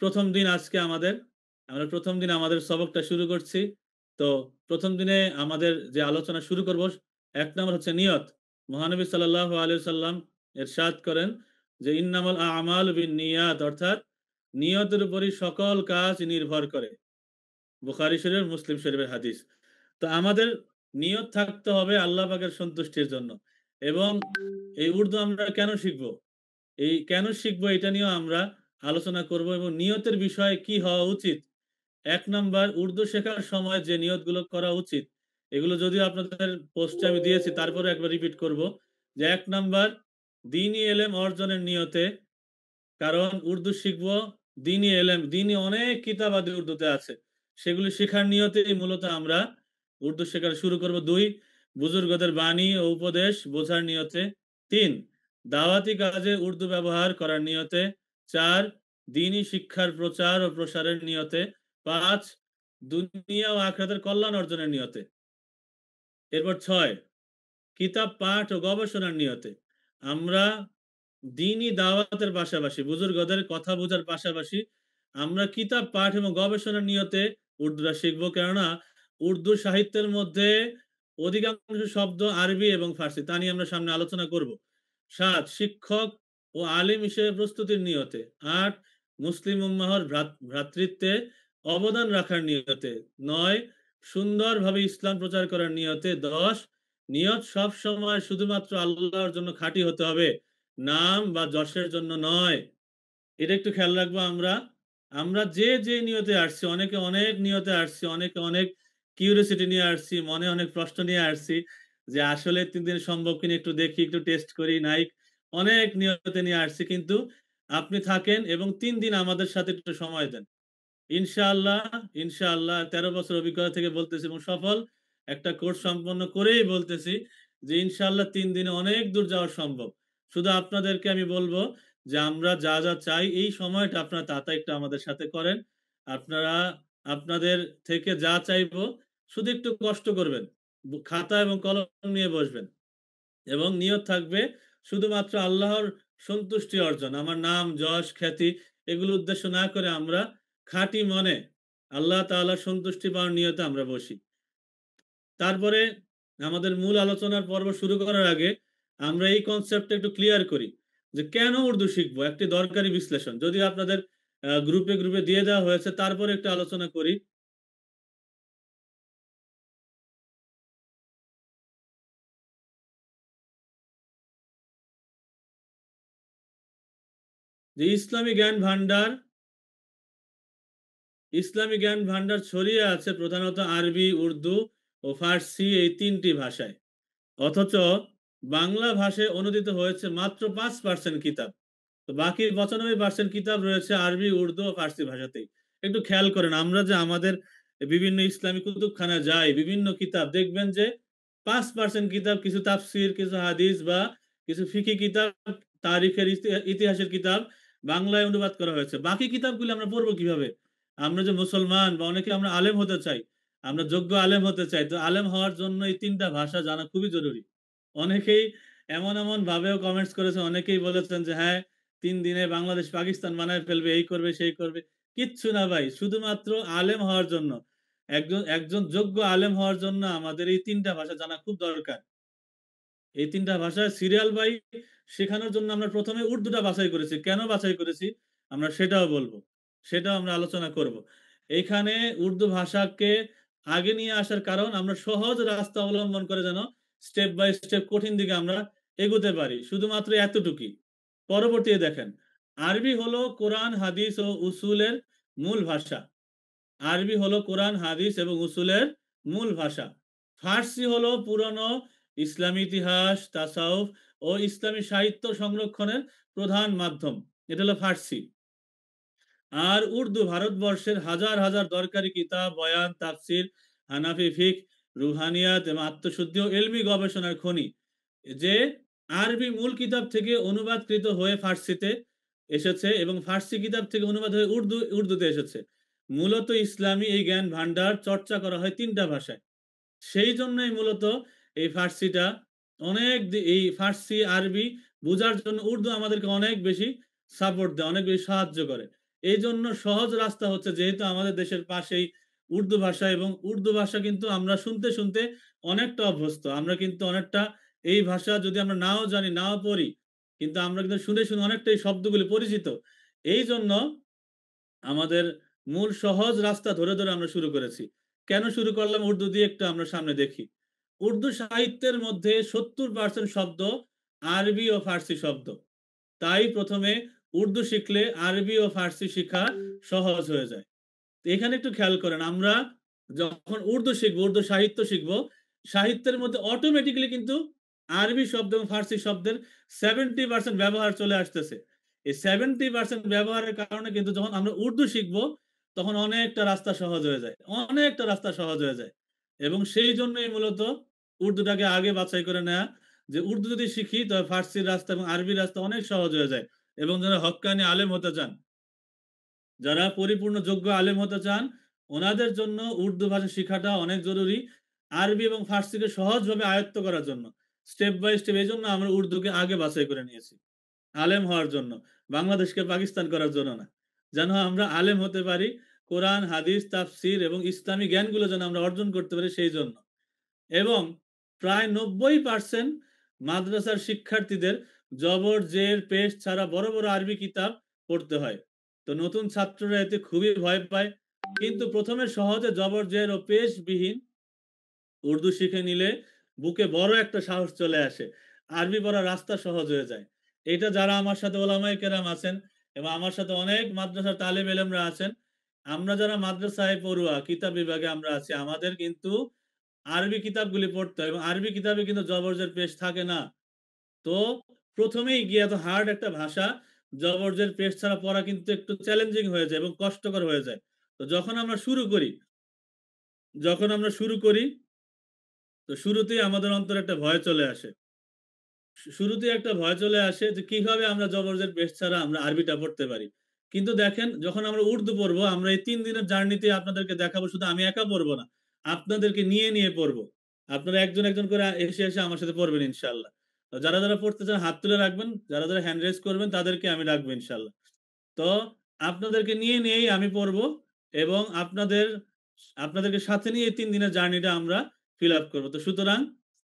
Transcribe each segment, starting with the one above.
প্রথম দিন আজকে আমাদের, আমরা প্রথম দিন আমাদের সবকটা শুরু করছি। তো প্রথম দিনে আমাদের যে আলোচনা শুরু করব, এক নম্বর হচ্ছে নিয়ত। মহানবী সাল্লাল্লাহু আলাইহি সাল্লাম ইরশাদ করেন যে ইন্নামাল আমাল বিন্নিয়াত, অর্থাৎ নিয়তের উপরই সকল কাজ নির্ভর করে। বুখারী শরীফ, মুসলিম শরীফের হাদিস। তো আমাদের নিয়ত থাকতে হবে আল্লাহ পাকের সন্তুষ্টির জন্য। এবং এই উর্দু আমরা কেন শিখবো, এই কেন শিখবো এটা নিয়েও আমরা আলোচনা করব, এবং নিয়তের বিষয়ে কি হওয়া উচিত। এক নাম্বার, উর্দু শেখার সময় যে নিয়তগুলো করা উচিত, এগুলো যদিও আপনাদের পোস্টে আমি দিয়েছি, তারপরে একবার রিপিট করব। যে এক নাম্বার, দ্বীনি এলেম অর্জনের নিয়তে। কারণ উর্দু শিখবো দ্বীনি এলেম, দ্বীনি অনেক কিতাবাদি উর্দুতে আছে, সেগুলি শেখার নিয়তেই মূলত আমরা উর্দু শেখা শুরু করব। দুই, বুজুর্গদের বাণী ও উপদেশ বোঝার নিয়তে। তিন, দাওয়াতি কাজে উর্দু ব্যবহার করার নিয়তে। চার, দ্বীনি শিক্ষার প্রচার ও প্রসারের নিয়তে। পাঁচ, দুনিয়া ও আখিরাতের কল্যাণ অর্জনের নিয়তে। এরপর ছয়, কিতাব পাঠ ও গবেষণার নিয়তে। আমরা দ্বীনি দাওয়াতের পাশাপাশি, বুজুর্গদের কথা বোঝার পাশাপাশি আমরা কিতাব পাঠ এবং গবেষণার নিয়তে উর্দুটা শিখবো। কেননা উর্দু সাহিত্যের মধ্যে অধিকাংশ শব্দ আরবি এবং ফার্সি, তা নিয়ে আমরা সামনে আলোচনা করব। সাত, শিক্ষক ও আলিম হিসেবে প্রস্তুতির নিয়তে। আট, মুসলিম উম্মাহর ভ্রাতৃত্বে অবদান রাখার নিয়তে। নয়, সুন্দরভাবে ইসলাম প্রচার করার নিয়তে। দশ, নিয়ত সব সময় শুধুমাত্র আল্লাহর জন্য খাঁটি হতে হবে, নাম বা যশের জন্য নয়। এটা একটু খেয়াল রাখবো। আমরা আমরা যে যে নিয়তে আসছি, অনেকে অনেক নিয়তে আসছি, অনেকে অনেক কিউরিওসিটি নিয়ে আসছি, মনে অনেক প্রশ্ন নিয়ে আসছি, যে আসলে 3 দিন সম্ভব কিনা, একটু দেখি, একটু টেস্ট করি নাই, অনেক নিয়তে নিয়ে আসছি। কিন্তু আপনি থাকেন এবং 3 দিন আমাদের সাথে একটু সময় দেন। ইনশাআল্লাহ, ইনশাআল্লাহ 13 বছর অভিজ্ঞতা থেকে বলতেছি এবং সফল একটা কোর্স সম্পন্ন করেই বলতেছি যে ইনশাআল্লাহ 3 দিনে অনেক দূর যাওয়া সম্ভব। শুধু আপনাদেরকে আমি বলবো যে আমরা যা যা চাই এই সময়টা আপনারা তা একটু আমাদের সাথে করেন। আপনারা আপনাদের থেকে যা চাইবো, শুধু একটু কষ্ট করবেন, খাতা এবং কলম নিয়ে বসবেন, এবং নিয়ত থাকবে শুধুমাত্র আল্লাহর সন্তুষ্টি অর্জন। আমার নাম, যশ, খ্যাতি এগুলো উদ্দেশ্য না করে আমরা খাঁটি মনে আল্লাহ তাআলার সন্তুষ্টি পাওয়ার নিয়তে আমরা বসি। তারপরে আমাদের মূল আলোচনার পর্ব শুরু করার আগে আমরা এই কনসেপ্টটা একটু ক্লিয়ার করি যে কেন উর্দু শিখবো, একটি দরকারি বিশ্লেষণ যদি আপনাদের গ্রুপে গ্রুপে দিয়ে দেওয়া হয়েছে, তারপরে একটু আলোচনা করি। যে ইসলামী জ্ঞান ভান্ডার ছড়িয়ে আছে প্রধানত আরবি, উর্দু ও ফার্সি, এই 3টি ভাষায়। অথচ বাংলা ভাষায় অনুদিত হয়েছে মাত্র 5% কিতাব। তো বাকি 95% কিতাব রয়েছে আরবি, উর্দু ও ফার্সি ভাষাতেই। একটু খেয়াল করেন, আমরা যে আমাদের বিভিন্ন ইসলামী কুতুবখানা যাই, বিভিন্ন কিতাব দেখবেন যে 5% কিতাব, কিছু তাফসির, কিছু হাদিস বা কিছু ফিকি কিতাব, তারিখের ইতিহাসের কিতাব বাংলায় অনুবাদ করা হয়েছে। বাকি কিতাবগুলো আমরা পড়বো কিভাবে? আমরা যে মুসলমান বা অনেকে আমরা আলেম হতে চাই, আমরা যোগ্য আলেম হতে চাই, তো আলেম হওয়ার জন্য এই 3টা ভাষা জানা খুবই জরুরি। অনেকেই এমন এমন ভাবেও কমেন্টস করেছে, অনেকেই বলেছেন যে হ্যাঁ 3 দিনে বাংলাদেশ পাকিস্তান বানায় ফেলবে, এই করবে সেই করবে। কিচ্ছু না ভাই, শুধুমাত্র আলেম হওয়ার জন্য, একজন একজন যোগ্য আলেম হওয়ার জন্য আমাদের এই 3টা ভাষা জানা খুব দরকার। এই 3টা ভাষা সিরিয়াল বাই শেখানোর জন্য আমরা প্রথমে উর্দুটা বাছাই করেছি। কেন বাছাই করেছি আমরা সেটাও বলবো, সেটাও আমরা আলোচনা করব। এইখানে উর্দু ভাষাকে আগে নিয়ে আসার কারণ, আমরা সহজ রাস্তা অবলম্বন করে যেন স্টেপ বাই স্টেপ কঠিন দিকে আমরা এগোতে পারি, শুধুমাত্র এতটুকুই। পরবর্তীতে দেখেন, আরবি হলো কোরআন, হাদিস ও উসুলের মূল ভাষা। আরবি হলো কোরআন, হাদিস এবং উসুলের মূল ভাষা। ফার্সি হলো পুরনো ইসলামী ইতিহাস, তাসাউফ ও ইসলামী সাহিত্য সংরক্ষণের প্রধান মাধ্যম। এটা হলো ফার্সি। আর উর্দু ভারতবর্ষের হাজার হাজার দরকারি কিতাব, বয়ান, তাফসির, হানাফি ফিক, রুহানিয়াত এবং আত্মশুদ্ধি ও এলমি গবেষণার খনি, যে আরবি মূল কিতাব থেকে অনুবাদকৃত হয়ে ফার্সিতে এসেছে এবং ফার্সি কিতাব থেকে অনুবাদ হয়ে উর্দুতে এসেছে। মূলত ইসলামী এই জ্ঞান ভান্ডার চর্চা করা হয় 3টা ভাষায়। সেই জন্যই মূলত এই ফার্সিটা এই ফার্সি আরবি বোঝার জন্য উর্দু আমাদেরকে অনেক বেশি সাপোর্ট দেয়, অনেক বেশি সাহায্য করে। এই জন্য সহজ রাস্তা হচ্ছে, যেহেতু আমাদের দেশের পাশেই উর্দু ভাষা, এবং উর্দু ভাষা কিন্তু আমরা শুনতে শুনতে অনেকটা অভ্যস্ত। আমরা কিন্তু অনেকটা এই ভাষা যদি আমরা নাও জানি নাও পড়ি, কিন্তু আমরা কিন্তু শুনে শুনে অনেকটা এই শব্দগুলি পরিচিত। এই জন্য আমাদের মূল সহজ রাস্তা ধরে ধরে আমরা শুরু করেছি। কেন শুরু করলাম উর্দু দিয়ে, একটু আমরা সামনে দেখি। উর্দু সাহিত্যের মধ্যে 70% শব্দ আরবি ও ফার্সি শব্দ। তাই প্রথমে উর্দু শিখলে আরবি ও ফার্সি শেখা সহজ হয়ে যায়। তো এখানে একটু খেয়াল করেন, আমরা যখন উর্দু শিখবো, উর্দু সাহিত্য শিখবো, সাহিত্যের মধ্যে অটোমেটিক্যালি কিন্তু আরবি শব্দ এবং ফার্সি শব্দের 70% ব্যবহার চলে আসতেছে। এই 70% ব্যবহারের কারণে কিন্তু যখন আমরা উর্দু শিখবো, তখন অনেকটা রাস্তা সহজ হয়ে যায়, অনেকটা রাস্তা সহজ হয়ে যায়। এবং সেই জন্যই মূলত উর্দুটাকে আগে বাছাই করে নেওয়া, যে উর্দু যদি শিখি তবে ফার্সির রাস্তা এবং আরবির রাস্তা অনেক সহজ হয়ে যায়। এবং যারা হক্কানি আলেম হতে চান, যারা পরিপূর্ণ যোগ্য আলেম হতে চান, ওনাদের জন্য উর্দু ভাষা শেখাটা অনেক জরুরি, আরবি এবং ফার্সিকে সহজভাবে আয়ত্ত করার জন্য, স্টেপ বাই স্টেপ। এই জন্য আমরা উর্দুকে আগে বাছাই করে নিয়েছি আলেম হওয়ার জন্য, বাংলাদেশকে পাকিস্তান করার জন্য না। যেন আমরা আলেম হতে পারি, কোরআন হাদিস তাফসির এবং ইসলামী জ্ঞানগুলো যেন আমরা অর্জন করতে পারি সেই জন্য। এবং প্রায় 90% মাদ্রাসার শিক্ষার্থীদের জবর জের পেশ ছাড়া বড় বড় আরবি কিতাব পড়তে হয়। তো নতুন ছাত্ররা এতে খুবই ভয় পায়, কিন্তু প্রথমে সহজে জবর জের ও পেশবিহীন উর্দু শিখে নিলে বুকে বড় একটা সাহস চলে আসে, আরবি পড়ার রাস্তা সহজ হয়ে যায়। এটা যারা আমার সাথে ওলামায়ে কেরাম আছেন এবং আমার সাথে অনেক মাদ্রাসার তালিব এলেমরা আছেন, আমরা যারা মাদ্রাসায় পড়ুয়া কিতাব বিভাগে আমরা আছি, আমাদের কিন্তু আরবি কিতাবগুলি পড়তে হয়, এবং আরবি কিতাবে কিন্তু জবরজের পেশ থাকে না। তো প্রথমেই গিয়ে এত হার্ড একটা ভাষা জবরজের পেশ ছাড়া পড়া কিন্তু একটু চ্যালেঞ্জিং হয়ে যায় এবং কষ্টকর হয়ে যায়। তো যখন আমরা শুরু করি, তো শুরুতেই আমাদের অন্তরে একটা ভয় চলে আসে। শুরুতেই একটা ভয় চলে আসে যে কিভাবে আমরা জবরজের পেশ ছাড়া আমরা আরবিটা পড়তে পারি। কিন্তু দেখেন, যখন আমরা উর্দু পড়বো, আমরা এই 3 দিনের জার্নিতে আপনাদেরকে দেখাবো, শুধু আমি একা পড়বো না, আপনাদেরকে নিয়ে নিয়ে পড়বো। আপনারা একজন একজন করে এসে এসে আমার সাথে পড়বেন ইনশাল্লাহ। তো যারা যারা পড়তে চান হাত তুলে রাখবেন, যারা যারা হ্যান্ড রেজ করবেন তাদেরকে আমি রাখবো ইনশাল্লাহ। তো আপনাদেরকে নিয়ে নিয়েই আমি পড়বো, এবং আপনাদেরকে সাথে নিয়ে এই 3 দিনের জার্নিটা আমরা ফিল আপ করবো। তো সুতরাং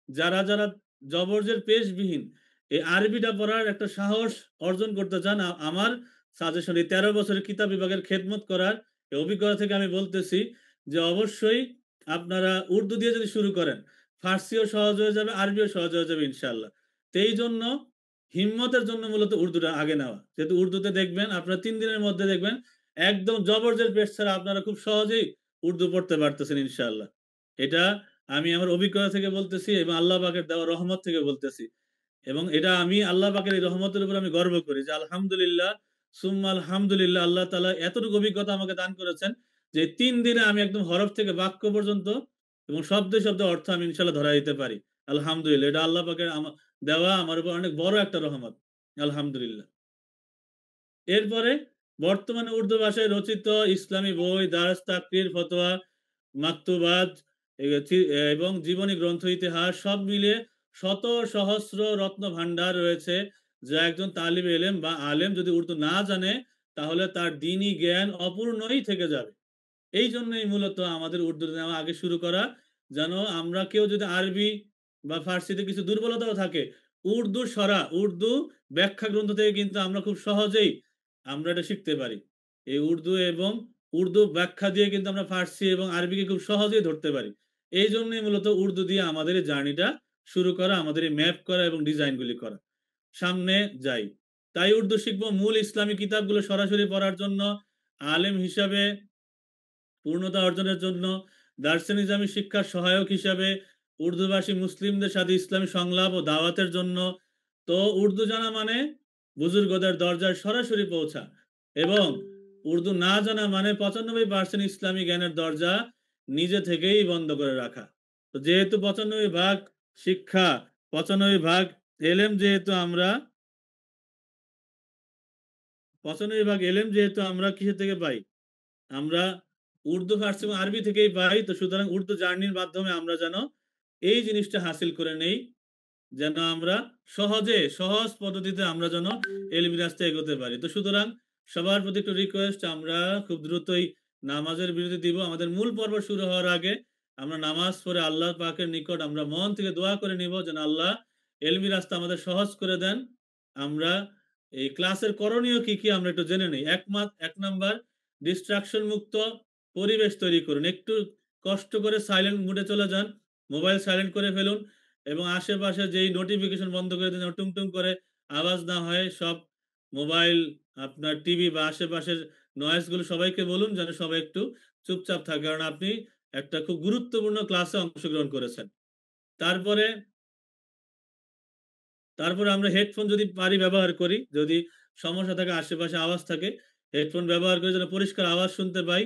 যারা যারা জবরজের পেশবিহীন এই আরবিটা পড়ার একটা সাহস অর্জন করতে চান, আমার সাজেশন, এই 13 বছরের কিতাব বিভাগের খেদমত করার এই অভিজ্ঞতা থেকে আমি বলতেছি যে অবশ্যই আপনারা উর্দু দিয়ে যদি শুরু করেন, ফার্সিও সহজ হয়ে যাবে, আরবিও সহজ হয়ে যাবে ইনশাল্লাহ। তো এই জন্য হিম্মতের জন্য মূলত উর্দুটা আগে নেওয়া, যেহেতু উর্দুতে দেখবেন আপনারা 3 দিনের মধ্যে দেখবেন একদম জবরদস্ত পেশ ছাড়া আপনারা খুব সহজেই উর্দু পড়তে পারতেছেন ইনশাআল্লাহ। এটা আমি আমার অভিজ্ঞতা থেকে বলতেছি এবং আল্লাহ পাকের দেওয়া রহমত থেকে বলতেছি। এবং এটা আমি আল্লাহ পাকের এই রহমতের উপর আমি গর্ব করি যে আলহামদুলিল্লাহ, সুম্মা আলহামদুলিল্লাহ, আল্লাহ তাআলা এতটুকু অভিজ্ঞতা আমাকে দান করেছেন যে 3 দিনে আমি একদম হরফ থেকে বাক্য পর্যন্ত এবং শব্দে শব্দে অর্থ আমি ইনশাআল্লাহ ধরা দিতে পারি। আলহামদুলিল্লাহ, এটা আল্লাহ পাকের দেওয়া আমার উপর অনেক বড় একটা রহমত। আলহামদুলিল্লাহ। এরপরে বর্তমানে উর্দু ভাষায় রচিত ইসলামী বই, দারস তাকরীর, ফতোয়া, মাকতুবাত এবং জীবনী গ্রন্থ, ইতিহাস সব মিলিয়ে শত সহস্র রত্ন ভান্ডার রয়েছে, যা একজন তালিব এলেম বা আলেম যদি উর্দু না জানে, তাহলে তার দ্বীনি জ্ঞান অপূর্ণই থেকে যাবে। এই জন্যই মূলত আমাদের উর্দু নেওয়া আগে শুরু করা, যেন আমরা কেউ যদি আরবি বা ফার্সিতে কিছু দুর্বলতাও থাকে, উর্দু ব্যাখ্যা গ্রন্থ থেকে কিন্তু আমরা খুব সহজেই আমরা এটা শিখতে পারি। এই উর্দু ব্যাখ্যা দিয়ে কিন্তু আমরা ফার্সি এবং আরবিকে খুব সহজেই ধরতে পারি। এই জন্যই মূলত উর্দু দিয়ে আমাদের এই জার্নিটা শুরু করা, আমাদের এই ম্যাপ করা এবং ডিজাইনগুলি করা। সামনে যাই। তাই উর্দু শিখবো মূল ইসলামী কিতাবগুলো সরাসরি পড়ার জন্য, আলেম হিসাবে পূর্ণতা অর্জনের জন্য, দার্সে নিজামী শিক্ষার সহায়ক হিসাবে, উর্দুভাষী মুসলিমদের সাথে ইসলামী সংলাপ ও দাওয়াতের জন্য। তো উর্দু জানা মানে বুজুর্গদের দরজায় সরাসরি পৌঁছা, এবং উর্দু না জানা মানে 95% ইসলামী জ্ঞানের দরজা নিজে থেকেই বন্ধ করে রাখা। তো যেহেতু 95 ভাগ শিক্ষা, 95 ভাগ এলেম যেহেতু আমরা 95 ভাগ এলেম যেহেতু আমরা কিসের থেকে পাই, আমরা উর্দু, ফার্সি এবং আরবি থেকেই পাই। তো সুতরাং উর্দু জার্নির মাধ্যমে আমরা যেন এই জিনিসটা হাসিল করে নেই, যেন আমরা সহজ পদ্ধতিতে আমরা যেন এলিমি রাস্তায় এগোতে পারি। তো সুতরাং সবার প্রতি একটু রিকোয়েস্ট, আমরা খুব দ্রুতই নামাজের বিরতি দিব। আমাদের মূল পর্ব শুরু হওয়ার আগে আমরা নামাজ পড়ে আল্লাহ পাকের নিকট আমরা মন থেকে দোয়া করে নিব যেন আল্লাহ এলমি রাস্তা আমাদের সহজ করে দেন। আমরা এই ক্লাসের করণীয় কি কি আমরা একটু জেনে নিই। এক নাম্বার, ডিস্ট্রাকশন মুক্ত পরিবেশ তৈরি করুন। একটু কষ্ট করে সাইলেন্ট মুডে চলে যান, মোবাইল সাইলেন্ট করে ফেলুন এবং আশেপাশে যেই নোটিফিকেশন বন্ধ করে দিন, টুংটুং করে আওয়াজ না হয়। সব মোবাইল, আপনার টিভি বা আশেপাশের নয়েজ গুলো সবাইকে বলুন যেন সবাই একটু চুপচাপ থাকে, কারণ আপনি একটা খুব গুরুত্বপূর্ণ ক্লাসে অংশগ্রহণ করেছেন। তারপরে তারপরে আমরা হেডফোন যদি পারি ব্যবহার করি, যদি সমস্যা থাকে আশেপাশে আওয়াজ থাকে, হেডফোন ব্যবহার করে যেন পরিষ্কার আওয়াজ শুনতে পাই।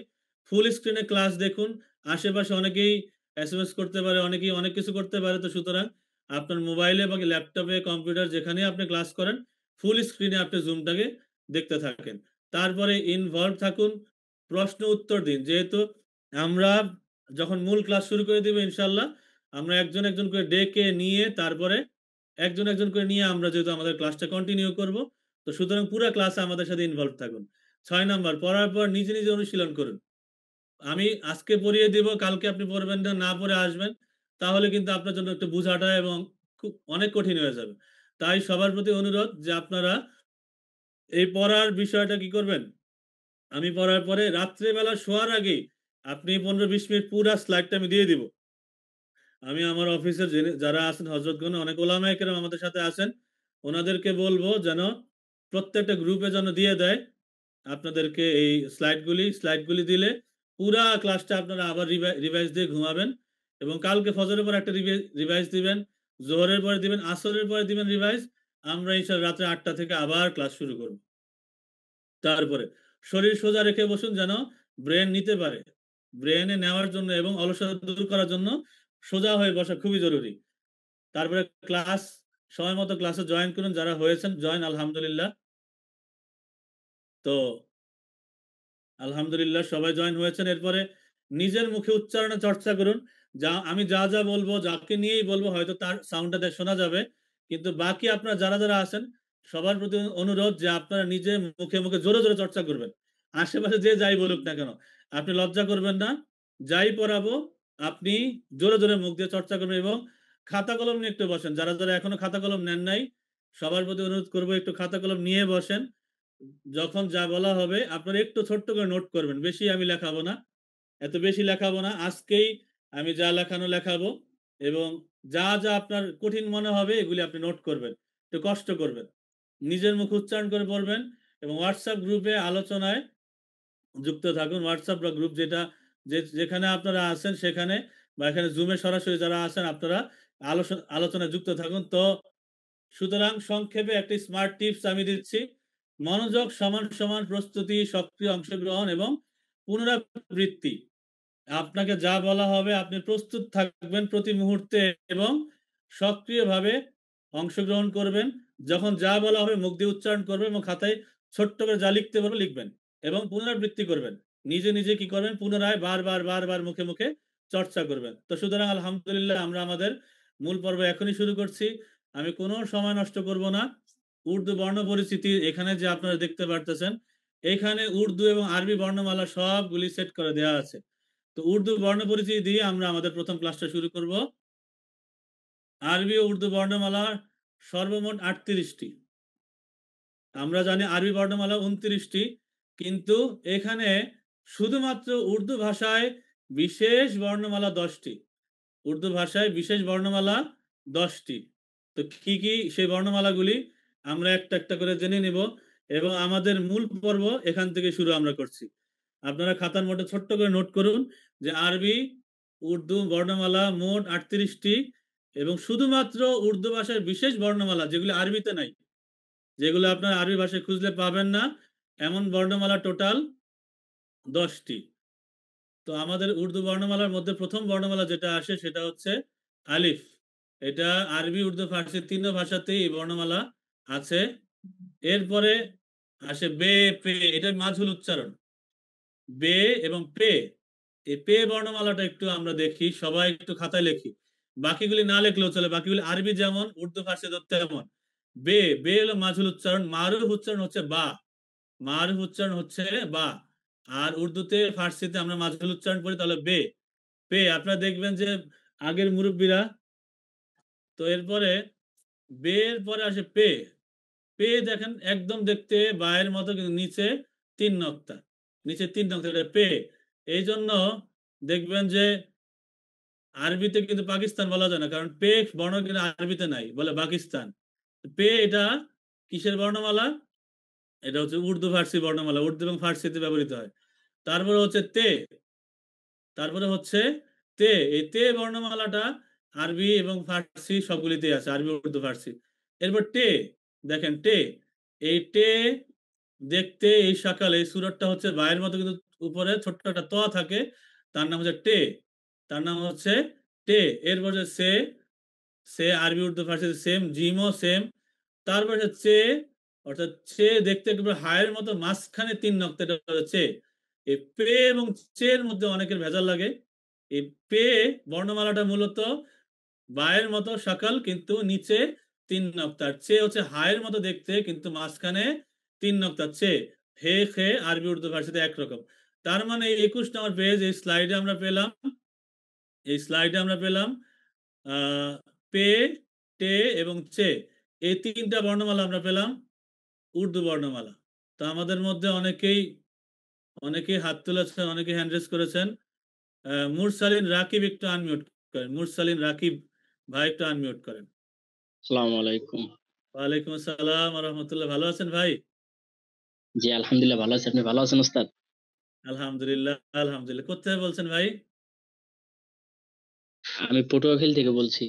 ফুল স্ক্রিনে ক্লাস দেখুন, আশেপাশে অনেকেই এসএমএস করতে পারে, অনেকেই অনেক কিছু করতে পারে। তো সুতরাং আপনার মোবাইলে বা ল্যাপটপে, কম্পিউটার যেখানে আপনি ক্লাস করেন, ফুল স্ক্রিনে আপনি জুমটাকে দেখতে থাকেন। তারপরে ইনভলভ থাকুন, প্রশ্ন উত্তর দিন। যেহেতু আমরা যখন মূল ক্লাস শুরু করে দিব ইনশাল্লাহ, আমরা একজন একজন করে ডেকে নিয়ে তারপরে একজন একজন করে নিয়ে আমরা যেহেতু আমাদের ক্লাসটা কন্টিনিউ করব, তো সুতরাং পুরো ক্লাসে আমাদের সাথে ইনভলভ থাকুন। 6 নাম্বার, পড়ার পর নিজে নিজে অনুশীলন করুন। আমি আজকে পড়িয়ে দিব, কালকে আপনি পড়বেন না, না পড়ে আসবেন, তাহলে কিন্তু আপনার জন্য একটু বোঝাটা এবং খুব অনেক কঠিন হয়ে যাবে। তাই সবার প্রতি অনুরোধ যে আপনারা এই পড়ার বিষয়টা কি করবেন, আমি পড়ার পরে রাত্রেবেলা শোয়ার আগেই আপনি 15-20 মিনিট পুরা স্লাইডটা আমি দিয়ে দিব। আমি আমার অফিসের যারা আছেন হজরতগণ, অনেক ওলামায়ে কেরাম আমাদের সাথে আছেন, ওনাদেরকে বলবো যেন প্রত্যেকটা গ্রুপে যেন দিয়ে দেয় আপনাদেরকে এই স্লাইডগুলি দিলে পুরা ক্লাসটা আপনারা আবার রিভাইজ দিয়ে ঘুমাবেন। এবং কালকে ফজরের পর একটা রিভাইজ দিবেন, জোহরের পরে দিবেন, আসরের পরে দিবেন রিভাইজ। আমরা ইনশাআল্লাহ রাত্রে 8টা থেকে আবার ক্লাস শুরু করব। তারপরে শরীর সোজা রেখে বসুন যেন ব্রেন নিতে পারে। ব্রেনে নেওয়ার জন্য এবং অলসতা দূর করার জন্য সোজা হয়ে বসা খুবই জরুরি। তারপরে ক্লাস সময় মতো ক্লাসে জয়েন করুন, যারা হয়েছেন জয়েন আলহামদুলিল্লাহ। তো আলহামদুলিল্লাহ সবাই জয়েন হয়েছেন। এরপরে নিজের মুখে উচ্চারণে চর্চা করুন। যা আমি যা যা বলবো, যাকে নিয়েই বলবো, হয়তো তার সাউন্ডটা শোনা যাবে, কিন্তু বাকি আপনারা যারা যারা আছেন সবার প্রতি অনুরোধ যে আপনারা নিজে মুখে মুখে জোরে জোরে চর্চা করবেন। আশেপাশে যে যাই বলুক না কেন, আপনি লজ্জা করবেন না। যাই পড়াবো আপনি জোরে জোরে মুখ দিয়ে চর্চা করবেন এবং খাতা কলম নিয়ে একটু বসেন। যারা যারা এখনো খাতা কলম নেন নাই, সবার প্রতি অনুরোধ করবো একটু খাতা কলম নিয়ে বসেন। যখন যা বলা হবে আপনারা একটু ছোট্ট করে নোট করবেন, বেশি আমি লেখাবো না, এত বেশি লেখাবো না। আজকেই আমি যা লেখানো লেখাবো এবং যা যা আপনার কঠিন মনে হবে এগুলি আপনি নোট করবেন, একটু কষ্ট করবেন, নিজের মুখ উচ্চারণ করে পড়বেন। এবং হোয়াটসঅ্যাপ গ্রুপে আলোচনায় যুক্ত থাকুন। হোয়াটসঅ্যাপ বা গ্রুপ যেটা যেখানে আপনারা আছেন সেখানে, বা এখানে জুমে সরাসরি যারা আছেন আপনারা আলোচনায় যুক্ত থাকুন। তো সুতরাং সংক্ষেপে একটি স্মার্ট টিপস আমি দিচ্ছি। মনোযোগ সমান সমান প্রস্তুতি, সক্রিয় অংশগ্রহণ এবং পুনরাবৃত্তি। আপনাকে যা বলা হবে আপনি প্রস্তুত থাকবেন প্রতি মুহূর্তে এবং সক্রিয়ভাবে অংশগ্রহণ করবেন। যখন যা বলা হবে মুখ দিয়ে উচ্চারণ করবেন এবং খাতায় ছোট্ট করে যা লিখতে পারবে লিখবেন এবং পুনরাবৃত্তি করবেন। নিজে নিজে কি করবেন, পুনরায় বারবার বারবার মুখে মুখে চর্চা করবেন। তো সুতরাং আলহামদুলিল্লাহ আমরা আমাদের মূল পর্ব এখনই শুরু করছি। আমি কোনো সময় নষ্ট করব না। উর্দু বর্ণ পরিচিতি এখানে যে আপনারা দেখতে পারতেছেন, এখানে উর্দু এবং আরবি বর্ণমালা সবগুলি সেট করে দেওয়া আছে। তো উর্দু বর্ণ পরিচয় দিয়ে আমরা আমাদের প্রথম ক্লাসটা শুরু করব। আরবি ও উর্দু বর্ণমালা সর্বমোট 38টি। আমরা জানি আরবি বর্ণমালা 29টি, কিন্তু এখানে শুধুমাত্র উর্দু ভাষায় বিশেষ বর্ণমালা 10টি। উর্দু ভাষায় বিশেষ বর্ণমালা 10টি। তো কি কি সেই বর্ণমালাগুলি আমরা একটা একটা করে জেনে নিব এবং আমাদের মূল পর্ব এখান থেকে শুরু আমরা করছি। আপনারা খাতার মধ্যে ছোট্ট করে নোট করুন যে আরবি উর্দু বর্ণমালা মোট 38টি এবং শুধুমাত্র উর্দু ভাষার বিশেষ বর্ণমালা যেগুলো আরবিতে নাই, যেগুলো আপনার আরবি ভাষায় খুঁজলে পাবেন না, এমন বর্ণমালা টোটাল 10টি। তো আমাদের উর্দু বর্ণমালার মধ্যে প্রথম বর্ণমালা যেটা আসে সেটা হচ্ছে আলিফ। এটা আরবি উর্দু ফার্সি তিন ভাষাতেই এই বর্ণমালা আছে। এরপরে আসে বে, পে, এটা মাঝুল উচ্চারণ, বে এবং পে। এই পে বর্ণমালাটা একটু আমরা দেখি, সবাই একটু খাতায় লেখি, বাকিগুলি না লেখলেও চলে। বাকিগুলি আরবি যেমন উর্দু ফার্সি তেমন। বে, বে হলো মাঝুল উচ্চারণ, মারুফ উচ্চারণ হচ্ছে বা। মারুফ উচ্চারণ হচ্ছে বা। আর উর্দুতে ফার্সিতে আমরা মাজহুল উচ্চারণ করি, তাহলে বে। পে আপনারা দেখবেন যে আগের মুরব্বীরা, তো এরপরে বে এর পরে আসে পে। পে দেখেন একদম দেখতে বায়ের মতো, কিন্তু নিচে 3 নক্তা, নিচে 3 নক্তা, এটা পে। এই জন্য দেখবেন যে আরবিতে কিন্তু পাকিস্তান বলা যায় না, কারণ পে বর্ণ কিন্তু আরবিতে নাই, বলে পাকিস্তান। পে এটা কিসের বর্ণমালা? এটা হচ্ছে উর্দু ফার্সি বর্ণমালা, উর্দু এবং ফার্সিতে ব্যবহৃত হয়। তারপরে হচ্ছে তে, তারপরে হচ্ছে তে। এই তে বর্ণমালাটা আরবি এবং ফার্সি সবগুলিতে আছে, আরবি, উর্দু, ফার্সি। এরপর টে, দেখেন টে, এই টে দেখতে এই সকাল, এই সুরতটা হচ্ছে বায়ের মতো, কিন্তু উপরে ছোট্ট একটা ত থাকে, তার নাম হচ্ছে টে, তার নাম হচ্ছে টে। এরপর হচ্ছে সে, সে আরবি, উর্দু, ফার্সি সেম, জিমও সেম। তারপর হচ্ছে চে, অর্থাৎ চে দেখতে একটু হায়ের মতো, মাঝখানে 3 নক্তা, এটা হচ্ছে চে। এই পে এবং চের মধ্যে অনেকের ভেজাল লাগে। এই পে বর্ণমালাটা মূলত বায়ের মতো সকাল, কিন্তু নিচে 3 নক্তা। আর চে হচ্ছে হায়ের মতো দেখতে, কিন্তু মাঝখানে 3 নক্তা, চে। হে খে আরবি, উর্দু, ফার্সিতে একরকম। তার মানে এই 21 নম্বর পেজ, এই স্লাইডে আমরা পেলাম, এই স্লাইডে আমরা পেলাম পে, টে এবং চে, এই 3টা বর্ণমালা আমরা পেলাম, উর্দু বর্ণমালা। তো আমাদের মধ্যে অনেকেই অনেকেই হাত তুলেছেন, অনেকে হ্যান্ড রেজ করেছেন। মুরসালিন রাকিব একটু আনমিউট করেন, মুরসালিন রাকিব ভাই একটু আনমিউট করেন। আসসালামু আলাইকুম। ওয়ালাইকুম আসসালাম ওয়া রাহমাতুল্লাহ। ভালো আছেন ভাই? জি আলহামদুলিল্লাহ ভালো আছি। আপনি ভালো আছেন ওস্তাদ? আলহামদুলিল্লাহ, আলহামদুলিল্লাহ। কোথায় বলছেন ভাই? আমি পটুয়াখালী থেকে বলছি।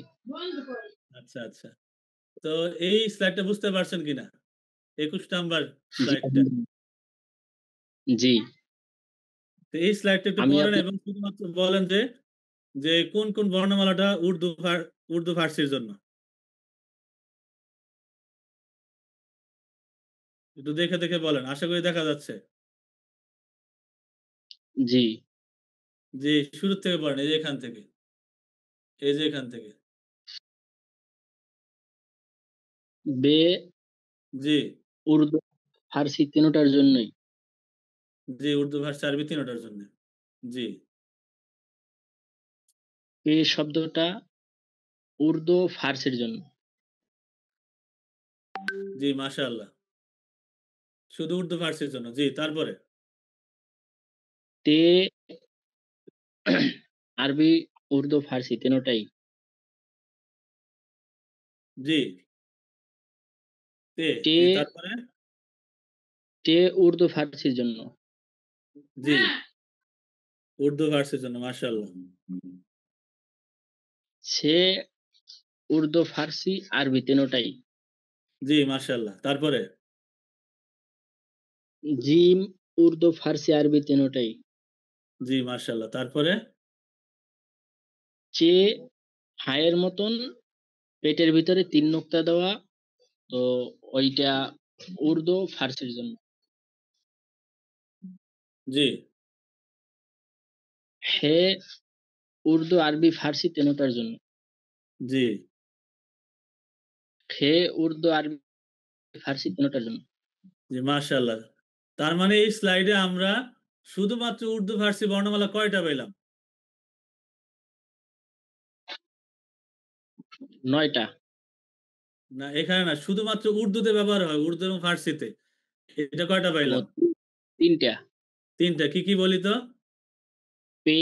আচ্ছা আচ্ছা। তো এই স্লাইডটা বুঝতে পারছেন কিনা, 21 নম্বর জি স্লাইডটা? আলহামদুলিল্লাহ। জি তো এই স্লাইডটা একটু আমি পড়েন আপনার এবং শুধুমাত্র বলেন যে যে কোন কোন বর্ণমালাটা উর্দু উর্দু ফার্সির জন্য। একটু দেখে দেখে বলেন, আশা করি দেখা যাচ্ছে। জি যে শুরু থেকে পড়েন, এই যে এখান থেকে, এই যে এখান থেকে। বে জি উর্দু ফার্সি তিনটার জন্যই। জি, উর্দু ভাষা আরবি তিনটার জন্য। জি বে শব্দটা উর্দু ফার্সির জন্য। জি, মাশাআল্লাহ, শুধু উর্দু ফার্সির জন্য। জি, তারপরে? তে আরবি উর্দু ফার্সি তিনটাই। জি, তে। টে জি, তারপরে? টে উর্দু ফার্সির জন্য। জি, উর্দু ফার্সির জন্য, মাশাআল্লাহ। সে উর্দু ফার্সি আরবি তিনটাই। জি, মাশাআল্লাহ, তারপরে? জিম উর্দু ফার্সি আরবি তিনটাই। জি, মাশাআল্লাহ, তারপরে? চে হায়ের মতন পেটের ভিতরে 3 নোক্তা দেওয়া, তো ওইটা উর্দু ফার্সির জন্য। জি হে উর্দু আরবি ফার্সি তিনটার জন্য। জি হে উর্দু আরবি ফার্সি তিনটার জন্য। জি, মাশাআল্লাহ। তার মানে এই স্লাইডে আমরা শুধুমাত্র উর্দু ফার্সি বর্ণমালা কয়টা পেলাম? 9টা। না, এখানে না, শুধুমাত্র উর্দুতে ব্যবহার হয়, উর্দু এবং ফার্সিতে। এটা কয়টা ও পাইলাম? 3টা। 3টা। কি কি বলি তো? পে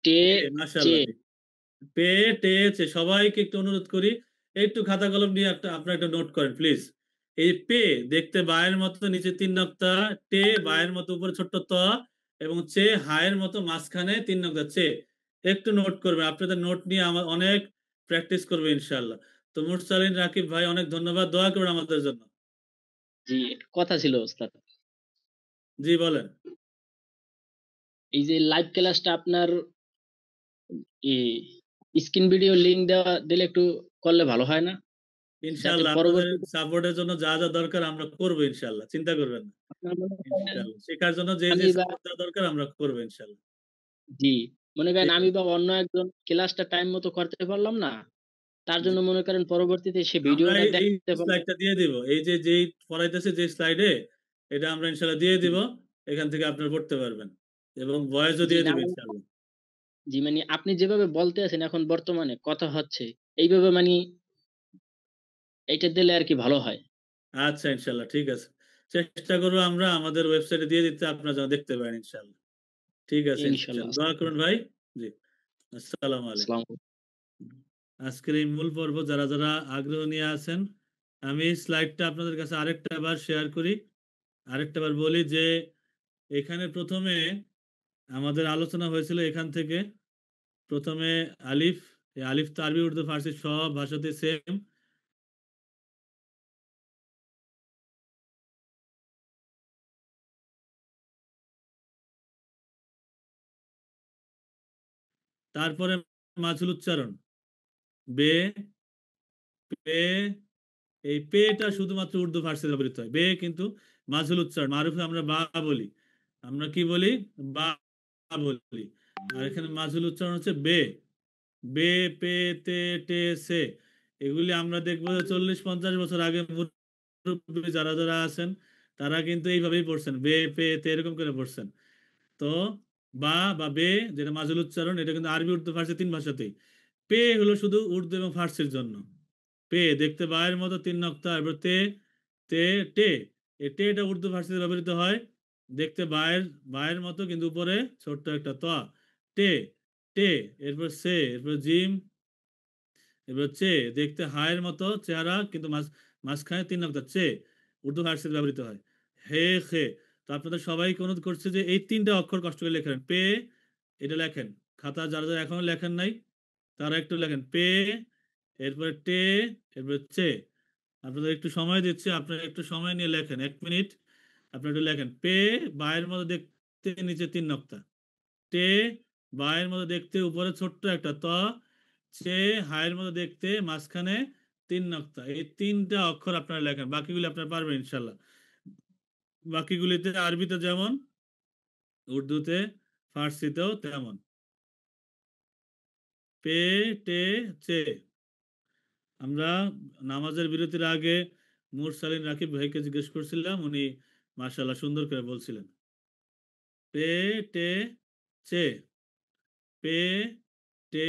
টে চে। মাশাআল্লাহ। পে, টে, চে। সবাইকে একটু অনুরোধ করি, একটু খাতা কলম নিয়ে একটা আপনারা একটু নোট করেন প্লিজ। এই পে দেখতে বায়ের মতো, নিচে 3 নক্তা, টে বায়ের মতো, উপরে ছোট্ট ত, এবং চে হায়ের মতো, মাঝখানে 3 নক্তা, চে। একটু নোট করবেন, আপনাদের নোট নিয়ে আমার অনেক প্র্যাকটিস করবে ইনশাআল্লাহ। তো মুরসালিন রাকিব ভাই, অনেক ধন্যবাদ, দোয়া করুন আমাদের জন্য। জি কথা ছিল ওস্তাদ, জি বলেন। এই যে লাইভ ক্লাসটা আপনার স্ক্রিন ভিডিও লিংক দেওয়া দিলে একটু করলে ভালো হয় না? যাতে ইনশাআল্লাহ আপনাদের পরবর্তী সাপোর্টের জন্য যা যা দরকার আমরা করবো ইনশাআল্লাহ, চিন্তা করবেন না। আপনার মনে করেন ইনশাআল্লাহ শেখার জন্য যে যে আমি বা সাপোর্ট দেওয়া দরকার আমরা করবো ইনশাআল্লাহ। জি মনে করেন ঠিক আমি আছে, বা অন্য একজন ক্লাসটা টাইম মতো করতে পারলাম না, তার জন্য মনে করেন পরবর্তীতে সে আমরা ভিডিওটা এই দেখতে পারলো। স্লাইডটা দিয়ে দিব, এই যে যেই পড়াইতেছে যে স্লাইডে, এটা আমরা ইনশাআল্লাহ দিয়ে জি, দিব। এখান থেকে আপনারা পড়তে পারবেন এবং ভয়েসও জি দিয়ে না দিব মানে ইনশাআল্লাহ। জি মানে আপনি যেভাবে বলতে আছেন এখন বর্তমানে কথা হচ্ছে, এইভাবে মানি এইটা দিলে আরকি ভালো হয়। আচ্ছা ইনশাআল্লাহ ঠিক আছে। চেষ্টা করব আমরা আমাদের ওয়েবসাইটে দিয়ে দিতে আপনারা যেন দেখতে পারেন ইনশাআল্লাহ। ঠিক আছে ইনশাআল্লাহ। ইনশাআল্লাহ। দোয়া করুন ভাই। জি। আসসালামু আলাইকুম। আসসালামু আজকের এই মূল পর্ব যারা আগ্রহ নিয়ে আছেন, আমি এই স্লাইডটা আপনাদের কাছে আরেকটা বার শেয়ার করি। আরেকটা বার বলি যে এখানে ১ম এ আমাদের আলোচনা হয়েছিল এখান থেকে। ১ম এ আলিফ, এই আলিফ তো আরবি, উর্দু, ফার্সি সব ভাষাতে সেম। তারপরে মাঝুল উচ্চারণ। বে, পে, এই পেটা শুধুমাত্র উর্দু ফার্সিতে ব্যবহৃত হয়। বে কিন্তু মাঝুল উচ্চারণ। মারুফে আমরা বা বলি। আমরা কি বলি? বা বলি। আর এখানে মাঝুল উচ্চারণ হচ্ছে বে। বে, পে, তে, টে, সে। এগুলি আমরা দেখবো যে ৪০-৫০ বছর আগে মুরব্বী যারা আছেন তারা কিন্তু এইভাবেই পড়ছেন। বে, পে, তে এরকম করে পড়ছেন। তো বা বে, যেটা মাঝুল উচ্চারণ, এটা কিন্তু আরবি, উর্দু, ফার্সি ৩ ভাষাতেই। পে হলো শুধু উর্দু এবং ফার্সির জন্য। পে দেখতে বায়ের মতো ৩ নক্তা, এবার তে, তে, টে। এই টেটা উর্দু ফার্সিতে ব্যবহৃত হয় দেখতে বায়ের মতো, কিন্তু উপরে ছোট্ট একটা ত। টে, টে, এরপর সে, এরপর জিম, এবার চে দেখতে হায়ের মতো চেহারা, কিন্তু মাঝখানে ৩ নক্তা চে, উর্দু ফার্সিতে ব্যবহৃত হয়। হে, খে। তো আপনাদের সবাইকে অনুরোধ করছে যে এই ৩টা অক্ষর কষ্ট করে লেখেন। পে, এটা লেখেন। খাতা যারা এখনো লেখেন নাই তারা একটু লেখেন। পে, এরপরে টে, এরপরে চে। আপনাদের একটু সময় দিচ্ছি, আপনারা একটু সময় নিয়ে লেখেন, 1 মিনিট। আপনারা একটু লেখেন। পে বায়ের মতো দেখতে, নিচে ৩ নক্তা। টে বায়ের মতো দেখতে, উপরে ছোট্ট একটা ত। চে হায়ের মতো দেখতে, মাঝখানে ৩ নক্তা। এই 3টা অক্ষর আপনারা লেখেন, বাকিগুলি আপনারা পারবেন ইনশাল্লাহ। বাকিগুলিতে আরবিতে যেমন, উর্দুতে, ফার্সিতেও তেমন। পে, টে, চে। আমরা নামাজের বিরতির আগে মুরসালিন রাকিব ভাইকে জিজ্ঞেস করছিলাম, উনি মাশাআল্লাহ সুন্দর করে বলছিলেন। পে, টে, চে। পে, টে,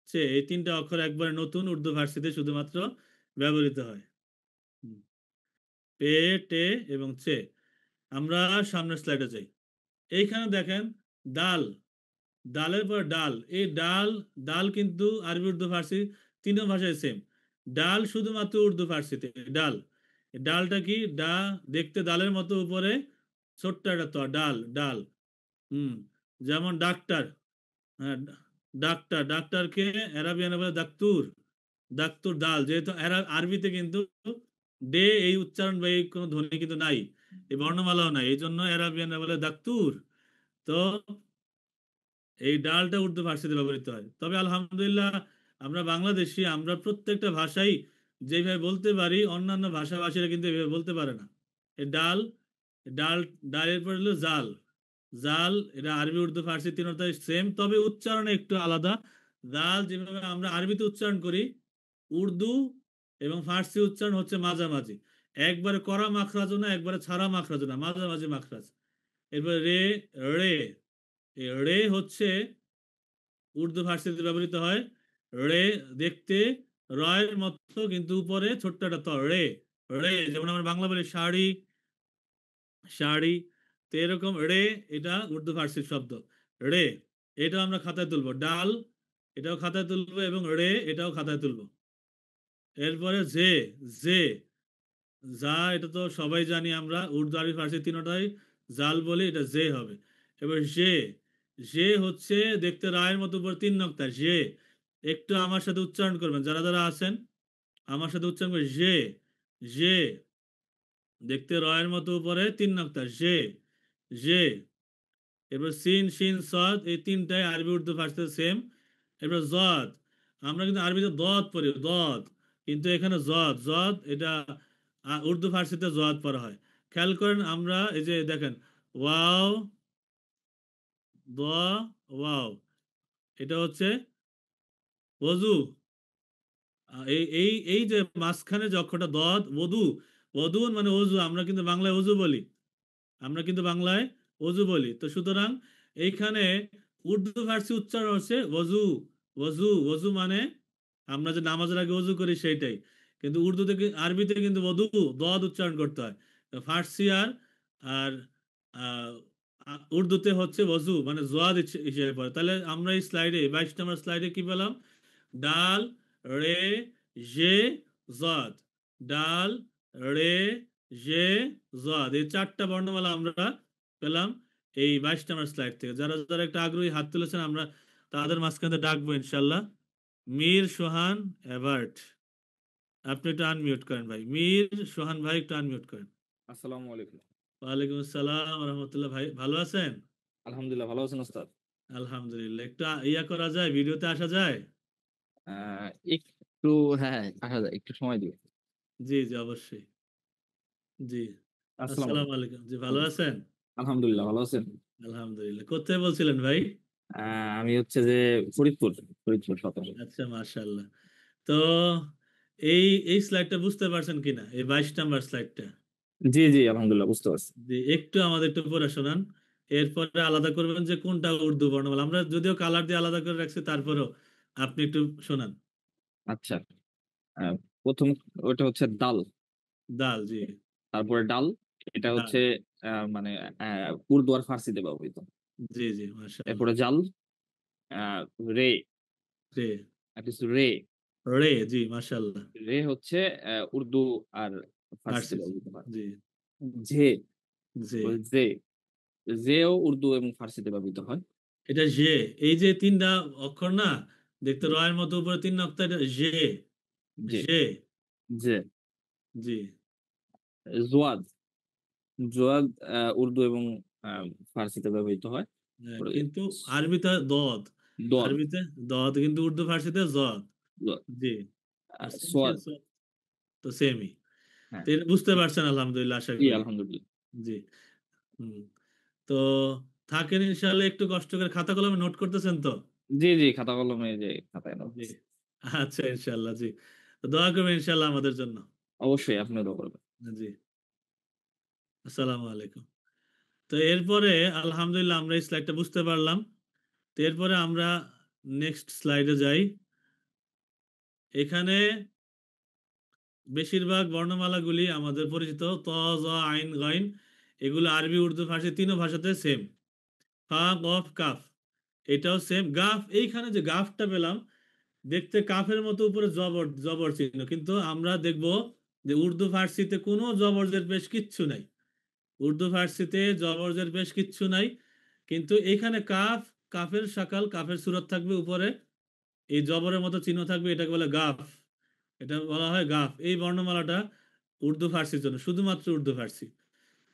চে, এই 3টা অক্ষর একবার নতুন, উর্দু ফার্সিতে শুধুমাত্র ব্যবহৃত হয়। হুম। পে, টে এবং চে। আমরা সামনের স্লাইডে যাই। এইখানে দেখেন ডাল, ডালের পর ডাল। এই ডাল, ডাল কিন্তু আরবি, উর্দু, ফার্সি 3 ভাষায় সেম। ডাল শুধুমাত্র উর্দু ফার্সিতে ডাল। এই ডালটা কি? দেখতে ডালের মতো, উপরে ছোট্ট একটা ত, ডাল, ডাল। হুম। যেমন ডাক্তার, হ্যাঁ, ডাক্তার, ডাক্তারকে অ্যারাবিয়ানে বলে দাক্তুর। দাক্তুর ডাল, যেহেতু আরবিতে কিন্তু ডে এই উচ্চারণ বা এই কোনো ধ্বনি কিন্তু নাই, এই বর্ণমালাও নাই, এই জন্য অ্যারাবিয়ানরা বলে দাক্তুর। তো এই ডালটা উর্দু ফার্সিতে ব্যবহৃত হয়। তবে আলহামদুলিল্লাহ আমরা বাংলাদেশি, আমরা প্রত্যেকটা ভাষাই যেভাবে বলতে পারি, অন্যান্য ভাষাভাষীরা কিন্তু এভাবে বলতে পারে না। এই ডাল, ডাল, ডালের পর হলো জাল। জাল, এটা আরবি, উর্দু, ফার্সি 3টাই সেম, তবে উচ্চারণে একটু আলাদা। জাল যেভাবে আমরা আরবিতে উচ্চারণ করি, উর্দু এবং ফার্সি উচ্চারণ হচ্ছে মাঝামাঝি। একবারে কড়া মাখরাজও না, একবারে ছাড়া মাখরাজও না, মাঝামাঝি মাখরাজ। এরপরে রে, রে। এই রে হচ্ছে উর্দু ফার্সিতে ব্যবহৃত হয়। রে দেখতে রয়ের মতো, কিন্তু উপরে ছোট্ট একটা ত। রে, রে যেমন আমরা বাংলা বলি শাড়ি, শাড়ি। তো এরকম রে, এটা উর্দু ফার্সির শব্দ। রে, এটাও আমরা খাতায় তুলবো। ডাল, এটাও খাতায় তুলবো, এবং রে এটাও খাতায় তুলবো। এরপরে জে, জে, যা, এটা তো সবাই জানি আমরা, উর্দু, আরবি, ফার্সি 3টাই জাল বলি, এটা জে হবে। এবার জে, জে হচ্ছে দেখতে রায়ের মতো, উপর 3 নক্তা। জে একটু আমার সাথে উচ্চারণ করবেন, যারা আছেন আমার সাথে উচ্চারণ করবেন। জে, জে দেখতে রয়ের মতো, উপরে 3 নক্তা। জে, জে। এবার সিন, শিন, সদ, এই 3টাই আরবি, উর্দু, ফার্সিতে সেম। এবার জদ, আমরা কিন্তু আরবিতে দদ পড়ি, দদ, কিন্তু এখানে জদ, জদ এটা উর্দু ফার্সিতে জদ পড়া হয়। খেয়াল করেন, আমরা এই যে দেখেন, ওয়াও, দ, ওয়াও, এটা হচ্ছে ওযু। এই এই এই যে মাঝখানে যে অক্ষরটা দদ, ওদু, ওদুন মানে অজু, আমরা কিন্তু বাংলায় অজু বলি। আমরা কিন্তু বাংলায় অজু বলি। তো সুতরাং এইখানে উর্দু ফার্সি উচ্চারণ হচ্ছে ওযু। ওযু মানে আমরা যে নামাজের আগে ওযু করি সেইটাই। কিন্তু উর্দুতে আরবিতে কিন্তু ওদু দদ উচ্চারণ করতে হয়। তো ফার্সি আর আর আহ, উর্দুতে হচ্ছে ওযু মানে জোয়াদ হিসেবে পড়ে। তাহলে আমরা এই স্লাইডে 22 নম্বর স্লাইডে কি পেলাম? ডাল, রে, জে, জদ। ডাল, রে, জে, জদ, এই চারটা বর্ণমালা আমরা পেলাম এই 22 নম্বর স্লাইড থেকে। যারা যারা একটা আগ্রহী হাত তুলেছেন আমরা তাদের মাঝখানে ডাকবো ইনশাল্লাহ। মীর সোহান এভার্ট, আপনি একটু আনমিউট করেন ভাই। মীর সোহান ভাই একটু আনমিউট করেন। আসসালামু আলাইকুম। ওয়ালাইকুম আসসালাম রহমতুল্লাহ। ভাই ভালো আছেন? আলহামদুলিল্লাহ, ভালো আছেন ওস্তাদ? আলহামদুলিল্লাহ। একটু ইয়া করা যায়, ভিডিওতে আসা যায়? একটু, হ্যাঁ, হ্যাঁ, আসা যায়, একটু সময় দিবে। জি জি অবশ্যই। জি, আসসালামু আসসালামু আলাইকুম। আলাইকুম। জি ভালো আছেন? আলহামদুলিল্লাহ, ভালো আছেন? আলহামদুলিল্লাহ। কোথায় বলছিলেন ভাই? আমি হচ্ছে যে ফরিদপুর, ফরিদপুর 17। আচ্ছা, মাশাআল্লাহ। তো এই এই স্লাইডটা বুঝতে পারছেন কিনা, এই 22 নাম্বার স্লাইডটা? জি জি, আলহামদুলিল্লাহ বুঝতে পারছি। জি, একটু আমাদের একটু পড়ে শোনান। এরপরে আলাদা করবেন যে কোনটা উর্দু বর্ণমালা। আমরা যদিও কালার দিয়ে আলাদা করে রাখছি, তারপরেও আপনি একটু শোনান। আচ্ছা, আহ, প্রথম ওটা হচ্ছে দাল, দাল, জি। তারপরে ডাল। এটা ডাল, হচ্ছে মানে উর্দু আর ফার্সিতে ব্যবহৃত। জি জি মাশাআল্লাহ। এরপরে জাল, আহ, রে, রে, আর কিছু রে। রে, জি মাশাআল্লাহ। রে হচ্ছে উর্দু আর ফার্সিতে ফার্সি, ব্যবহৃত হয়। জি। ঝে, জি, জে, জেও উর্দু এবং ফার্সিতে ব্যবহৃত হয়। এটা জে। এই যে তিনটা অক্ষর না, দেখতে রয়ের মতো উপরে তিন নক্তা, এটা জে। জে, জে, জে, জি। জোয়াদ, জোয়াদ উর্দু এবং ফার্সিতে ব্যবহৃত হয়। হ্যাঁ, পরে কিন্তু আরবিতে দদ। দোয়াদ, আরবিতে দদ, কিন্তু উর্দু ফার্সিতে জদ। দোয়াদ, জি। সেম সেম, সোয়াদ। তো সেমই। হ্যাঁ, তো এটা বুঝতে পারছেন আলহামদুলিল্লাহ, আশা জি করি। আলহামদুলিল্লাহ। জি। হুম। তো থাকেন ইনশাআল্লাহ, একটু কষ্ট করে খাতা কলমে নোট করতেছেন তো? জি জি, খাতা কলমে যে খাতায় জি। নোটস। আচ্ছা ইনশাআল্লাহ, জি। তো দোয়া করবেন ইনশাআল্লাহ আমাদের জন্য। অবশ্যই আপনিও দোয়া করবেন। জি। আসসালামু আলাইকুম। তো এরপরে আলহামদুলিল্লাহ আমরা এই স্লাইডটা বুঝতে পারলাম। তো এরপরে আমরা নেক্সট স্লাইডে যাই। এখানে বেশিরভাগ বর্ণমালাগুলি আমাদের পরিচিত ত, জ, আইন, গইন। এগুলো আরবি, উর্দু, ফার্সি তিনও ভাষাতে সেম। ফা, কফ, কাফ, এটাও সেম। গাফ, এইখানে যে গাফটা পেলাম, দেখতে কাফের মতো উপরে জবর জবর চিহ্ন, কিন্তু আমরা দেখব যে উর্দু ফার্সিতে কোনো জবরজের পেশ কিচ্ছু নাই। উর্দু ফার্সিতে জবরজের পেশ কিচ্ছু নাই। কিন্তু এখানে কাফ, কাফের শাকাল, কাফের সুরত থাকবে উপরে, এই জবরের মতো চিহ্ন থাকবে, এটাকে বলে গাফ। এটা বলা হয় গাফ। এই বর্ণমালাটা উর্দু ফার্সির জন্য, শুধুমাত্র উর্দু ফার্সি।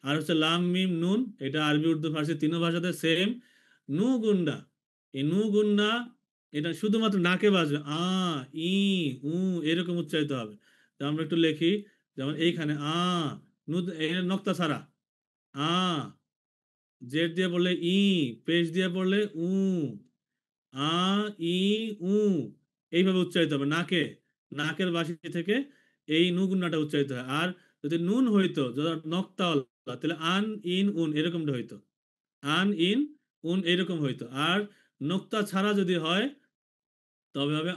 আর হচ্ছে লাম মিম নুন, এটা আরবি, উর্দু, ফার্সি তিনও ভাষাতে সেম। নু গুন্ডা, এই নু গুন্ডা, এটা শুধুমাত্র নাকে বাজবে, ই, উ, এরকম উচ্চারিত হবে। তো আমরা একটু লিখি, যেমন এইখানে নু, এখানে নক্তা ছাড়া আ, জেড দিয়ে পড়লে ই, পেশ দিয়ে পড়লে উ, আ, ই, উ, এইভাবে উচ্চারিত হবে নাকে, নাকের বাসি থেকে এই নু গুন্নাটা উচ্চারিত হয়। আর যদি নুন হইতো, যদি নক্তাওয়ালা, তাহলে আন, ইন, উন এরকমটা হইতো। আন, ইন, উন এরকম হইতো। আর নোক্তা ছাড়া যদি হয়, তবে হবে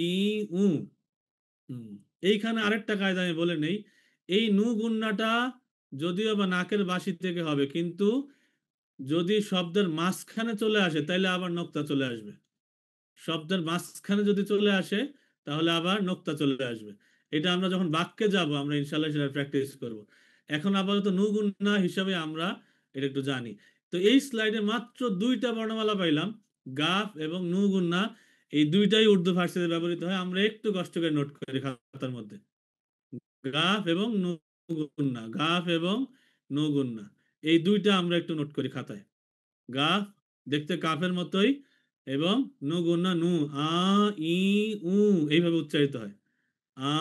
ই, উ। হুম। এইখানে আরেকটা কায়দা আমি বলে নেই। এই নু গুন্নাটা যদিও বা নাকের বাসি থেকে হবে, কিন্তু যদি শব্দের মাঝখানে চলে আসে তাহলে আবার নোক্তা চলে আসবে। শব্দের মাঝখানে যদি চলে আসে তাহলে আবার নোক্তা চলে আসবে। এটা আমরা যখন বাক্যে যাব আমরা ইনশাল্লাহ সেটা প্র্যাকটিস করব। এখন আপাতত নুগুন্না হিসাবে আমরা এটা একটু জানি। তো এই স্লাইডে মাত্র দুইটা বর্ণমালা পাইলাম, গাফ এবং নুগুন্না। এই দুইটাই উর্দু ফার্সিতে ব্যবহৃত হয়। আমরা একটু কষ্ট করে নোট করি খাতার মধ্যে, গাফ এবং নুগুন্না, গাফ এবং নুগুন্না, এই দুইটা আমরা একটু নোট করি খাতায়। গাফ দেখতে কাফের মতোই, এবং নু গুণা নু, আ, ই, উ এইভাবে উচ্চারিত হয়। আ,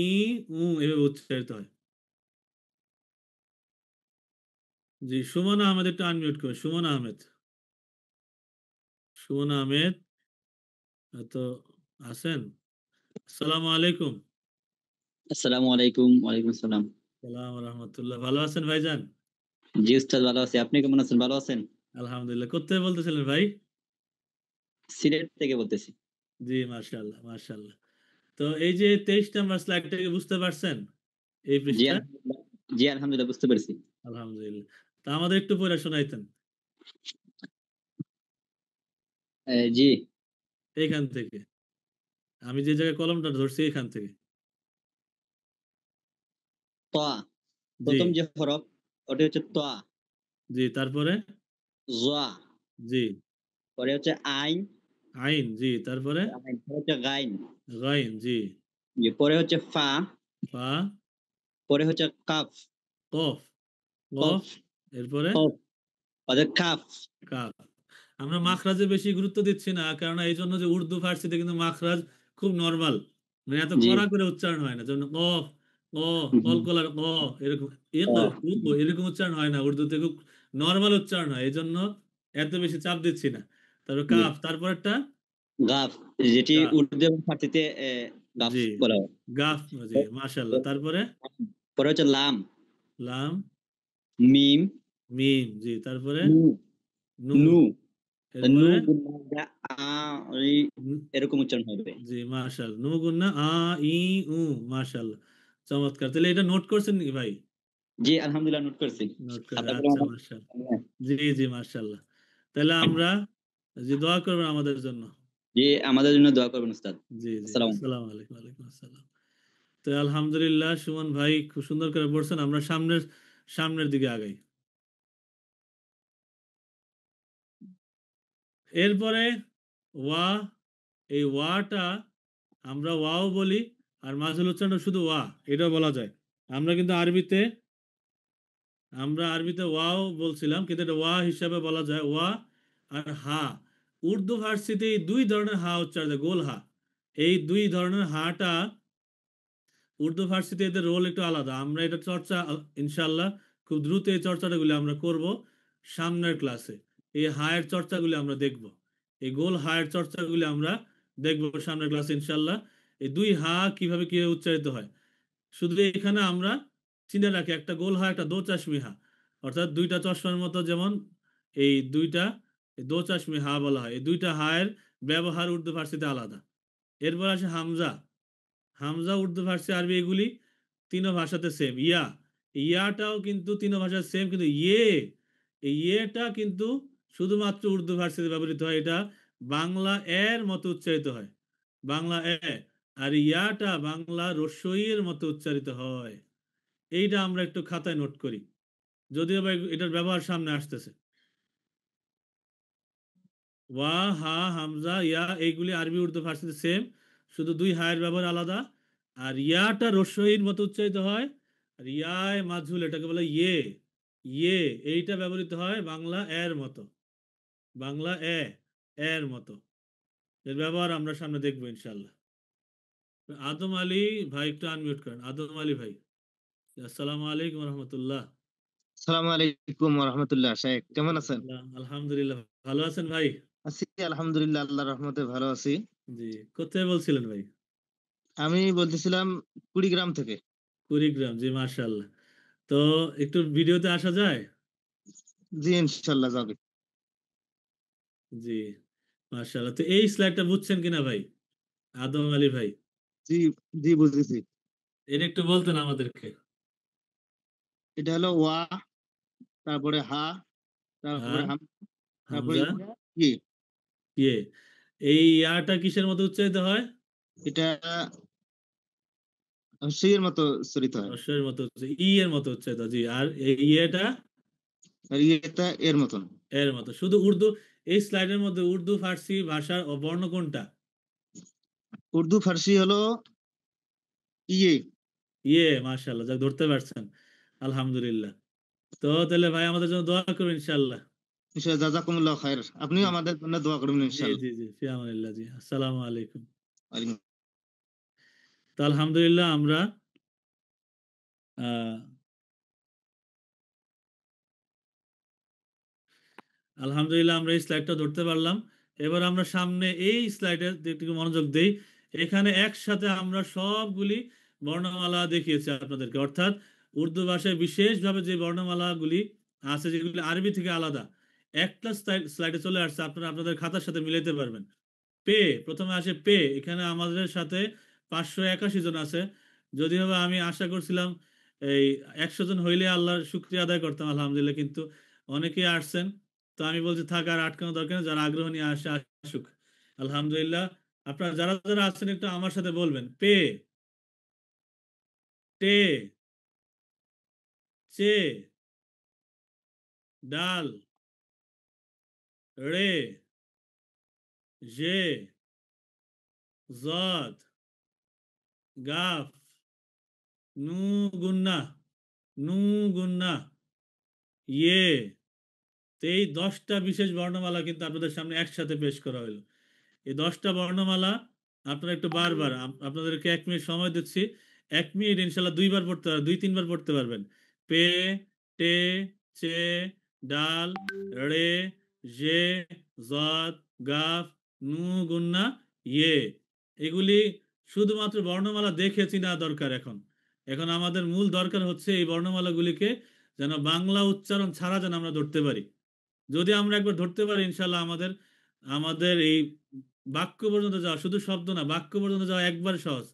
ই, উ এইভাবে উচ্চারিত হয়। জি, সুমন আহমেদ একটু আনমিউট করে। সুমন আহমেদ, সুমন আহমেদ তো আছেন? আসসালামু আলাইকুম। আসসালামু আলাইকুম। ওয়ালাইকুম আসসালাম। সালাম রহমতুল্লাহ। ভালো আছেন ভাইজান? জি উস্তাদ, ভালো আছি। আপনি কেমন আছেন? ভালো আছেন? আলহামদুলিল্লাহ। কোত্থেকে বলতেছিলেন ভাই? সিলেট থেকে বলতেছি। জি, মাশাআল্লাহ, মাশাআল্লাহ। তো এই যে 23 নাম্বার স্লাইডটা কি বুঝতে পারছেন? এই জি পৃষ্ঠা? আলহামদুলিল্লাহ। জি আলহামদুলিল্লাহ, বুঝতে পেরেছি। আলহামদুলিল্লাহ। তা আমাদের একটু পড়ে শোনাইতেন। জি। এইখান থেকে। আমি যে জায়গায় কলমটা ধরছি এখান থেকে। তা জি, প্রথম যে হরফ ওটা হচ্ছে তা। জি, তারপরে? জা, জি, পরে হচ্ছে আইন, আইন, জি, তারপরে? পরে হচ্ছে গাইন, গাইন, জি, জি, পরে হচ্ছে ফা, ফা, পরে হচ্ছে কাফ, কফ, কফ, কফ, এরপরে? কফ, পরে কাফ। কাফ। আমরা মাখরাজে বেশি গুরুত্ব দিচ্ছি না, কারণ এই জন্য যে উর্দু ফার্সিতে কিন্তু মাখরাজ খুব নরমাল, মানে এত জি। কড়া করে উচ্চারণ হয় না, যেমন কফ, ক, কলকলার ক, এরকম এরকম উচ্চারণ হয় না, উর্দুতে খুব নরমাল উচ্চারণ হয়, এই জন্য এত বেশি চাপ দিচ্ছি না। তারপর জি। কাফ, তারপরটা? গাফ, যেটি গাফ, উর্দু এবং ফার্সিতে গাফ জি, বলা হয়। গাফ, জি, মাশাআল্লাহ। তারপরে? পরে হচ্ছে লাম, লাম, মিম, মিম, জি, তারপরে? নু, নু, নু, নু এরপরে? গুণা আ ই, এরকম উচ্চারণ হবে। জি, মাশাআল্লাহ। নু গুন্না আ ই উ, মাশাআল্লাহ। চমৎকার। তাহলে এটা নোট করছেন নাকি ভাই? জি আলহামদুলিল্লাহ, নোট করছি। নোট করে, খাতা কলম আচ্ছা, আমার। মাশাআল্লাহ। জি, জি, মাশাআল্লাহ। তাহলে আমরা জি দোয়া করবেন আমাদের জন্য। জি, আমাদের জন্য দোয়া করবেন উস্তাদ। জি, জি। আসসালামু আলাইকুম। আসসালামু আলাইকুম। ওয়ালাইকুম আসসালাম। তো আলহামদুলিল্লাহ সুমন ভাই খুব সুন্দর করে পড়ছেন। আমরা সামনের সামনের দিকে আগাই। এরপরে ওয়া, এই ওয়াটা আমরা ওয়াও বলি, আর মাঝুল উচ্চারণ শুধু ওয়া, এটাও বলা যায়। আমরা কিন্তু আরবিতে ওয়াও বলছিলাম, কিন্তু এটা ওয়া হিসাবে বলা যায়, ওয়া আর হা। উর্দু ফার্সিতে এই দুই ধরনের হা উচ্চারণ হয়, গোল হা। এই দুই ধরনের হাটা উর্দু ফার্সিতে এদের রোল একটু আলাদা। আমরা এটা চর্চা ইনশাল্লাহ খুব দ্রুত এই চর্চাগুলি আমরা করব সামনের ক্লাসে। এই হায়ের চর্চাগুলি আমরা দেখব, এই গোল হায়ের চর্চাগুলি আমরা দেখব সামনের ক্লাসে ইনশাল্লাহ। এই দুই হা কিভাবে কিভাবে উচ্চারিত হয়, শুধু এখানে আমরা চিনে রাখি, একটা গোল হা, একটা দো চাশমি হা, অর্থাৎ দুইটা চশমার মতো, যেমন এই দুইটা দো চাশমি হা বলা হয়। এই দুইটা হায়ের ব্যবহার উর্দু ফার্সিতে আলাদা। এরপর আসে হামজা। হামজা উর্দু ফার্সি আরবি এগুলি তিনও ভাষাতে সেম। ইয়াটাও কিন্তু তিনও ভাষায় সেম, কিন্তু এই ইয়েটা কিন্তু শুধুমাত্র উর্দু ফার্সিতে ব্যবহৃত হয়। এটা বাংলা এর মতো উচ্চারিত হয়, বাংলা এ। আর ইয়াটা বাংলা রস্বইয়ের মতো উচ্চারিত হয়। এইটা আমরা একটু খাতায় নোট করি, যদিও বা এটার ব্যবহার সামনে আসতেছে। ওয়া, হা, হামজা, ইয়া এইগুলি আরবি উর্দু ফার্সিতে সেম, শুধু দুই হায়ের ব্যবহার আলাদা। আর ইয়াটা রস্বইর মতো উচ্চারিত হয়, আর ইয়ায় মাঝুল, এটাকে বলে ইয়ে এইটা ব্যবহৃত হয় বাংলা এর মতো, বাংলা এর মতো। এর ব্যবহার আমরা সামনে দেখবো ইনশাল্লাহ। আদম আলী ভাই একটু আনমিউট করেন, আদম আলী ভাই। আসসালামু আলাইকুম রহমতুল্লাহ। সালাম আলাইকুম রহমতুল্লাহ। শাহেখ কেমন আছেন? আলহামদুলিল্লাহ, ভালো আছেন ভাই? আছি আলহামদুলিল্লাহ, আল্লাহর রহমতে ভালো আছি। জি, কোথায় বলছিলেন ভাই? আমি বলতেছিলাম কুড়িগ্রাম থেকে। কুড়িগ্রাম, জি, মাশাআল্লাহ। তো একটু ভিডিওতে আসা যায়? জি ইনশাল্লাহ যাবে। জি, মাশাআল্লাহ। তো এই স্লাইডটা বুঝছেন কিনা ভাই, আদম আলী ভাই? জি, জি বুঝেছি। এটা একটু বলতেন আমাদেরকে। এটা হলো ওয়া, তারপরে হা, তারপরে হ্যাঁ, হাম, তারপরে হামজা, ই। ইয়ে। এই ইয়াটা কিসের মতো উচ্চারিত হয়? এটা সির মতো উচ্চারিত হয়, রস্বইয়ের মতো ই এর মতো উচ্চারিত, জি। আর এই ইয়েটা আর ইয়েটা এর মতন। এর মতো। শুধু উর্দু, এই স্লাইডের মধ্যে উর্দু ফার্সি ভাষার বর্ণ কোনটা? উর্দু ফার্সি হলো ইয়ে। ইয়ে, মাশাআল্লাহ, যাক ধরতে পারছেন, আলহামদুলিল্লাহ। তো তাহলে ভাই আমাদের জন্য দোয়া করবেন ইনশাআল্লাহ। ইনশাআল্লাহ, জাযাকুমুল্লাহ খায়ের। আপনিও জি, আমাদের জন্য দোয়া করবেন জি, ইনশাআল্লাহ। জি, জি, ফি আমানিল্লাহ, জি। আসসালামু আলাইকুম। ওয়ালাইকুম। তো আলহামদুলিল্লাহ আমরা আহ আলহামদুলিল্লাহ আমরা এই স্লাইডটা ধরতে পারলাম। এবার আমরা সামনে এই স্লাইডের একটু মনোযোগ দেই। এখানে একসাথে আমরা সবগুলি বর্ণমালা দেখিয়েছি আপনাদেরকে, অর্থাৎ উর্দু ভাষায় বিশেষভাবে যে বর্ণমালাগুলি আছে যেগুলি আরবি থেকে আলাদা, একটা স্লাইডে চলে আসছে, আপনারা আপনাদের খাতার সাথে মিলাইতে পারবেন। পে, প্রথমে আসে পে, এখানে আমাদের সাথে 581 জন আছে। যদিও বা আমি আশা করছিলাম এই 100 জন হইলে আল্লাহর শুকরিয়া আদায় করতাম, আলহামদুলিল্লাহ, কিন্তু অনেকেই আসছেন। তো আমি বলছি থাক, আর আটকানো দরকার নেই, যারা আগ্রহ নিয়ে আসে আসুক। আলহামদুলিল্লাহ, আপনারা যারা যারা আছেন একটু আমার সাথে বলবেন, পে, টে, চে, ডাল, রে, জে, জদ, গাফ, নু গুন্না, নু গুন্না, ইয়ে। তো এই 10টা বিশেষ বর্ণমালা কিন্তু আপনাদের সামনে একসাথে পেশ করা হলো। এই 10টা বর্ণমালা আপনারা একটু বারবার, আপনাদেরকে 1 মিনিট সময় দিচ্ছি। 1 মিনিট ইনশাল্লাহ 2 বার পড়তে পারবেন, 2-3 বার পড়তে পারবেন। পে, টে, চে, ডাল, রে, জে, জদ, গাফ, নু গুন্না, ইয়ে। এগুলি শুধুমাত্র বর্ণমালা দেখে চিনা দরকার। এখন এখন আমাদের মূল দরকার হচ্ছে এই বর্ণমালাগুলিকে যেন বাংলা উচ্চারণ ছাড়া যেন আমরা ধরতে পারি। যদি আমরা একবার ধরতে পারি ইনশাল্লাহ আমাদের আমাদের এই বাক্য পর্যন্ত যাওয়া, শুধু শব্দ না, বাক্য পর্যন্ত যাওয়া একবার সহজ,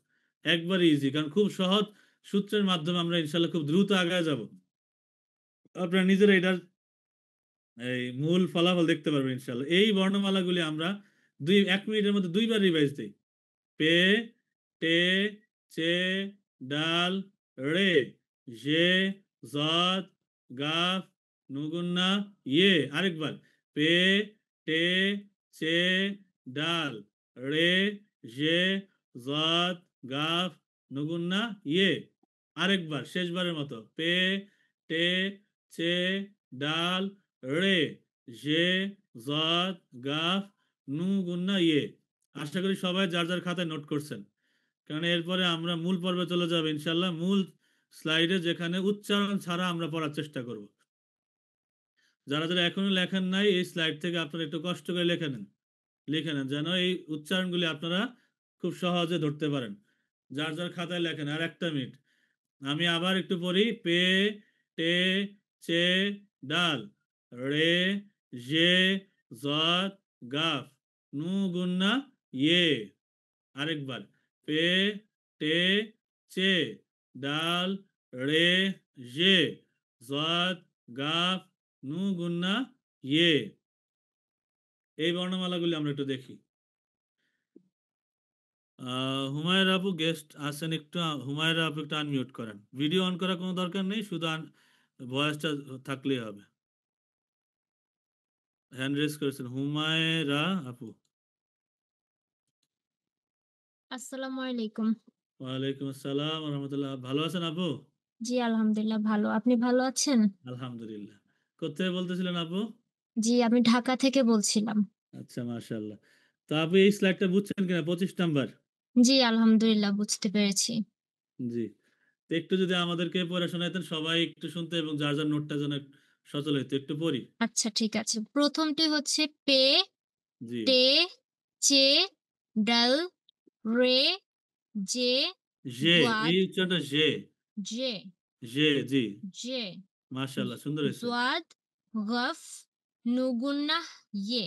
একবার ইজি, কারণ খুব সহজ সূত্রের মাধ্যমে আমরা ইনশাল্লাহ খুব দ্রুত আগায় যাব। আপনারা নিজেরা এটার এই মূল ফলাফল দেখতে পারবেন ইনশাল্লাহ। এই বর্ণমালাগুলি আমরা 1 মিনিটের মধ্যে 2 বার রিভাইজ দিই। পে, টে, চে, ডাল, রে, জে, জদ, গাফ, নুগুন্না, ইয়ে। আরেকবার, পে, টে, চে, ডাল, রে, জে, জদ, গাফ, নুগুন্না, ইয়ে। আরেকবার, শেষবারের মতো, পে, টে, চে, ডাল, রে, জে, জদ, গাফ, নুগুন্না, ইয়ে। আশা করি সবাই যার যার খাতায় নোট করছেন, কারণ এরপরে আমরা মূল পর্বে চলে যাব ইনশাল্লাহ, মূল স্লাইডে, যেখানে উচ্চারণ ছাড়া আমরা পড়ার চেষ্টা করব। যারা যারা এখনো লেখেন নাই, এই স্লাইড থেকে আপনারা একটু কষ্ট করে লিখে নেন যেন এই উচ্চারণগুলি আপনারা খুব সহজে ধরতে পারেন। যার যার খাতায় লেখেন। আর 1 মিনিট আমি আবার একটু পড়ি। পে, টে, চে, ডাল, রে, জে, জদ, গাফ, নু গুন্না, ইয়ে। আরেকবার, পে, টে, চে, ডাল, রে, জে, জদ, গাফ, নু গুন্না, ইয়ে। এই বর্ণমালাগুলি আমরা একটু দেখি। হুমায়রা আপু গেস্ট আছেন, একটু হুমায়রা আপু একটু আনমিউট করেন। ভিডিও অন করার কোনো দরকার নেই, শুধু ভয়েসটা থাকলেই হবে। হ্যান্ড রেজ করেছেন হুমায়রা আপু। আসসালামু আলাইকুম। ওয়ালাইকুম আসসালাম রহমতুল্লাহ। ভালো আছেন আপু? জি আলহামদুলিল্লাহ ভালো। আপনি ভালো আছেন? আলহামদুলিল্লাহ। কোথায় বলতেছিলেন আপু? জি আমি ঢাকা থেকে বলছিলাম। আচ্ছা, মাশাআল্লাহ। তো আপু এই স্লাইডটা বুঝছেন কিনা, 25 নাম্বার? জি আলহামদুলিল্লাহ বুঝতে পেরেছি। জি। তো একটু যদি আমাদেরকে পড়ে শোনাইতেন, সবাই একটু শুনতে এবং যার যার নোটটা যেন সচল হইতো। একটু পড়ি। আচ্ছা ঠিক আছে। প্রথমটি হচ্ছে পে, জি। টে, চে, ডাল, রে, জে, জে, জোয়াদ, এই উচ্চারণটা জে। জে, জে, জি। জে, মাশাআল্লাহ, সুন্দর হয়েছে। জোয়াদ, গফ, নুগুন্নাহ, ইয়ে।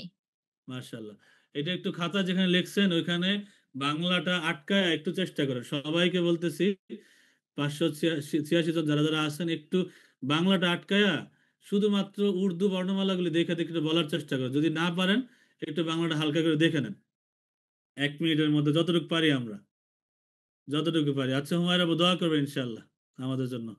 মাশাআল্লাহ। এটা একটু খাতা যেখানে লিখছেন ওইখানে বাংলাটা আটকায় একটু চেষ্টা করেন। সবাইকে বলতেছি, 586 জন যারা যারা আছেন, একটু বাংলাটা আটকায়া শুধুমাত্র উর্দু বর্ণমালাগুলি দেখে দেখে একটু বলার চেষ্টা করেন। যদি না পারেন একটু বাংলাটা হালকা করে দেখে নেন। 1 মিনিটের মধ্যে যতটুকু পারি আমরা, যতটুকু পারি। আচ্ছা হুমায়রা আপু, দোয়া করবেন ইনশাআল্লাহ আমাদের জন্য।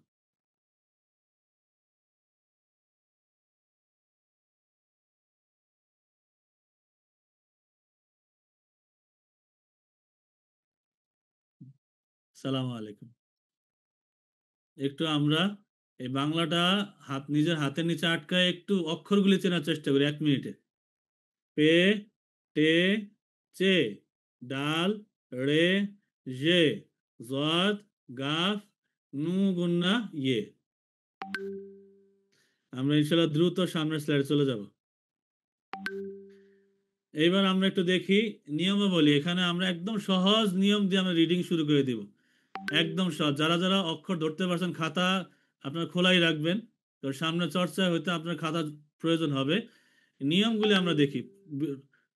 সালামু আলাইকুম। একটু আমরা এই বাংলাটা নিজের হাতের নিচে আটকায় একটু অক্ষরগুলি চেনার চেষ্টা করি 1 মিনিটে। পে, টে, চে, ডাল, রে, জে, জদ, গাফ, নু গুন্না, ইয়ে। আমরা ইনশাল্লাহ দ্রুত সামনের স্লাইডে চলে যাব। এইবার আমরা একটু দেখি নিয়মাবলী। এখানে আমরা একদম সহজ নিয়ম দিয়ে আমরা রিডিং শুরু করে দিব। একদম সহজ। যারা যারা অক্ষর ধরতে পারছেন খাতা আপনার খোলাই রাখবেন, তো সামনে চর্চা হইতে আপনার খাতা প্রয়োজন হবে। নিয়মগুলি আমরা দেখি।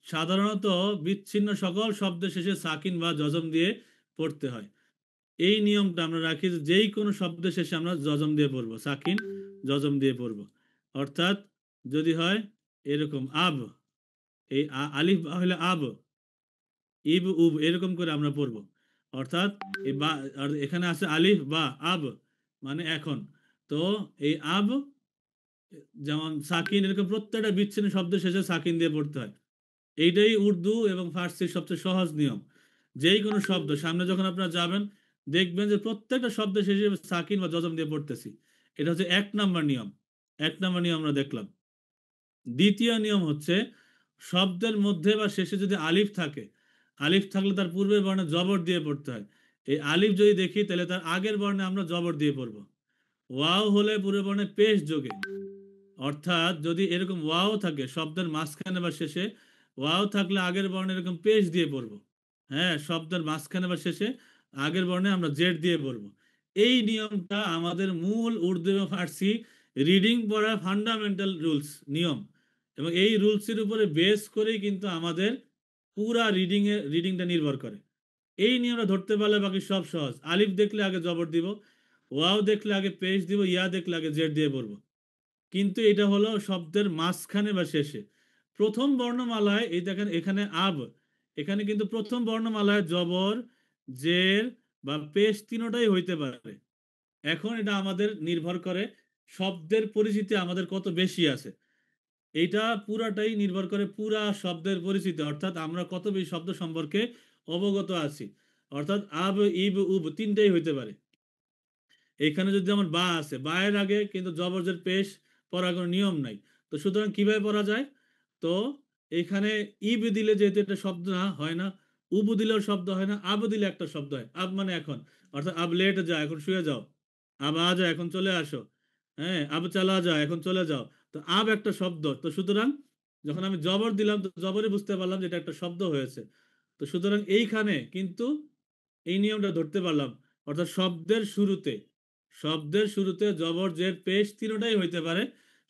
সাধারণত বিচ্ছিন্ন সকল শব্দের শেষে সাকিন বা জজম দিয়ে পড়তে হয়। এই নিয়মটা আমরা রাখি যে যেই কোনো শব্দের শেষে আমরা জজম দিয়ে পড়বো, সাকিন জজম দিয়ে পড়বো। অর্থাৎ যদি হয় এরকম আব, এই আলিফ বা হলে আব, ইব উব এরকম করে আমরা পড়বো। অর্থাৎ এই বা, আর এখানে আছে আলিফ বা আব মানে এখন। তো এই আব যেমন সাকিন, এরকম প্রত্যেকটা বিচ্ছিন্ন শব্দের শেষে সাকিন দিয়ে পড়তে হয়। এইটাই উর্দু এবং ফার্সির সবচেয়ে সহজ নিয়ম। যেই কোনো শব্দ সামনে যখন আপনারা যাবেন দেখবেন যে প্রত্যেকটা শব্দের শেষে সাকিন বা জজম দিয়ে পড়তেছি। এটা হচ্ছে 1 নাম্বার নিয়ম। 1 নাম্বার নিয়ম আমরা দেখলাম। দ্বিতীয় নিয়ম হচ্ছে শব্দের মধ্যে বা শেষে যদি আলিফ থাকে, আলিফ থাকলে তার পূর্বের বর্ণে জবর দিয়ে পড়তে হয়। এই আলিফ যদি দেখি তাহলে তার আগের বর্ণে আমরা জবর দিয়ে পড়বো। ওয়াও হলে পূর্বের বর্ণে পেশ যোগে। অর্থাৎ যদি এরকম ওয়াও থাকে শব্দের মাঝখানে বা শেষে, ওয়াও থাকলে আগের বর্ণে এরকম পেশ দিয়ে পড়বো। হ্যাঁ, শব্দের মাঝখানে বা শেষে আগের বর্ণে আমরা জেড দিয়ে পড়বো। এই নিয়মটা আমাদের মূল উর্দু এবং ফার্সি রিডিং পড়া ফান্ডামেন্টাল রুলস নিয়ম, এবং এই রুলসের উপরে বেস করেই কিন্তু আমাদের পুরা রিডিংটা নির্ভর করে। এই নিয়মটা ধরতে পারলে বাকি সব সহজ। আলিফ দেখলে আগে জবর দিব, ওয়াও দেখলে আগে পেশ দিব, ইয়া দেখলে আগে জেড দিয়ে পড়বো। কিন্তু এটা হলো শব্দের মাঝখানে বা শেষে। প্রথম বর্ণমালায় এই দেখেন এখানে আব, এখানে কিন্তু প্রথম বর্ণমালায় জবর, জের বা পেশ তিনোটাই হইতে পারে। এখন এটা আমাদের নির্ভর করে শব্দের পরিচিতি আমাদের কত বেশি আছে। এইটা পুরাটাই নির্ভর করে পুরা শব্দের পরিচিতি, অর্থাৎ আমরা কত বেশি শব্দ সম্পর্কে অবগত আছি। অর্থাৎ আব, ইব, উব তিনটাই হইতে পারে। এখানে যদি আমার বা আছে, বা এর আগে কিন্তু জবরজের পেশ পড়ার কোনো নিয়ম নাই। তো সুতরাং কিভাবে পড়া যায়? তো এখানে ইব দিলে যেহেতু একটা শব্দ না হয় না, উবু দিলেও শব্দ হয় না, আব দিলে একটা শব্দ হয়। আব মানে এখন, অর্থাৎ আব লেট যা, এখন শুয়ে যাও। আব আ যা, এখন চলে আসো। হ্যাঁ, আব চালা যা, এখন চলে যাও। তো আব একটা শব্দ। তো সুতরাং যখন আমি জবর দিলাম তো জবরই বুঝতে পারলাম যে এটা একটা শব্দ হয়েছে। তো সুতরাং এইখানে কিন্তু এই নিয়মটা ধরতে পারলাম। অর্থাৎ শব্দের শুরুতে জবর, জের, পেশ তিনটাই হইতে পারে।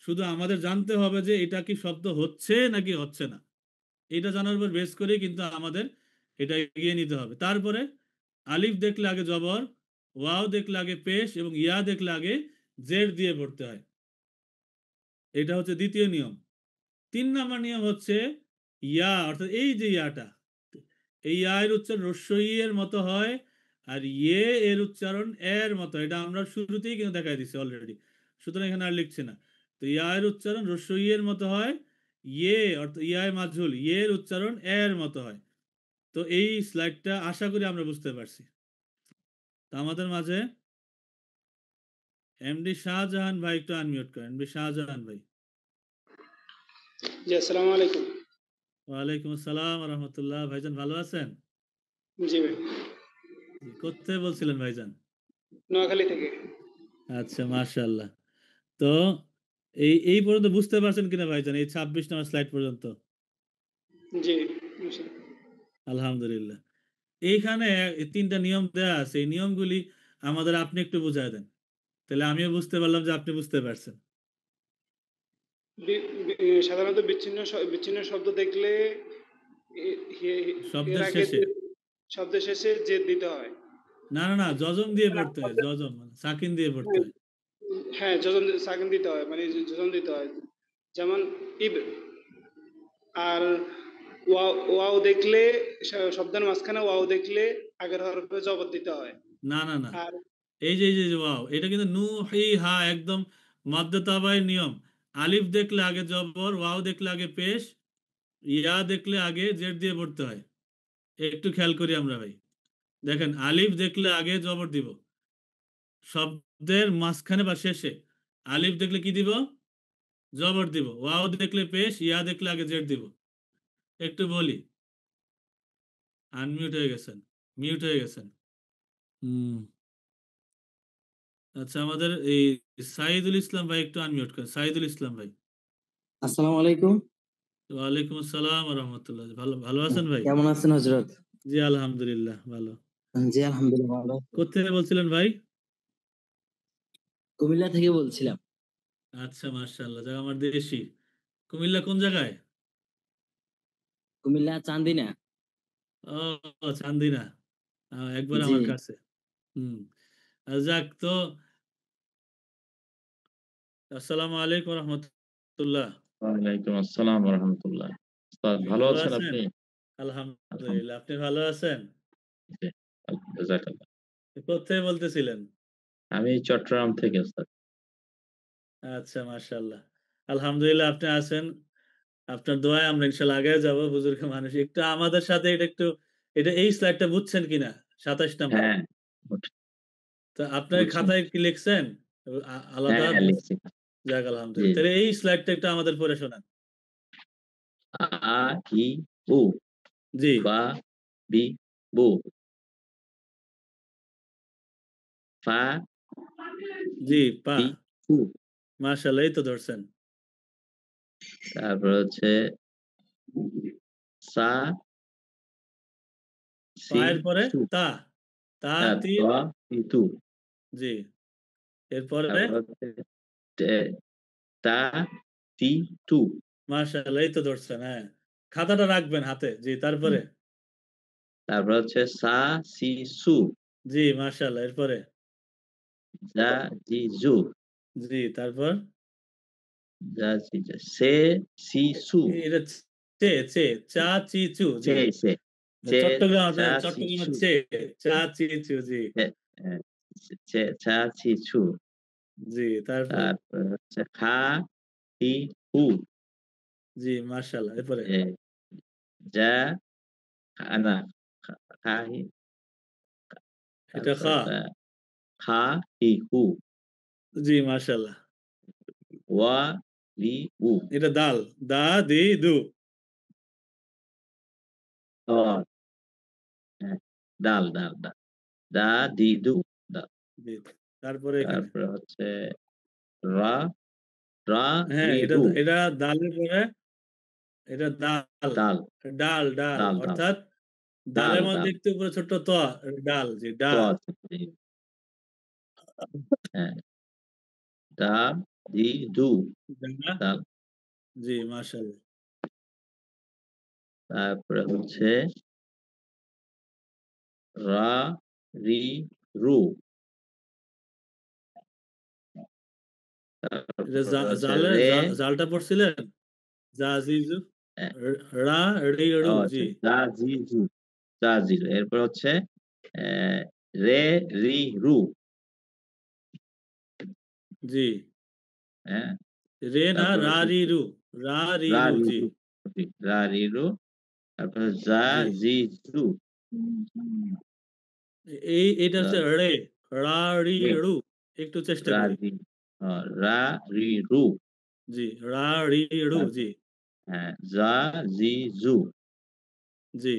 শুধু আমাদের জানতে হবে যে এটা কি শব্দ হচ্ছে নাকি হচ্ছে না। এটা জানার উপর বেস করেই কিন্তু আমাদের এটা এগিয়ে নিতে হবে। তারপরে আলিফ দেখলে আগে জবর, ওয়াও দেখলে আগে পেশ এবং ইয়া দেখলে আগে জের দিয়ে পড়তে হয়। এটা হচ্ছে দ্বিতীয় নিয়ম। 3 নম্বর নিয়ম হচ্ছে ইয়া, অর্থাৎ এই যে ইয়াটা, এই ইয়া এর উচ্চারণ রস্বই এর মতো হয়, আর ইয়ে এর উচ্চারণ এর মতো। এটা আমরা শুরুতেই কিন্তু দেখাই দিচ্ছি অলরেডি, সুতরাং এখানে আর লিখছি না। তো ইয়া এর উচ্চারণ রস্বই এর মতো হয়, ইয়ে অর্থাৎ ইয়ায় মাজহুল ইয়ের উচ্চারণ এর মতো হয়। তো এই স্লাইডটা আশা করি আমরা বুঝতে পারছি। তো আমাদের মাঝে এমডি শাহজাহান ভাই একটু আনমিউট করেন। এমডি শাহজাহান ভাই। জি, আসসালামু আলাইকুম। ওয়ালাইকুম আসসালাম রহমতুল্লাহ। ভাইজান ভালো আছেন? জি ভাই, কোথায় বলছিলেন ভাইজান? নোয়াখালী থেকে। আচ্ছা, মাশাআল্লাহ। তো এই পর্যন্ত বুঝতে পারছেন কিনা ভাইজান, এই 26 নম্বর স্লাইড পর্যন্ত? জি, ইনশাআল্লাহ। আলহামদুলিল্লাহ। এইখানে 3টা নিয়ম দেয়া আছে, এই নিয়মগুলি আমাদের আপনি একটু বুঝায় দেন, তাহলে আমিও বুঝতে পারলাম যে আপনি বুঝতে পারছেন। সাধারণত বিচ্ছিন্ন শব্দ দেখলে এর শব্দের আগে শেষে শব্দের শেষে জেদ দিতে হয়। না না না, জজম দিয়ে পড়তে হয়, জজম মানে সাকিন দিয়ে পড়তে হয়। হ্যাঁ, সাকিন দিতে হয়, মানে যোজন দিতে হয়। যেমন ইব, আর ওয়াও দেখলে শব্দের মাঝখানে ওয়াও দেখলে আগের হরফে জবর দিতে হয়। না না না, আর এই যে ওয়াও, এটা কিন্তু নু হি হা একদম মধ্যতাবাই নিয়ম। আলিফ দেখলে আগে জবর, ওয়াও দেখলে আগে পেশ, ইয়া দেখলে আগে জেড দিয়ে পড়তে হয়। একটু খেয়াল করি আমরা ভাই। দেখেন, আলিফ দেখলে আগে জবর দিব, শব্দের মাঝখানে বা শেষে আলিফ দেখলে কি দিব? জবর দিব। ওয়াও দেখলে পেশ, ইয়া দেখলে আগে জেড দিব। একটু বলি, আনমিউট হয়ে গেছেন, মিউট হয়ে গেছেন। আচ্ছা, আমাদের এই সাইদুল ইসলাম ভাই একটু আনমিউট করেন। সাইদুল ইসলাম ভাই। আসসালামু আলাইকুম। ওয়ালাইকুম আসসালাম ওয়া রাহমাতুল্লাহ। ভালো আছেন ভাই? কেমন আছেন হযরত? জি আলহামদুলিল্লাহ ভালো। জি আলহামদুলিল্লাহ ভালো। কোথা থেকে বলছিলেন ভাই? কুমিল্লা থেকে বলছিলাম। আচ্ছা মাশাআল্লাহ, যাক আমার দেশি। কুমিল্লা কোন জায়গায়? কুমিল্লা চান্দিনা। ও চান্দিনা। একবার জি। আমার কাছে। হুম। যাক তো, আসসালামু আলাইকুম রহমতুল্লাহ। ওয়ালাইকুম আসসালাম ওয়া রাহমাতুল্লাহ। উস্তাদ ভালো ভালো আছেন আছেন? আপনি? আলহামদুলিল্লাহ। আপনি ভালো আছেন? জি, জাযাকাল্লাহ। কোত্থেকে বলতেছিলেন? আমি চট্টগ্রাম থেকে উস্তাদ। আচ্ছা মাশাআল্লাহ। আলহামদুলিল্লাহ আপনি আছেন। আপনার দোয়ায় আমরা ইনশাআল্লাহ আগায়ে যাবো। বুজুর্গ মানুষ। একটু আমাদের সাথে এটা একটু, এটা এই স্লাইডটা বুঝছেন কিনা? ২৭ নাম্বার। হ্যাঁ, বুঝ তো আপনার বুঝছি। খাতায় কি লিখছেন? আলাদা হ্যাঁ, লিখছি। যাক জি, আলহামদুলিল্লাহ। জি। তাহলে এই স্লাইডটা একটু আমাদের পড়ে শোনান। আ, ই, উ, জি, বা, বি, বু, ফা, জি, পা। ফি, ফু। মাশাআল্লাহ এই তো ধরছেন। তারপর হচ্ছে সা, সি, পায়ের পরে সু। তা। তা, তি, ত, তি, তু। জি। এরপরে তারপর হচ্ছে টে, তা, তি, তু। মাশাআল্লাহ এই তো ধরছেন, হ্যাঁ। খাতাটা রাখবেন হাতে। জি, হুম। তারপরে? তারপর হচ্ছে সা, সি, সু। জি, মাশাআল্লাহ। এরপরে? জা, জি, জু। জি, তারপর? জা, জি, জা। সে, সি, সু। এটা চে, চে, চা, চি, চু। জি। চে, সে। চে, চা, সি, চট্টগ্রামের সু। চে, চা, চি, চু। জি, চে, হ্যাঁ, চে, চা, সি, সু। জি, তারপরে? তারপর হচ্ছে খা, হি, হু। জি, মাশাআল্লাহ। এরপরে? এ, যা, না, খা, হি, এটা তারপর খা। খা, হি, হু। জি, মাশাআল্লাহ। ওয়া, লি, উ। এটা দাল। দা, দি, দু। ও, হ্যাঁ, ডাল, ডাল, ডাল। দা, দি, দু, ডাল। জি, তারপরে এখানে? তারপরে হচ্ছে রা, রা, হ্যাঁ, রি, এটা রু। এটা দালের পরে এটা ডাল। ডাল, ডাল, ডাল। ডাল, ডাল, অর্থাৎ ডাল, ডালের মধ্যে ডাল। একটু উপরে ছোট্ট ত, ডাল। জি, ডা। তো আছে, জি, হ্যাঁ। দা, দি, দু, ডা। ডাল। জি, মাশাআল্লাহ। তারপরে হচ্ছে রা, রি, রু। এটা তারপরে হচ্ছে রে, জালটা পড়ছিলেন? জা, জি, জু। হ্যাঁ, রা, রি, ও রু। আচ্ছা, জি, জা, জি, জু। জা, জি, জু। এরপর হচ্ছে রে, রি, রু। জি। হ্যাঁ, রে না, তারপর রা, হচ্ছে রি, রু। রা, রি, রা, রু। রি, জি, রু। জি, রা, রি, রু। তারপর জা, জি। জি, জু। এটা জা, হচ্ছে রে। রা, রি, রে, রু। একটু চেষ্টা রা, করি। রি, রা, রি, রু। জি, রা, রি, রু। তারপর জি, হ্যাঁ, জা, জি, জু। জি।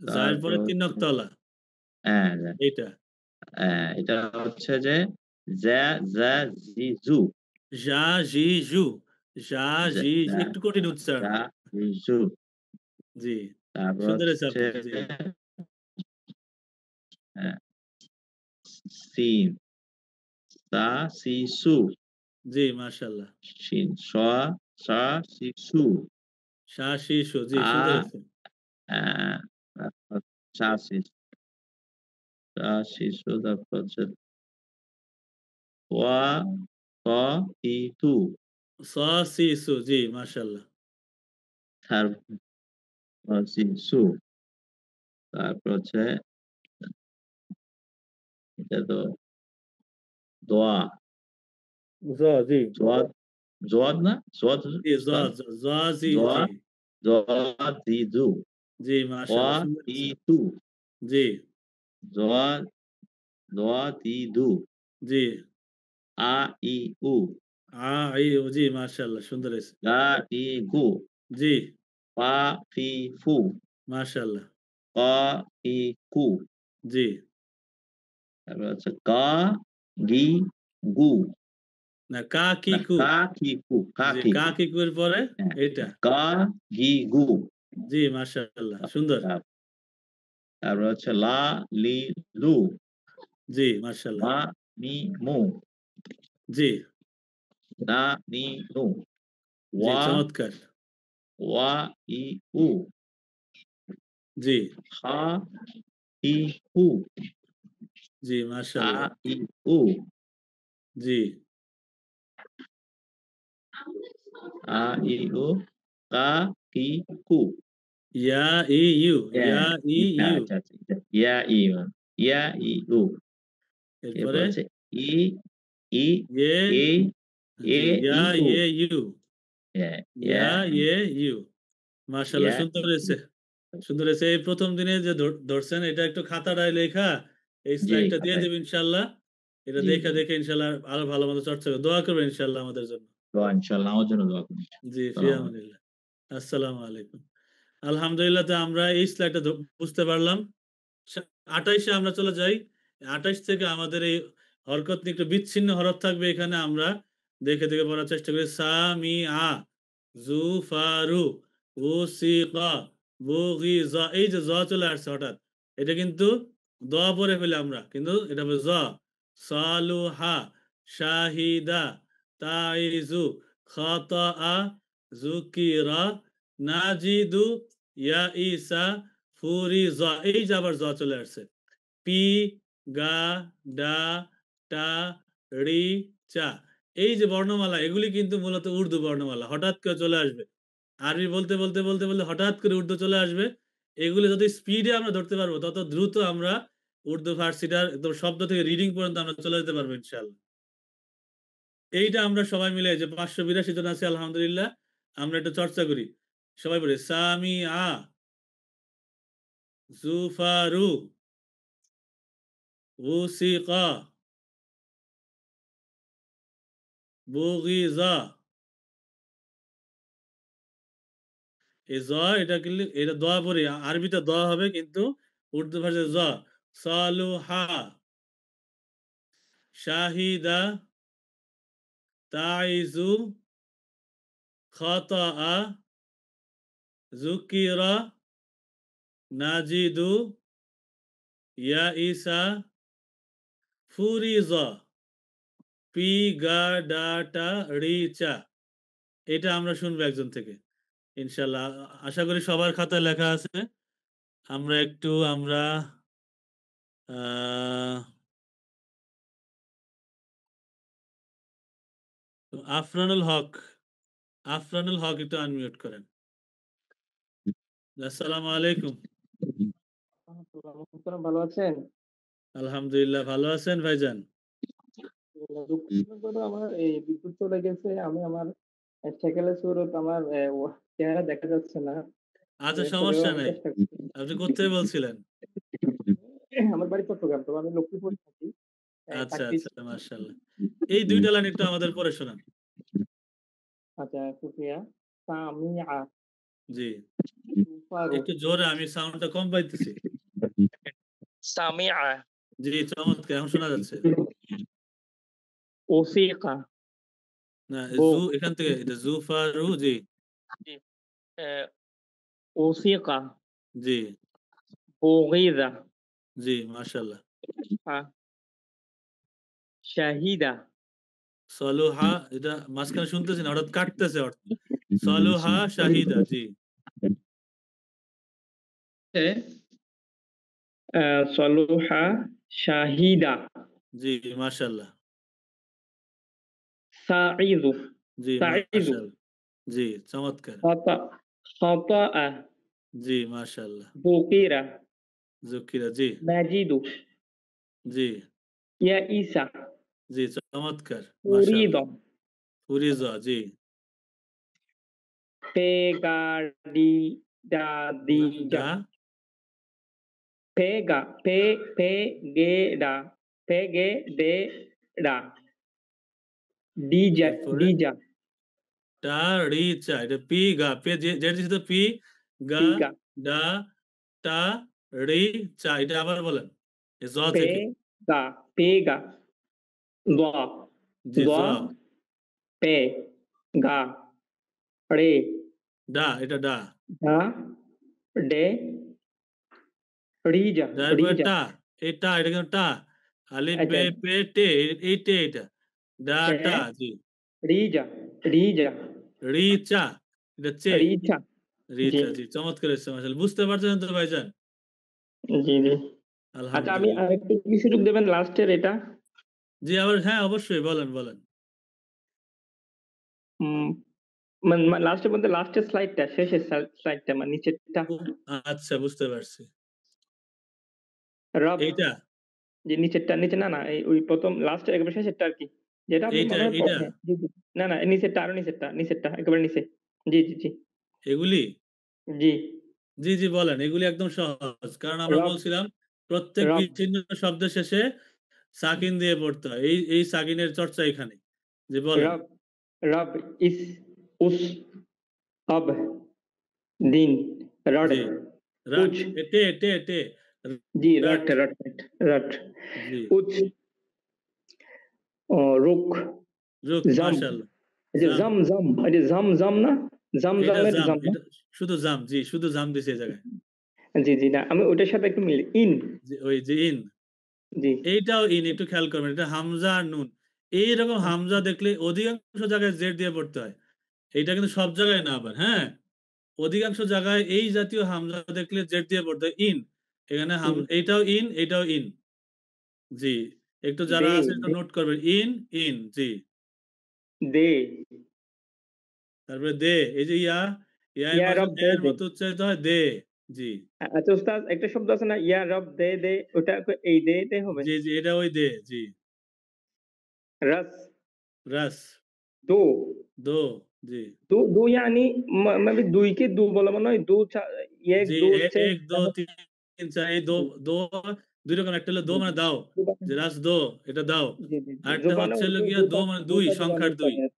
জায়ের তারপর পরে ৩ হচ্ছে নক্তাওয়ালা। হ্যাঁ, এইটা। এটা হচ্ছে যে জা, জা, জি, জু। জা, জি, জু। জা, জা, জি, জা, একটু কঠিন উচ্চারণ। জা, জি, জু। জি, তারপর সুন্দর হয়েছে হচ্ছে আপনি। জি, হ্যাঁ, সিন, সা, সি, সু। জি, মাশাআল্লাহ। শিন, সা, সা, সি, সু। সা, শি, সু। জি, আ, সুন্দর হয়েছে। তারপর সা, সি, সা, সি, সু। তারপর হচ্ছে ওয়া, ত, ই, তু। সা, সি, সু। জি, মাশাআল্লাহ। তারপর সি, সু। তারপর হচ্ছে এটা তো দোয়া। জ, জি। জোয়াদ, জোয়াদ না? জোয়াদ জি, জ, উস্তাদ? জ, জ, জি, দোয়া, জি। দোয়া, দি, দু। জি, ওয়া, মাশাআল্লাহ। সুন্দর ই, হয়েছে। তু। জি, দোয়া, দোয়া, দি, দু। জি। আ, ই, উ। আ, ই, উ। জি, মাশাআল্লাহ। সুন্দর হয়েছে। গা, ই, গু। জি, পা, ফি, ফু। মাশাআল্লাহ। ক, ই, কু। জি। তারপর হচ্ছে কা, গি, গু। না, কা, কি, না, কু। কা, কি, কু। কা, জি, কি, কা, কু। কি, কু এর পরে হ্যাঁ। এইটা। কা, গি, গু। জি, মাশাআল্লাহ। সুন্দর। তারপর হচ্ছে লা, লি, লু। জি, মাশাআল্লাহ। মা, মি, মু। জি, না নি নু জি, ওয়া চমৎকার। ওয়া ই উ জি, হা ই হু জি, আ মাশাআল্লাহ। ই উ জি, আ ই উ কা কি কু ইয়া ই you, yeah yeah E yeah you. আচ্ছা, আচ্ছা, ইয়া ই ইয়া ই উ এরপর এরপরে হচ্ছে ই ই ইয়ে, এ এ জি, ইয়া ই উ ইয়ে ইউ, হ্যাঁ, ইয়া ইয়া ইয়ে ইউ। মাশাআল্লাহ, ইয়া সুন্দর হয়েছে। সুন্দর হয়েছে। এই ১ম দিনে যে ধরছেন এটা একটু খাতাটায় লেখা এই জি স্লাইডটা দিয়ে খাতায় দিবেন ইনশাআল্লাহ। এটা জি, দেখে জি। দেখে ইনশাআল্লাহ আরো ভালো মতো চর্চা করবেন। দোয়া করবেন ইনশাআল্লাহ আমাদের জন্য। দোয়া ইনশাআল্লাহ আমার জন্য দোয়া করুন। জি, ফি সালাম আলাইকুম। আমানিল্লাহ। আসসালামু আলাইকুম। আলহামদুলিল্লাহ, তো আমরা এই স্লাইডটা বুঝতে পারলাম। ২৮ এ আমরা চলে যাই। ২৮ থেকে আমাদের এই হরকত নিয়ে একটু বিচ্ছিন্ন হরফ থাকবে এখানে, আমরা দেখে দেখে পড়ার চেষ্টা করি। সামিআ, জুফারু, উসিকা, বুগিজা। এই যে জ চলে আসছে হঠাৎ, এটা কিন্তু দ পড়ে ফেলি আমরা, কিন্তু এটা হবে জ। সালুহা, শাহিদা, তাইজু, খাতাআ, যুকিরা, নাজিদু, ইয়া ঈসা, ফুরিজা। এই যে আবার জ চলে আসছে। পি, গা, ডা, টা, রি, চা। এই যে বর্ণমালা, এগুলি কিন্তু মূলত উর্দু বর্ণমালা। হঠাৎ করে চলে আসবে। আরবি বলতে বলতে বলতে বলতে হঠাৎ করে উর্দু চলে আসবে। এগুলি যত স্পিডে আমরা ধরতে পারবো, তত দ্রুত আমরা উর্দু ফার্সিটার একদম শব্দ থেকে রিডিং পর্যন্ত আমরা চলে যেতে পারবো ইনশাআল্লাহ। এইটা আমরা সবাই মিলে, যে 582 জন আছি আলহামদুলিল্লাহ, আমরা একটু চর্চা করি। সবাই বলি সামিআ, জুফারু, উসিকা, বুগিজা। এই জ, এটা কিন্তু এটা দোয়া পড়ি, আরবিতে দ হবে কিন্তু উর্দু ভাষায় জ। সালুহা, শাহিদা, তাইজু, খাতাআ, যুকিরা, নাজিদু, ইয়া ঈসা, ফুরিজা, পি, গা, ডা, টা, রি, চা। এটা আমরা শুনবো একজন থেকে ইনশাল্লাহ। আশা করি সবার খাতায় লেখা আছে। আমরা আহ আফরানুল হক, আফরানুল হক একটু আনমিউট করেন। আসসালামু আলাইকুম। ভালো আছেন? আলহামদুলিল্লাহ, ভালো আছেন ভাইজান? দুঃখজনক হলো আমার এই বিদ্যুৎ চলে গেছে। আমি আমার সেকেলে সুরত আমার চেহারা দেখা যাচ্ছে না। আচ্ছা, এরপরেও সমস্যা আমি নাই। চেষ্টা করছি। আপনি কোথায় বলছিলেন? আমার বাড়ি চট্টগ্রাম, তো আমি লক্ষ্মীপুরে থাকি। আচ্ছা চাকরি। আচ্ছা, মাশাআল্লাহ। এই ২টা লাইন একটু আমাদের পড়ে শোনান। আচ্ছা, শুকরিয়া। সামিআ, জি, জুফারু, একটু জোরে, আমি সাউন্ডটা কম পাইতেছি। সামিআ, জি, চমৎকার, এখন শোনা যাচ্ছে। ওসিকা, না, বু এখান থেকে এটা জুফারু। জি ওসিকা, জি বুগিযা, জি, মাশাআল্লাহ। শাহিদা, সলুহা, এটা মাঝখানে শুনতেছি না, হঠাৎ কাটতেছে অর্থ। সলুহা, শাহিদা। জি সলুহা, শাহিদা, জি, মাশাআল্লাহ। সাঈদু, জি, সাঈদু, মাশাআল্লাহ। জি, চমৎকার। খাতাআ, জি, মাশাআল্লাহ। বুকিরা, যুকিরা। জি নাজিদু, জি ইয়া ঈসা, জি, চমৎকার, উরিদ, মাশাআল্লাহ। ফুরিজা। জি পেগাডিডাদিজা, ডা, পেগেডা, পেগেডেডা, ডিজা, এরপরে ডিজা, টা, রি, চা। এটা পি, গা, পে, যে দিছে তো পি, গা, পিগা, ডা, টা, রি, চা। এটা আবার বলেন এই জ থেকে। পেগা, পেগা, দ, জি, দ, জ, পে, গা, রে, ডা, এটা ডা। ডা, ডে, রিজা, তারপরে রিজা, টা, এই টা, এটা কিন্তু টা। আলিফ, বে, আচ্ছা, পে, টে, এই টে, এটা ডা, টা। জি রিজা রিজা রিচা, এটা চে, রিচা জি রিচা, জি চমৎকার হয়েছে মাশাআল্লাহ। বুঝতে পারছেন তো ভাইজান? জি জি আচ্ছা, আমি আলহামদুলিল্লাহ। আরেকটু কি সুযোগ দেবেন লাস্টের এটা? জি আবার হ্যাঁ, অবশ্যই বলেন, বলেন। উম লাস্টের মধ্যে লাস্টের স্লাইডটা, শেষের স্লাইডটা মানে নিচেরটা। আচ্ছা বুঝতে পারছি। রব, এইটা, যে নিচেরটা, নিচে না এই ওই প্রথম লাস্ট একেবারে শেষেরটা আর কি, যেটা আপনি এইটা, মনে হয় এইটা, হ্যাঁ, জি জি না না নিচেরটা, আরো নিচেরটা, নিচেরটা একেবারে নিচে। জি জি জি এগুলি, জি জি, জি বলেন। এগুলি একদম সহজ। কারণ আমরা রব বলছিলাম প্রত্যেক রব বিচ্ছিন্ন শব্দের শেষে সাকিন দিয়ে পড়তে হয়। এই সাকিনের চর্চা এখানে। জি বলেন। রব রব ইস উস আব দিন রড জি, রাট, উচ টে, টে, টে, জি রাট, রট রট রট জি, উচ রুক রুক, জাম, মাশাআল্লাহ। এই যে জাম, জাম জাম, এই যে জাম জাম না, জাম এটা জামের জাম, জাম না, এটা শুধু জাম, জি শুধু জাম দিছে এই জায়গায়। জি জি না আমি ওটার সাথে একটু মিল ইন জি, ওই যে ইন, জি এইটাও ইন, একটু খেয়াল করবেন। এটা হামজা আর নুন। এইরকম হামজা দেখলে অধিকাংশ জায়গায় জেড দিয়ে পড়তে হয়। এইটা কিন্তু সব জায়গায় না আবার, হ্যাঁ? অধিকাংশ জায়গায় এই জাতীয় হামজা দেখলে জেড দিয়ে পড়তে হয়, ইন। এখানে ইন এইটাও ইন, এইটাও ইন। জি, একটু যারা দে আছে একটু নোট করবেন। ইন, ইন, জি। দে তারপরে দে, এই যে ইয়া, ইয়া এর ইয়া মাঝে রব দে এর দে। মতো উচ্চারিত হয় দে। জি, আচ্ছা উস্তাদ, একটা শব্দ আছে না ইয়া রব দে দে, ওটা এই দে দে হবে। জি, জি এটা ওই দে, জি। रस রাস, दो দো, জি। दो दो यानी मैं भी दुई के दो बोला মনে হয় দু এক জি, দু সে ১, ২, ৩, ৪ এই দো, দো ২ রকম। একটা হলো দো মানে দাও। যে রাস দো, এটা দাও। জি জি জি আরেকটা जुबान হচ্ছে হলো उर्दू গিয়া দো মানে ২, दूसरा जुबान সংখ্যার ২। इस्लामी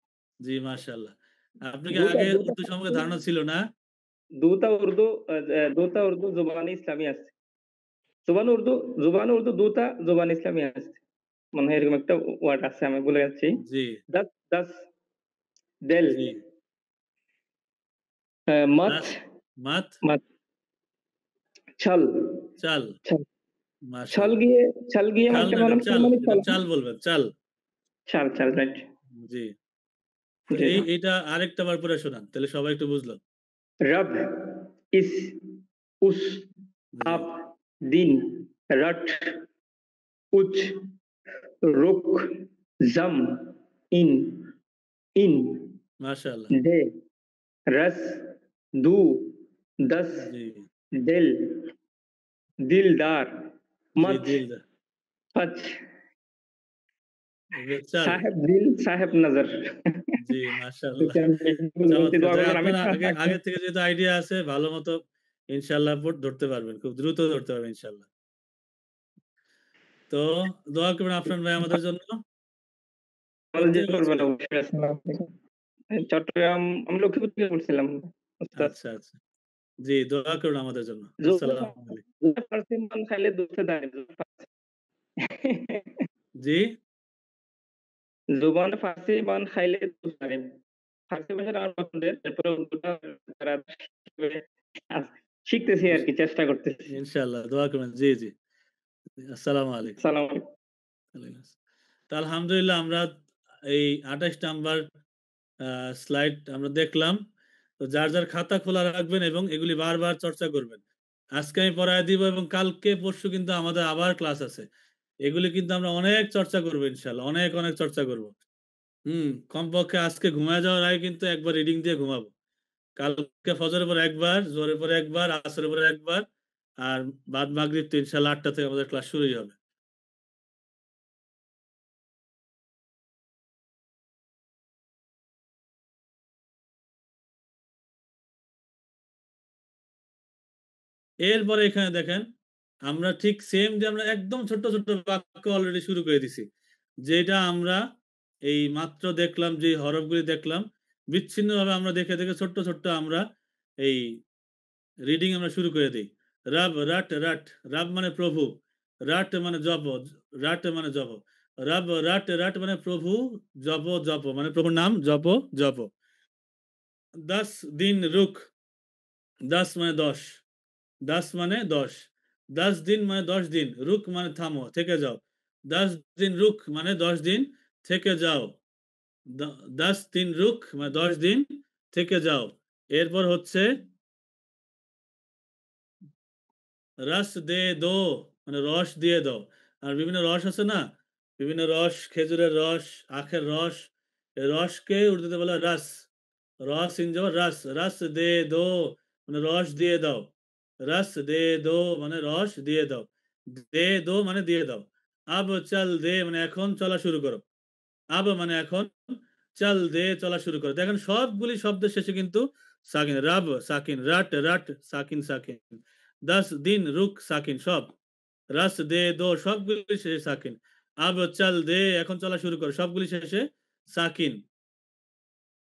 জি, মাশাআল্লাহ। আপনি কি दूटा আগে दूटा উর্দু সম্পর্কে ধারণা ছিল না? दूटा उर्दू जुबान इस्लामी আছে जुबान उर्दू दूटा जुबान इस्लामी আছে মনে হয় এরকম একটা ওয়ার্ড আছে, আমি ভুলে যাচ্ছি। জি, दस दस दिल জি। मत রাস, মাত, मत छल চাল, छल छल মাশাআল্লাহ। গিয়ে छल গিয়ে চাল মানে না, এটা মানে চাল, মানে এটা চলা চাল বলবেন, চাল। চাল চাল রাইট জি। তো জি এইটা আরেকটা বার পড়ে শোনান। তাহলে সবাই একটু বুঝলো। रब इस उस জি, आप दिन रट उच रुक जम इन इन মাশাআল্লাহ। दे रस दू दस জি, दिल दिलदार জি मच দিল দা, पच চাল। साहेब दिल साहेब नजर জি, মাশাআল্লাহ। চমৎকার। যাক আপনার আগে থেকে যেহেতু আইডিয়া আছে ভালো মতো ইনশাআল্লাহ ধরতে পারবেন। খুব দ্রুত ধরতে পারবেন ইনশাআল্লাহ। তো দোয়া করবেন আফরান ভাই আমাদের জন্য। কোত্থেকে করবেন বলছিলেন? অবশ্যই। আসসালামু আলাইকুম। চট্টগ্রাম, আমি লক্ষ্মীপুর থেকে বলছিলাম উস্তাদ। আচ্ছা, আচ্ছা। জি, দোয়া করুন আমাদের জন্য। জোসা আসসালামু আলাইকুম। জোসা ফার্সি মান খাইলে দুধে দাঁড়ে জি? জুবান ফার্সি মান খাইলে দুধ দাঁড়ে। ফার্সি ভাষাটা আমার পছন্দের, এরপরে উর্দুটা তারা শিখতেছি আর কি, চেষ্টা করতেছি। ইনশাআল্লাহ দোয়া করবেন। জি, জি। আসসালামু আলাইকুম। আসসালামু আলাইকুম। ওয়ালাইকুম আসসালাম। তো আলহামদুলিল্লাহ আমরা এই ২৮ নাম্বার স্লাইড আমরা দেখলাম। তো যার, যার খাতা খোলা রাখবেন এবং এগুলি বারবার চর্চা করবেন। আজকে আমি পড়ায় দিব এবং কালকে পরশু কিন্তু আমাদের আবার ক্লাস আছে। এগুলি কিন্তু আমরা অনেক চর্চা করব ইনশাআল্লাহ। অনেক, অনেক চর্চা করব। কমপক্ষে আজকে ঘুমায় যাওয়ার আগে কিন্তু একবার রিডিং দিয়ে ঘুমাবো। কালকে ফজরের পর একবার, জোহরের পরে একবার, আসরের পরে একবার, আর বাদ মাগরিব তো ইনশাআল্লাহ ৮টা থেকে আমাদের ক্লাস শুরুই হবে। এরপরে এখানে দেখেন আমরা ঠিক সেম যে আমরা একদম ছোট্ট ছোট্ট বাক্য অলরেডি শুরু করে দিছি, যেটা আমরা এই মাত্র দেখলাম, যে হরফগুলি দেখলাম বিচ্ছিন্নভাবে আমরা দেখে দেখে ছোট্ট ছোট্ট আমরা এই রিডিং আমরা শুরু করে দিই। রাব, রাট, রাট। রাব মানে প্রভু, রাট মানে জপ, রাট মানে জপ। রাব, রাট, রাট মানে প্রভু, জপ, জপ মানে প্রভুর নাম, জপ, জপ। 10 দিন রুক, 10 মানে 10, 10 মানে 10। 10 দিন মানে 10 দিন, রুক মানে থামো, থেকে যাও। 10 দিন রুক মানে 10 দিন থেকে যাও। 10 দিন রুক মানে 10 দিন থেকে যাও। এরপর হচ্ছে রাস দে দো মানে রস দিয়ে দাও। আর বিভিন্ন রস আছে না, বিভিন্ন রস, খেজুরের রস, আখের রস, এই রসকে উর্দুতে বলা হয় রাস। রস ইনজাবার রাস, রাস দে দো মানে রস দিয়ে দাও। রাস দে দো মানে রস দিয়ে দাও। দে দো মানে দিয়ে দাও। আব চাল দে মানে এখন চলা শুরু করো। আব মানে এখন, চাল দে চলা শুরু করো। দেখেন সবগুলি শব্দের শেষে কিন্তু সাকিন, রাব সাকিন, রাট রাট সাকিন সাকিন, 10 দিন রুক সাকিন, সব রাস দে দো সবগুলি শেষে সাকিন। আব চাল দে এখন চলা শুরু করো, সবগুলি শেষে সাকিন।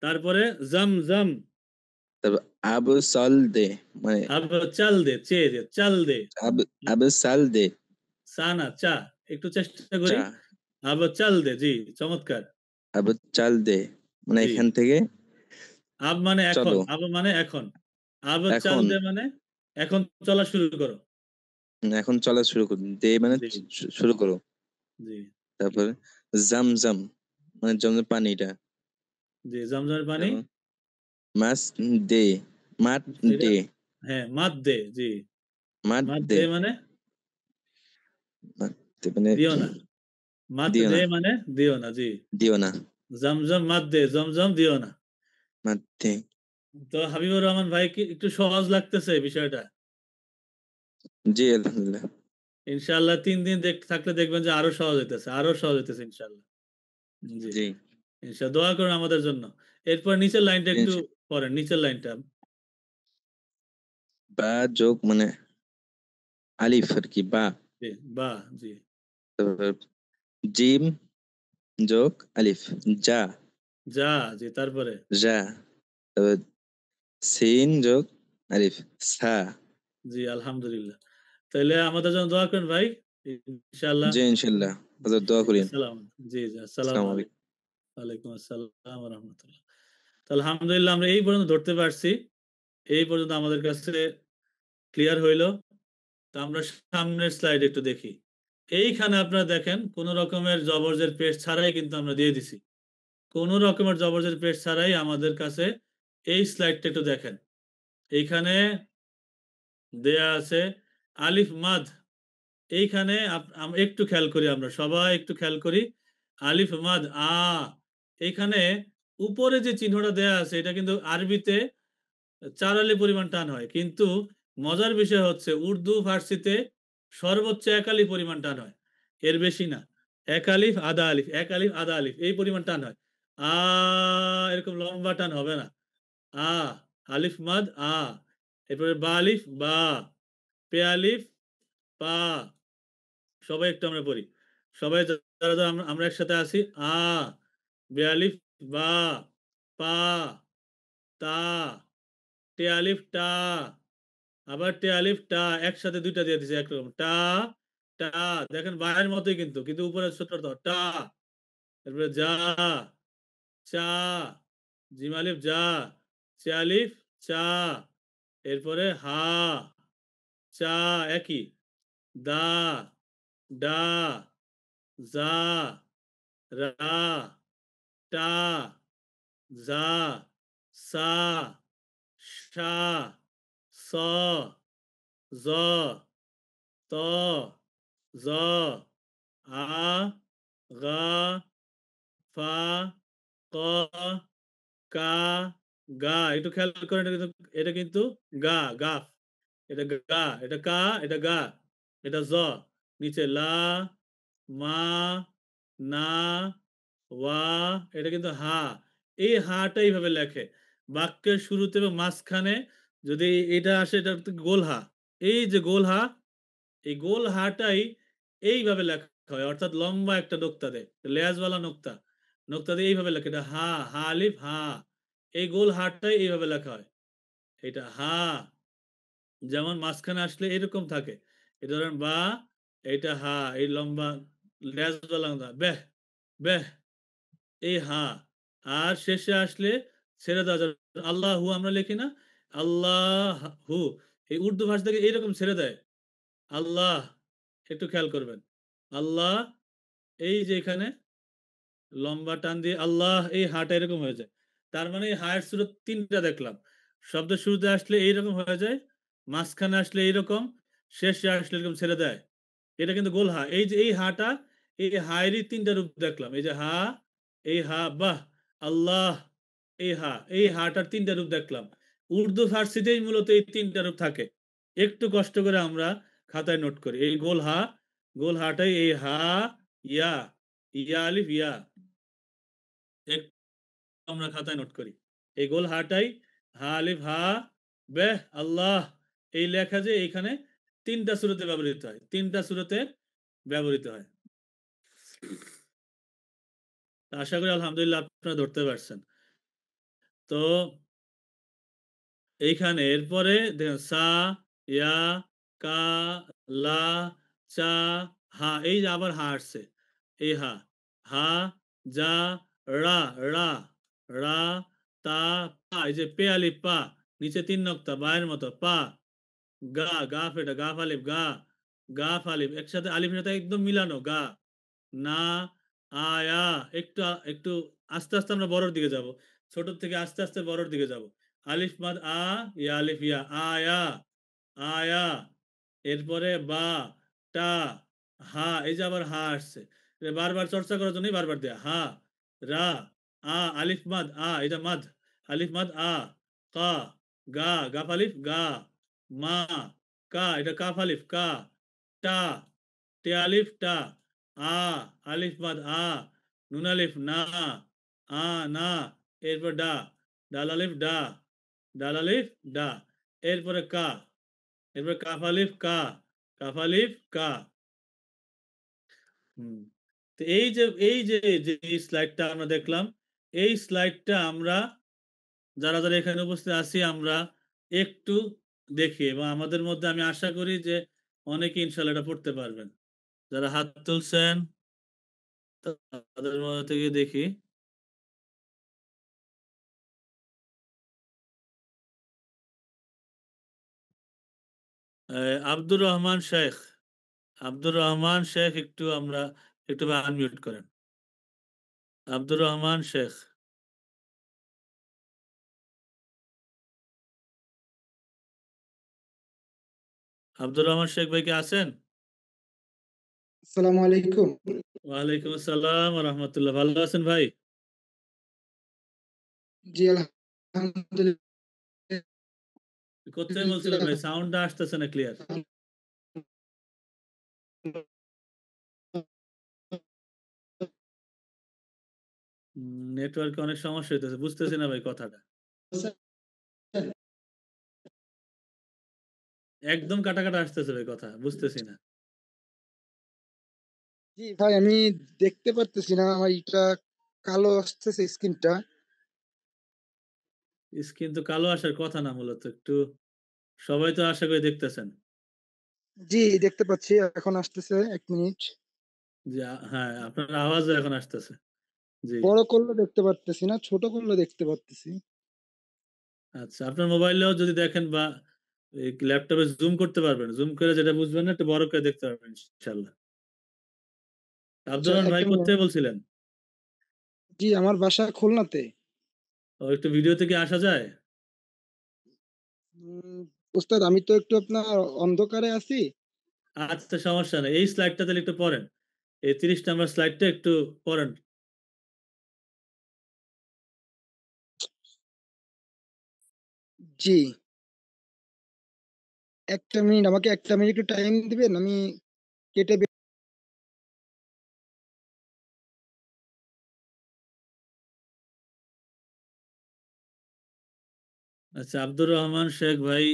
তারপরে জম জম, তারপর আব সাল দে মানে আব চাল দে, চে দে, চাল দে, আব আব সাল দে সা না চা, একটু চেষ্টা করি। চা আব চাল দে, জি চমৎকার, আব চাল দে মানে জি। এখান থেকে আব মানে এখন, চলো আব মানে এখন, আব চাল এখন দে মানে এখন চলা শুরু করো, এখন চলা শুরু করো, দে মানে জি শুরু করো। জি তারপর জাম জাম মানে জমজম পানিটা। জি, জমজমের পানি, তারপর মাস দে মাত এটা দে হ্যাঁ মাদ দে, জি মাত মাদ দে দে মানে মাত দে মানে দিও না, মাদ দিও দে না মানে দিও না, জি। দিও না জমজম মাদ দে, জমজম দিও না। মাত দে। তো হাবিবুর রহমান ভাই কি একটু সহজ লাগতেছে বিষয়টা? জি আলহামদুলিল্লাহ। ইনশাআল্লাহ 3 দিন থাকলে দেখবেন যে আরো সহজ হইতেছে, আরো সহজ হইতেছে ইনশাআল্লাহ। জি জি ইনশাআল্লাহ, দোয়া করুন আমাদের জন্য। এরপর নিচের লাইনটা একটু ইনশা- পড়েন, নিচের লাইনটা। বা যোগ মানে আলিফ আর কি বা। জি বা, জি তারপর জিম যোগ আলিফ যা যা, জি তারপরে যা। তারপর সিন যোগ আলিফ সা। জি আলহামদুলিল্লাহ। তাহলে আমাদের জন্য দোয়া করেন ভাই, ইনশাআল্লাহ। জি ইনশাল্লাহ হযরত জি দোয়া জি করেন। আসসালাম, জি জি আসসালামু আসসালামু আলাইকুম। আলাইকুম। ওয়ালাইকুম আসসালাম ওয়া রাহমাতুল্লাহ। তো আলহামদুলিল্লাহ আমরা এই পর্যন্ত ধরতে পারছি, এই পর্যন্ত আমাদের কাছে ক্লিয়ার হইলো। তো আমরা সামনের স্লাইড একটু দেখি। এইখানে আপনারা দেখেন কোন রকমের জবরজের পেশ ছাড়াই কিন্তু আমরা দিয়ে দিছি, কোন রকমের জবরজের পেশ ছাড়াই আমাদের কাছে এই স্লাইডটা একটু দেখেন। এইখানে দেয়া আছে আলিফ মাদ, এইখানে একটু খেয়াল করি, আমরা সবাই একটু খেয়াল করি। আলিফ মাদ আ, এইখানে উপরে যে চিহ্নটা দেয়া আছে এটা কিন্তু আরবিতে 4 আলি পরিমাণ টান হয়, কিন্তু মজার বিষয় হচ্ছে উর্দু ফার্সিতে সর্বোচ্চ 1 আলি পরিমাণ টান হয়, এর বেশি না। 1 আলিফ আধা আলিফ, 1 আলিফ আধা আলিফ এই পরিমাণ টান হয়। আ এরকম লম্বা টান হবে না। আ, আলিফ মাদ আ, এরপরে বা আলিফ বা, পে আলিফ পা। সবাই একটু আমরা পড়ি, সবাই যারা যারা আমরা একসাথে আছি। আ, বে আলিফ বা, পা, তা, টে আলিফ টা, আবার টে আলিফ টা, একসাথে দুইটা দিয়ে দিছে একরকম, টা টা, দেখেন বায়ের মতোই কিন্তু, কিন্তু উপরে ছোট টা। তারপরে যা, চা, জিম আলিফ যা, চে আলিফ চা, এরপরে হা, চা একই, দা, ডা, জা, রা, টা, জা, সা, শা, স, জ, ত, জ, আ, গা, ফা, ক, কা, গা। একটু খেয়াল করেন, এটা কিন্তু গা, গাফ। এটা গা, এটা কা, এটা গা, এটা জ, নিচে লা, মা, না, ওয়া, এটা কিন্তু হা। এই হাটা এইভাবে লেখে বাক্যের শুরুতে এবং মাঝখানে। যদি এটা আসে, এটা হচ্ছে গোল হা, এই যে গোল হা, এই গোল হাটাই এইভাবে লেখা হয়, অর্থাৎ লম্বা একটা নোক্তা দেয়, লেজওয়ালা নোক্তা, নোক্তা দিয়ে এইভাবে লেখে, এটা হা, হা আলিফ হা, এই গোল হাটাই এইভাবে লেখা হয়। এটা হা যেমন মাঝখানে আসলে এরকম থাকে, এটা ধরেন বা, এইটা হা, এই লম্বা লেজওয়ালা নোক্তা, বেহ বেহ, এই হা। আর শেষে আসলে ছেড়ে দেওয়া যাবে, আল্লাহ হু আমরা লিখি না, আল্লাহ হু, এই উর্দু ভাষা থেকে এইরকম ছেড়ে দেয়, আল্লাহ। একটু খেয়াল করবেন, আল্লাহ, এই যে এখানে লম্বা টান দিয়ে আল্লাহ, এই হাটা এরকম হয়ে যায়। তার মানে এই হায়ের সুরত 3টা দেখলাম। শব্দের শুরুতে আসলে এইরকম হয়ে যায়, মাঝখানে আসলে এইরকম, শেষে আসলে এরকম ছেড়ে দেয়। এটা কিন্তু গোল হা। এই যে এই হাটা, এই হায়েরই 3টা রূপ দেখলাম। এই যে হা, এই হা, বাহ, আল্লাহ, এই হা, এই হাটার 3টা রূপ দেখলাম। উর্দু ফার্সিতেই মূলত এই 3টা রূপ থাকে। একটু কষ্ট করে আমরা খাতায় নোট করি। এই গোল হা, গোল হাটাই এই হা, ইয়া, ইয়া আলিফ ইয়া, একটু আমরা খাতায় নোট করি। এই গোল হাটাই হা আলিফ হা, বেহ, আল্লাহ, এই লেখা যে এইখানে 3টা সূরাতে ব্যবহৃত হয়, 3টা সূরাতে ব্যবহৃত হয়। আশা করি আলহামদুলিল্লাহ আপনারা ধরতে পারছেন। তো এইখানে এরপরে দেখেন সা, ইয়া, কা, লা, চা, হা, এই যে আবার হা আসছে, এই হা, হা, যা, রা, রা, রা, তা, পা, এই যে পে আলিফ পা, নিচে 3 নক্তা বায়ের মতো, পা, গা, গাফ, এটা গাফ আলিফ গা, গাফ আলিফ একসাথে আলিফের সাথে একদম মিলানো, গা, না, আয়া, একটু একটু আস্তে আস্তে আমরা বড়র দিকে যাব, ছোট থেকে আস্তে আস্তে বড়র দিকে যাব। আলিফ মাদ আ, ইয়া আলিফ ইয়া, আয়া, আয়া, এরপরে বা, টা, হা, এই যে আবার হা আসছে, এটা বারবার চর্চা করার জন্যই বারবার দেয়া, হা, রা, আ, আলিফ মাদ আ, এটা মাদ, আলিফ মাদ আ, কা, গা, গাফ আলিফ গা, মা, কা, এটা কাফ আলিফ কা, টা, টে আলিফ টা, আ, আলিফ মাদ আ, নুন আলিফ না, আ, না, এরপর ডা, ডাল আলিফ ডা, ডাল আলিফ ডা, এরপরে কা, এরপরে কাফ আলিফ কা, কাফ আলিফ কা। তো এই যে যে স্লাইডটা আমরা দেখলাম, এই স্লাইডটা আমরা যারা যারা এখানে উপস্থিত আছি আমরা একটু দেখি, এবং আমাদের মধ্যে আমি আশা করি যে অনেকে ইনশাল্লাহ এটা পড়তে পারবেন। যারা হাত তুলছেন তাদের মধ্যে থেকে দেখি। আব্দুর রহমান শেখ, আব্দুর রহমান শেখ, একটু আমরা একটু আনমিউট করেন। আব্দুর রহমান শেখ, আব্দুর রহমান শেখ ভাই কি আছেন? আসসালামু আলাইকুম। ওয়ালাইকুম আসসালাম ওয়া রাহমাতুল্লাহ। ভালো আছেন ভাই? জি আলহামদুলিল্লাহ। কোথায় বলছিলেন ভাই? সাউন্ডটা আসতেছে না ক্লিয়ার। নেটওয়ার্কে অনেক সমস্যা হইতেছে, বুঝতেছি না ভাই কথাটা। একদম কাটা কাটা আসতেছে ভাই কথা, বুঝতেছি না। জি ভাই আমি দেখতে পারতেছি না, আমার এটা কালো আসতেছে স্ক্রিনটা। স্ক্রিন তো কালো আসার কথা না, মূলত একটু সবাই তো আশা করি দেখতেছেন। জি দেখতে পাচ্ছি, এখন আসতেছে 1 মিনিট। যে হ্যাঁ, আপনার আওয়াজও এখন আসতেছে। জি বড় করলে দেখতে পারতেছি না, ছোট করলে দেখতে পারতেছি। আচ্ছা, আপনার মোবাইলেও যদি দেখেন বা ল্যাপটপে জুম করতে পারবেন, জুম করে যেটা বুঝবেন না একটু বড় করে দেখতে পারবেন ইনশাআল্লাহ। আব্দুর আচ্ছা রহমান ভাই একটা কোথায় মিনিট। বলছিলেন? জি আমার বাসা খুলনাতে। ও, একটু ভিডিওতে কি আসা যায়? উস্তাদ আমি তো একটু আপনার অন্ধকারে আছি। আচ্ছা, সমস্যা নেই, এই স্লাইডটা তাহলে একটু পড়েন, এই 30 নাম্বার স্লাইডটা একটু পড়েন। জি একটা মিনিট, আমাকে একটা মিনিট একটু টাইম দিবেন, আমি কেটে আচ্ছা, আব্দুর রহমান শেখ ভাই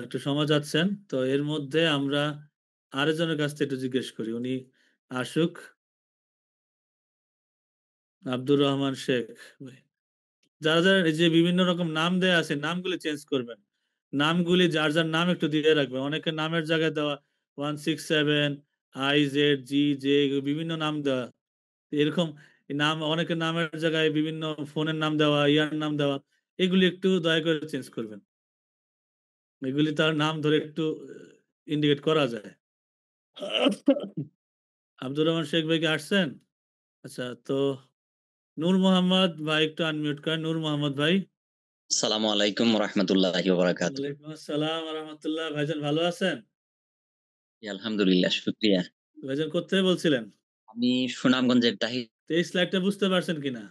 একটু সময় যাচ্ছেন, তো এর মধ্যে আমরা আরেকজনের কাছ থেকে একটু জিজ্ঞেস করি, উনি আসুক। আব্দুর রহমান শেখ ভাই, যারা যারা এই যে বিভিন্ন রকম নাম দেয়া আছে, নামগুলি চেঞ্জ করবেন, নামগুলি যার যার নাম একটু দিয়ে রাখবেন। অনেকের নামের জায়গায় দেওয়া 167 IZ GJ, বিভিন্ন নাম দেওয়া, এরকম নাম, অনেকের নামের জায়গায় বিভিন্ন ফোনের নাম দেওয়া, ইয়ার নাম দেওয়া, এগুলি একটু দয়া করে চেঞ্জ করবেন। এগুলি তার নাম ধরে একটু ইন্ডিকেট করা যায়। আব্দুর রহমান শেখ ভাই কি আসছেন? আচ্ছা, তো নূর মোহাম্মদ ভাই একটু আনমিউট করেন। নূর মোহাম্মদ ভাই। আসসালামু আলাইকুম ওয়া রাহমাতুল্লাহি ওয়া বারাকাতুহু। ওয়ালাইকুম আসসালাম ওয়া রাহমাতুল্লাহ। ভাইজান ভালো আছেন? জি, আলহামদুলিল্লাহ, শুকরিয়া। ভাইজান কোত্থেকে বলছিলেন? আমি সুনামগঞ্জের তাহির। তো এই স্লাইডটা বুঝতে পারছেন কিনা?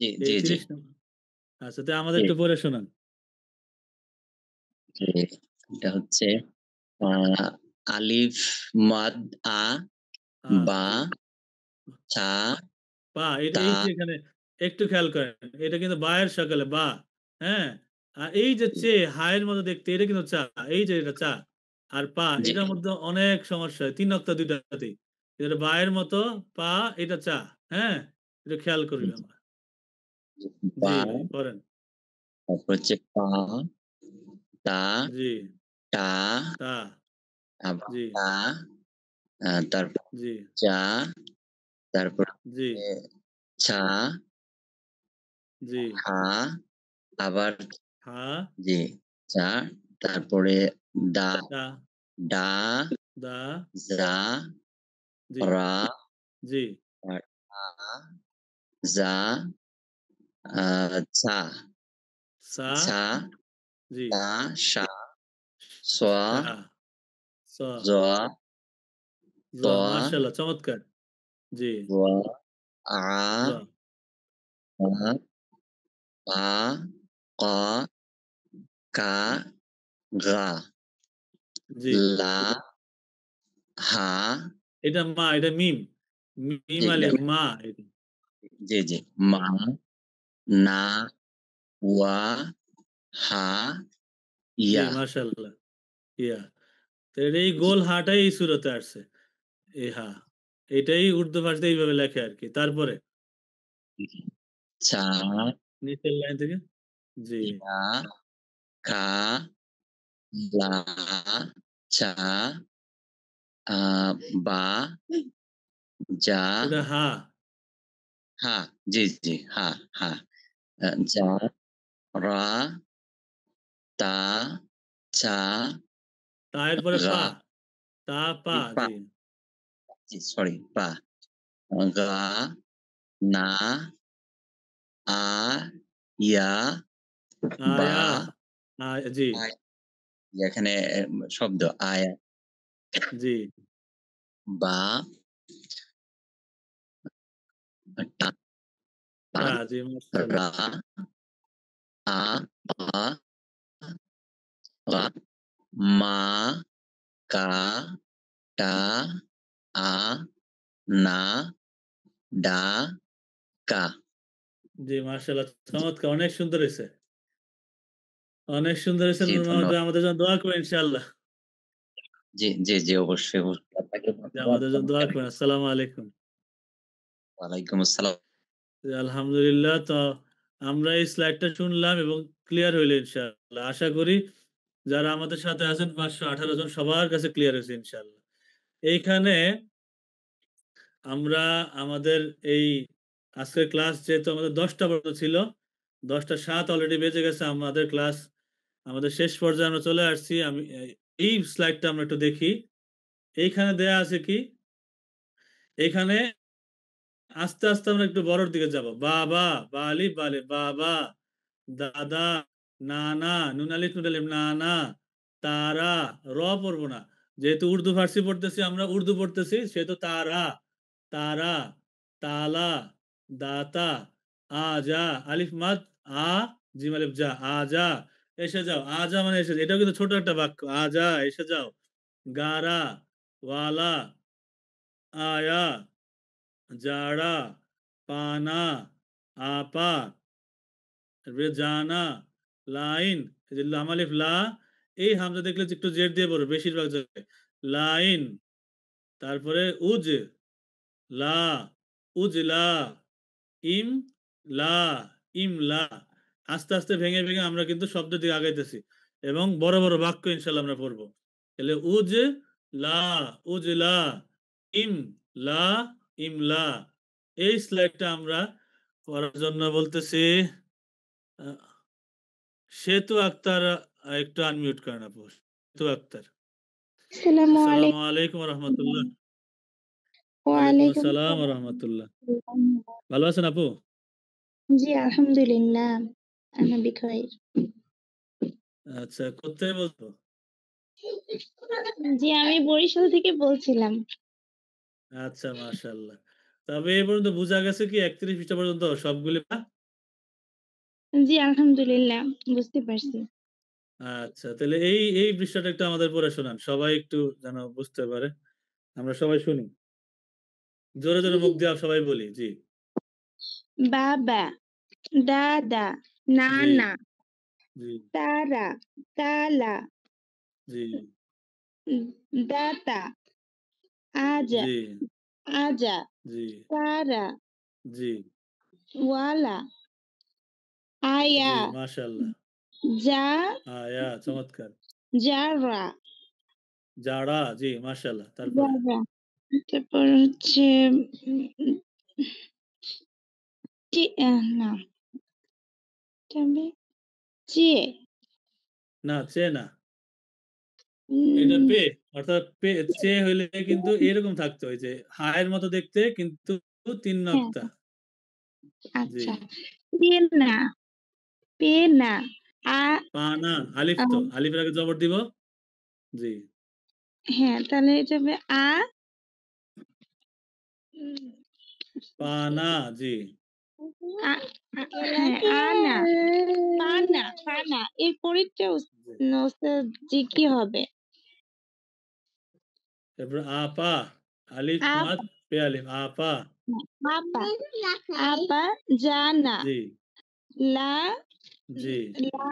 জি, এই জি, জি। 30 নম্বর। আচ্ছা, তো আমাদের জি, একটু পড়ে শোনান। জি। এটা হচ্ছে আলিফ, মাদ, বা, জি। তা, বা এটা তা। এই যে এখানে একটু খেয়াল করেন। এটা কিন্তু বা এর সকালে বা। হ্যাঁ? আর এই যে চে হায়ের মতো দেখতে এটা কিন্তু চা। এই যে এটা চা। আর পা জি, এটার মধ্যে অনেক সমস্যা হয়। ৩ নক্তা ২ টাতেই। এটা বা এর মতো পা এটা চা। হ্যাঁ? এটা খেয়াল করি জি, আমরা। বা, জি ভাই পড়েন। তারপর হচ্ছে পা, তা, জি, টা, তা। আবার জি, তা, তারপর জি, চা, তারপর জি, হচ্ছে ছা, জি। হা, আবার হা, জি, চা, তারপরে দা, টা, ডা, দা, জা, জি, রা, জি, আর আ, জা, ছা, সা, ছা, জি, তা, শা, সোয়া, সা, স, জোয়া, জ। তোয়া, মাশাআল্লাহ চমৎকার। জি, ওয়া, আ, জ। আ, আ, কা, কা, গা, জি। লা, হা, এটা মা, এটা মিম। মিম জি, আলিফ মা এটা। জি, জি, মা, না, ওয়া, হা, জি, ইয়া। মাশাআল্লাহ। ইয়া। তো এই গোল হাটাই এই সূরাতে আসছে। এই হা। এটাই উর্দু ভাষাতে এইভাবে লেখে আরকি। তারপরে চা, নিচের লাইন থেকে জি, ইয়া, কা, লা, চা, আ, বা, যা, ওটা হা। হা, জি, জি, হা, হা, যা, রা, তা, চা, তা এর পরে গা, পা। তা পা পা, জি। জি, সরি, পা, গা, না, আ, ইয়া, বা, আয়া, জি, আয়, এখানে শব্দ আয়া, জি, বা, টা, তা জি, মাশাআল্লাহ। রা, আ, বা, রা, মা, কা, টা, আ, না, ডা, কা। জি, মাশাআল্লাহ চমৎকার। অনেক সুন্দর হইছে। অনেক সুন্দর হইছে জি, নূর মোহাম্মদ ধন্যবাদ। ভাই। আমাদের জন্য দোয়া করবেন ইনশাআল্লাহ। জি, জি, জি, অবশ্যই, অবশ্যই। আপনাকে জি, ধন্যবাদ। আমাদের জন্য দোয়া করবেন। আসসালামু আলাইকুম। ওয়ালাইকুম আসসালাম। জি, আলহামদুলিল্লাহ। তো আমরা এই স্লাইডটা শুনলাম এবং ক্লিয়ার হইল ইনশাআল্লাহ। আশা করি যারা আমাদের সাথে আছেন ৫১৮ জন সবার কাছে ক্লিয়ার হইছে ইনশাআল্লাহ। এইখানে আমরা আমাদের এই আজকের ক্লাস যেহেতু আমাদের ১০টা পর্যন্ত ছিল, ১০টা ৭ অলরেডি বেজে গেছে। আমাদের ক্লাস আমাদের শেষ পর্যায়ে আমরা চলে আসছি। আমি এই স্লাইডটা আমরা একটু দেখি। এইখানে দেয়া আছে কি? এইখানে আস্তে, আস্তে আমরা একটু বড়র দিকে যাব। বাবা, বা আলিফ, বা আলিফ, বাবা, দাদা, নানা, নুন আলিফ, নুন আলিফ, নানা, তারা, র পড়বো না। যেহেতু উর্দু ফার্সি পড়তেছি আমরা উর্দু পড়তেছি সেহেতু তারা, তারা, তালা, দাতা, আজা, আলিফ মাদ, আ, জিম আলিফ যা, আজা, এসে যাও, আজা মানে এসে যাও। এটাও কিন্তু ছোট একটা বাক্য। আজা, এসে যাও। গারা, ওয়ালা, আয়া, জাড়া, পানা, আপা, তারপরে জানা, লাইন, এই যে লাম আলিফ লা, এই হামজা দেখলে একটু জের দিয়ে পড়বে বেশিরভাগ জায়গায়। লাইন, তারপরে উজ, লা, উজলা, ইম, লা, ইমলা। আস্তে আস্তে ভেঙে ভেঙে আমরা কিন্তু শব্দের দিকে আগাইতেছি এবং বড় বড় বাক্য ইনশাল্লাহ আমরা পড়বো। তাহলে উজ, লা, উজলা, ইম, লা, ইমলা। এই স্লাইডটা আমরা পড়ার জন্য বলতেছি। আহ, সেতু আক্তার একটু আনমিউট করেন আপু। সেতু আক্তার। আসসালামু আসসালামু আলাইকুম। আলাইকুম রহমতুল্লাহ। ওয়ালাইকুম ওয়ালাইকুম আসসালাম ওয়া সালাম। রাহমাতুল্লাহ। ভালো আছেন আপু? জি আলহামদুলিল্লাহ। আনা বিখৈর। আচ্ছা, কোত্থেকে বলছো? জি আমি বরিশাল থেকে বলছিলাম। আচ্ছা, মাশাআল্লাহ। তবে এই পর্যন্ত বুঝা গেছে কি ৩১ পৃষ্ঠা পর্যন্ত সবগুলি পড়া? জি আলহামদুলিল্লাহ বুঝতে পারছি। আচ্ছা, তাহলে এই পৃষ্ঠাটা একটু আমাদের পড়ে শোনান। সবাই একটু যেন বুঝতে পারে। আমরা সবাই শুনি। জোরে, জোরে মুখ দিয়ে সবাই বলি। জি, বাবা, দাদা, জি, নানা, জি, তারা, তালা, জি, দাতা, আজা, জি, আজা, জি, তারা, জি, ওয়ালা, জি, আয়া, মাশাআল্লাহ। যা, আয়া, চমৎকার। যারা, জাড়া, জি, মাশাআল্লাহ। তারপরে? যারা। তারপর হচ্ছে না তবে চেয়ে না, চে না। এটা পে, অর্থাৎ পে চে হইলে কিন্তু এরকম থাকতো, ওই যে হায়ের মতো দেখতে কিন্তু ৩ হ্যাঁ নক্তা। জি, আচ্ছা পেনা পেনা আ পানা, আলিফ আ, তো। আলিফের আগে জবর দিব। জি, হ্যাঁ তাহলে এটা হবে উম, পানা, জি, আ হ্যাঁ আনা পানা পানা এই পরিচয় জি। জি কি হবে তারপর আপা, আলিফ মাদ আপা পে আলিফ, আপা। আপা আপা জানা জি, লা জি, লা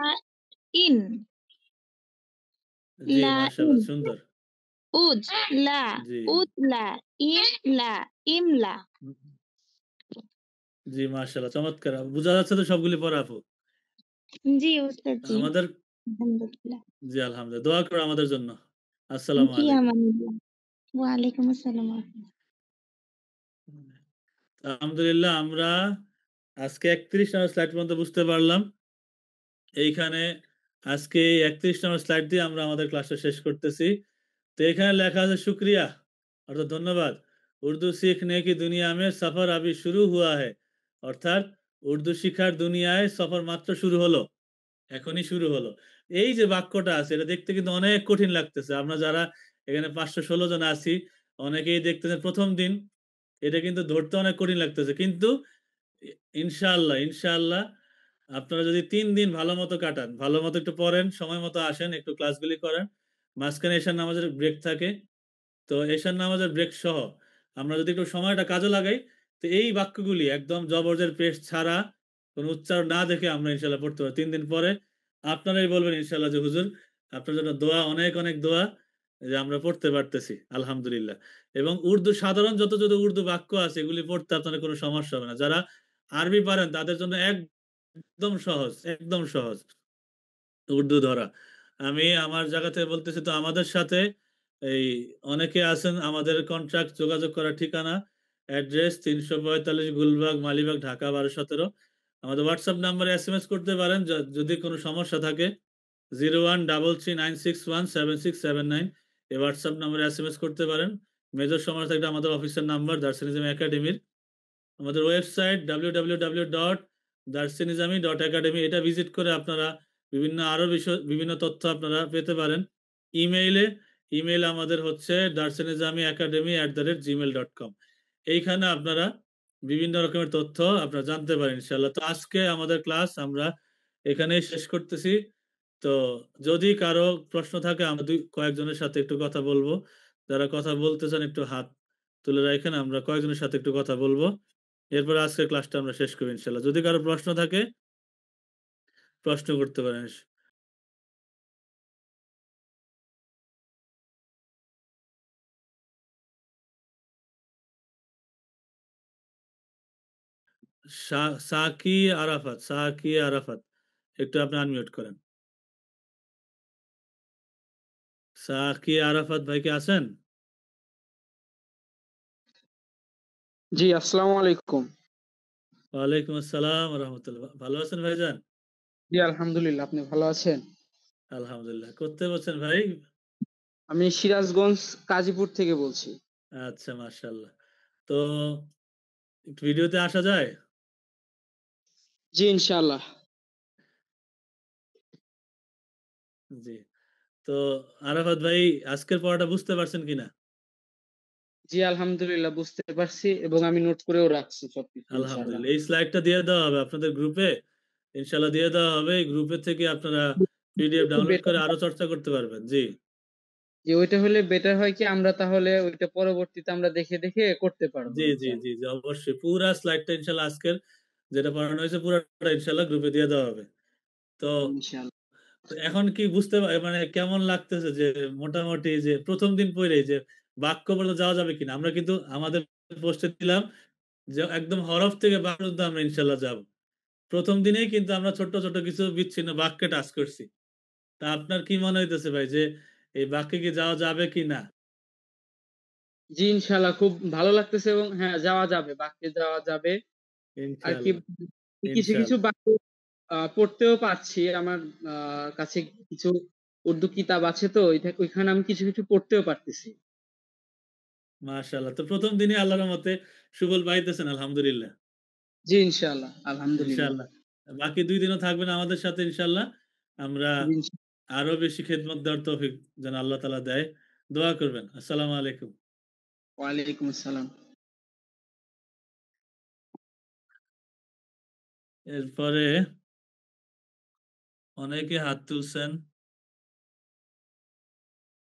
ইন জি, লা ইন মাশাআল্লাহ, সুন্দর। উজ লা জি, উতলা ইমলা ইমলা জি, মাশাআল্লাহ, চমৎকার। বুঝা যাচ্ছে তো সবগুলি পড়া আপু? জি উস্তাদ জি আমাদের, আলহামদুলিল্লাহ জি, আলহামদুলিল্লাহ। দোয়া করো আমাদের জন্য। আসসালামু জি আলাইকুম। আমানুল্লাহ ওয়ালাইকুম আসসালাম ওয়া আলহামদুলিল্লাহ, আমরা আজকে ৩১ নম্বর স্লাইড পর্যন্ত বুঝতে পারলাম। এইখানে আজকে ৩১ নম্বর স্লাইড দিয়ে আমরা আমাদের ক্লাসটা শেষ করতেছি। তো এখানে লেখা আছে শুক্রিয়া, অর্থাৎ ধন্যবাদ। উর্দু सीखने की दुनिया में सफर अभी शुरू हुआ है, অর্থাৎ উর্দু শিখার দুনিয়ায় সফর মাত্র শুরু হলো, এখনই শুরু হলো। এই যে বাক্যটা আছে এটা দেখতে কিন্তু অনেক কঠিন লাগতেছে। আমরা যারা এখানে ৫১৬ জন আছি, অনেকেই দেখতেছেন প্রথম দিন, এটা কিন্তু ধরতে অনেক কঠিন লাগতেছে। কিন্তু ইনশাআল্লাহ, ইনশাআল্লাহ আপনারা যদি ৩ দিন ভালো মতো কাটান, ভালো মতো একটু পড়েন, সময় মতো আসেন, একটু ক্লাসগুলি করেন, মাঝখানে এশার নামাজের ব্রেক থাকে, তো এশার নামাজের ব্রেক সহ আমরা যদি একটু সময়টা কাজে লাগাই, তো এই বাক্যগুলি একদম জবরজের পেশ ছাড়া, কোনো উচ্চারণ না দেখে আমরা ইনশাল্লাহ পড়তে পারি। ৩ দিন পরে আপনারাই বলবেন ইনশাল্লাহ যে হুজুর আপনার জন্য দোয়া, অনেক অনেক দোয়া, যে আমরা পড়তে পারতেছি আলহামদুলিল্লাহ। এবং উর্দু সাধারণ যত যত উর্দু বাক্য আছে এগুলি পড়তে আপনাদের কোনো সমস্যা হবে না। যারা আরবি পারেন তাদের জন্য একদম সহজ, একদম সহজ উর্দু ধরা। আমি আমার জায়গা থেকে বলতেছি, তো আমাদের সাথে এই অনেকে আছেন, আমাদের কন্ট্রাক্ট যোগাযোগ করার ঠিকানা অ্যাড্রেস ৩৪৫ গুলবাগ মালিবাগ ঢাকা ১২১৭। আমাদের হোয়াটসঅ্যাপ নাম্বারে SMS করতে পারেন যদি কোনো সমস্যা থাকে। 0133961767 এই হোয়াটসঅ্যাপ নাম্বারে SMS করতে পারেন। মেজর সমস্যা থাকলে আমাদের অফিসের নাম্বার দার্সেনিজম একাডেমির, আমাদের ওয়েবসাইট www.darsinizami.academy, এটা ভিজিট করে আপনারা বিভিন্ন আরো বিষয়, বিভিন্ন তথ্য আপনারা পেতে পারেন। ইমেইলে, ইমেইল আমাদের হচ্ছে darsinizamiacademy@gmail.com। এইখানে আপনারা বিভিন্ন রকমের তথ্য আপনারা জানতে পারেন ইনশাআল্লাহ। তো আজকে আমাদের ক্লাস আমরা এখানেই শেষ করতেছি। তো যদি কারো প্রশ্ন থাকে আমরা কয়েকজনের সাথে একটু কথা বলবো। যারা কথা বলতে চান একটু হাত তুলে রাখেন, আমরা কয়েকজনের সাথে একটু কথা বলবো। এরপর আজকের ক্লাসটা আমরা শেষ করি ইনশাল্লাহ। যদি কারো প্রশ্ন থাকে প্রশ্ন করতে পারেন। সাকি আরাফাত, সাকি আরাফাত, একটু আপনি আনমিউট করেন। সাকি আরাফাত ভাই কি আছেন? জি আসসালামু আলাইকুম। ওয়ালাইকুম আসসালাম রহমতুল্লাহ। ভালো আছেন ভাইজান? জি আলহামদুলিল্লাহ, আপনি ভালো আছেন? আলহামদুলিল্লাহ। করতে বলছেন ভাই? আমি সিরাজগঞ্জ কাজীপুর থেকে বলছি। আচ্ছা, মাশাআল্লাহ। তো একটু ভিডিওতে আসা যায়? জি ইনশাআল্লাহ। জি। তো আরাফাত ভাই আজকের পড়াটা বুঝতে পারছেন কিনা? জি আলহামদুলিল্লাহ বুঝতে পারছি এবং আমি নোট করেও রাখছি সবকিছু ইনশাআল্লাহ। আলহামদুলিল্লাহ। এই স্লাইডটা দিয়ে দেওয়া হবে আপনাদের গ্রুপে। ইনশাআল্লাহ দিয়ে দেওয়া হবে। এই গ্রুপের থেকে আপনারা পিডিএফ ডাউনলোড করে আরো চর্চা করতে পারবেন। জি। যে ওইটা হলে বেটার হয় কি আমরা তাহলে ওইটা পরবর্তীতে আমরা দেখে দেখে করতে পারবো জি, জি, ইনশাআল্লাহ। জি, জি, অবশ্যই। পুরা স্লাইডটা ইনশাআল্লাহ আজকের যেটা পড়ানো হয়েছে পুরাটা ইনশাআল্লাহ গ্রুপে দিয়ে দেওয়া হবে। তো ইনশাআল্লাহ। এখন কি মানে কেমন লাগতেছে যে মোটামুটি যে প্রথম দিন পড়েই যে বাক্য পর্যন্ত যাওয়া যাবে কিনা? আমরা কিন্তু আমাদের পোস্টে দিলাম যে একদম হরফ থেকে বাক্য পর্যন্ত আমরা ইনশাআল্লাহ যাব। প্রথম দিনেই কিন্তু আমরা ছোট্ট, ছোট্ট কিছু বিচ্ছিন্ন বাক্যে টাচ করছি। তা আপনার কি মনে হইতেছে ভাই যে এই বাক্যে কি যাওয়া যাবে কিনা? জি ইনশাআল্লাহ খুব ভালো লাগতেছে এবং হ্যাঁ যাওয়া যাবে, বাক্যে যাওয়া যাবে। আর কি ইনশাআল্লাহ, কিছু কিছু ইনশাআল্লাহ। বাক্য পড়তেও পারছি। আমার কাছে কিছু উর্দু কিতাব আছে তো ওইখানে আমি কিছু কিছু পড়তেও পারতেছি। মাশাআল্লাহ। তো প্রথম দিনই আল্লাহর রহমতে সুফল পাইতেছেন আলহামদুলিল্লাহ। জি ইনশাআল্লাহ, আলহামদুলিল্লাহ। ইনশাআল্লাহ। বাকি ২ দিনও থাকবেন আমাদের সাথে ইনশাআল্লাহ। আমরা আরো বেশি খেদমত দেওয়ার তৌফিক যেন আল্লাহ তাআলা দেয়। দোয়া করবেন। আসসালামু আলাইকুম। ওয়ালাইকুম আসসালাম। এরপরে অনেকে হাত তুলছেন।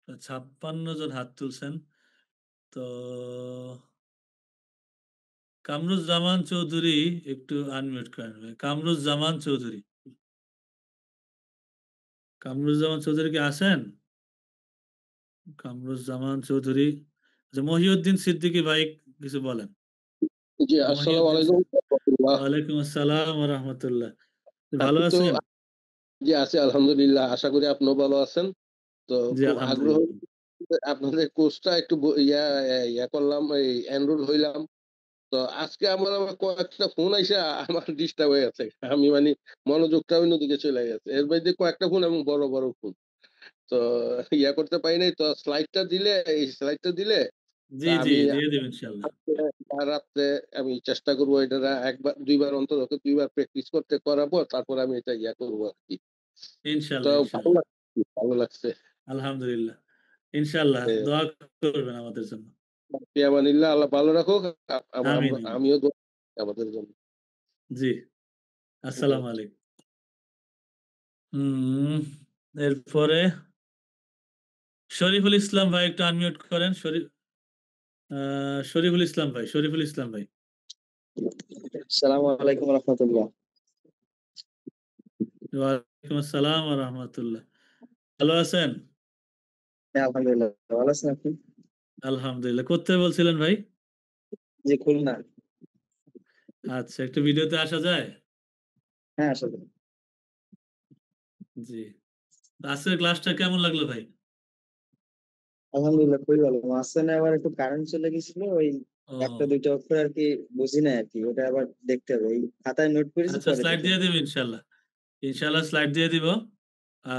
৫৬ জন হাত তুলছেন। তো কামরুজ্জামান চৌধুরী একটু আনমিউট করেন ভাই। কামরুজ্জামান চৌধুরী। কামরুজ্জামান চৌধুরী কি আছেন? কামরুজ্জামান চৌধুরী। আচ্ছা মহিউদ্দিন সিদ্দিকী ভাই কিছু বলেন। জি আসসালামু মহিউদ্দিন আলাইকুম রাহমাতুল্লাহ। ওয়ালাইকুম আসসালাম ওয়া রাহমাতুল্লাহ। ভালো আপনি তো আছেন? জি আছি আলহামদুলিল্লাহ। আশা করি আপনিও ভালো আছেন। তো জি খুব আগ্রহ আলহামদুলিল্লাহ। আপনাদের কোর্সটা একটু ইয়া করলাম, এই এনরোল হইলাম। তো আজকে আবার কয়েকটা ফোন আইসা আমার ডিস্টার্ব হয়ে গেছে। আমি মানে মনোযোগটা অন্যদিকে চলে গেছে। এর মধ্যে কয়েকটা ফোন এবং বড় বড় ফোন। তো ইয়া করতে পারি নাই। তো এই স্লাইডটা দিলে জি, তা জি আমি দিয়ে দেব ইনশাআল্লাহ। রাত্রে আমি চেষ্টা করব এটা একবার ২ বার অন্তত ২ বার প্র্যাকটিস করাবো। তারপর আমি এটা ইয়া করব আরকি। তো ইনশাআল্লাহ, ভালো ইনশাআল্লাহ। লাগছে, ভালো লাগছে। আলহামদুলিল্লাহ। ইনশাআল্লাহ এ দোয়া করবেন আমাদের জন্য। ফি আমানিল্লাহ। আল্লাহ ভালো রাখুক। আমিন, আমিন। আমিও দোয়া করি আমাদের জন্য। জি। আসসালামু আলাইকুম। হুম, এরপরে শরীফুল ইসলাম ভাই একটু আনমিউট করেন। শরীফুল ইসলাম ভাই, শরীফুল ইসলাম ভাই। আসসালামু আলাইকুম রাহমাতুল্লাহ। ওয়ালাইকুম আসসালাম ওয়া রাহমাতুল্লাহ। ভালো আছেন? হ্যাঁ আলহামদুলিল্লাহ। ভালো আছেন আপনি? আলহামদুলিল্লাহ। কোত্থেকে বলছিলেন ভাই? জি খুলনা। আচ্ছা একটু ভিডিওতে আসা যায়? হ্যাঁ আসলে। জি। আজকের ক্লাসটা কেমন লাগলো ভাই? আলহামদুলিল্লাহ খুবই ভালো। মাঝখানে আবার একটু কারেন্ট চলে গেছিল। ওই একটা ও দুইটা অক্ষর আরকি বুঝি নাই আরকি। ওটা আবার দেখতে হবে। এই খাতায় নোট করেছি আচ্ছা পরে স্লাইড দেখে দিয়ে নেব। দেব ইনশাআল্লাহ। ইনশাআল্লাহ স্লাইড দিয়ে দিব। আ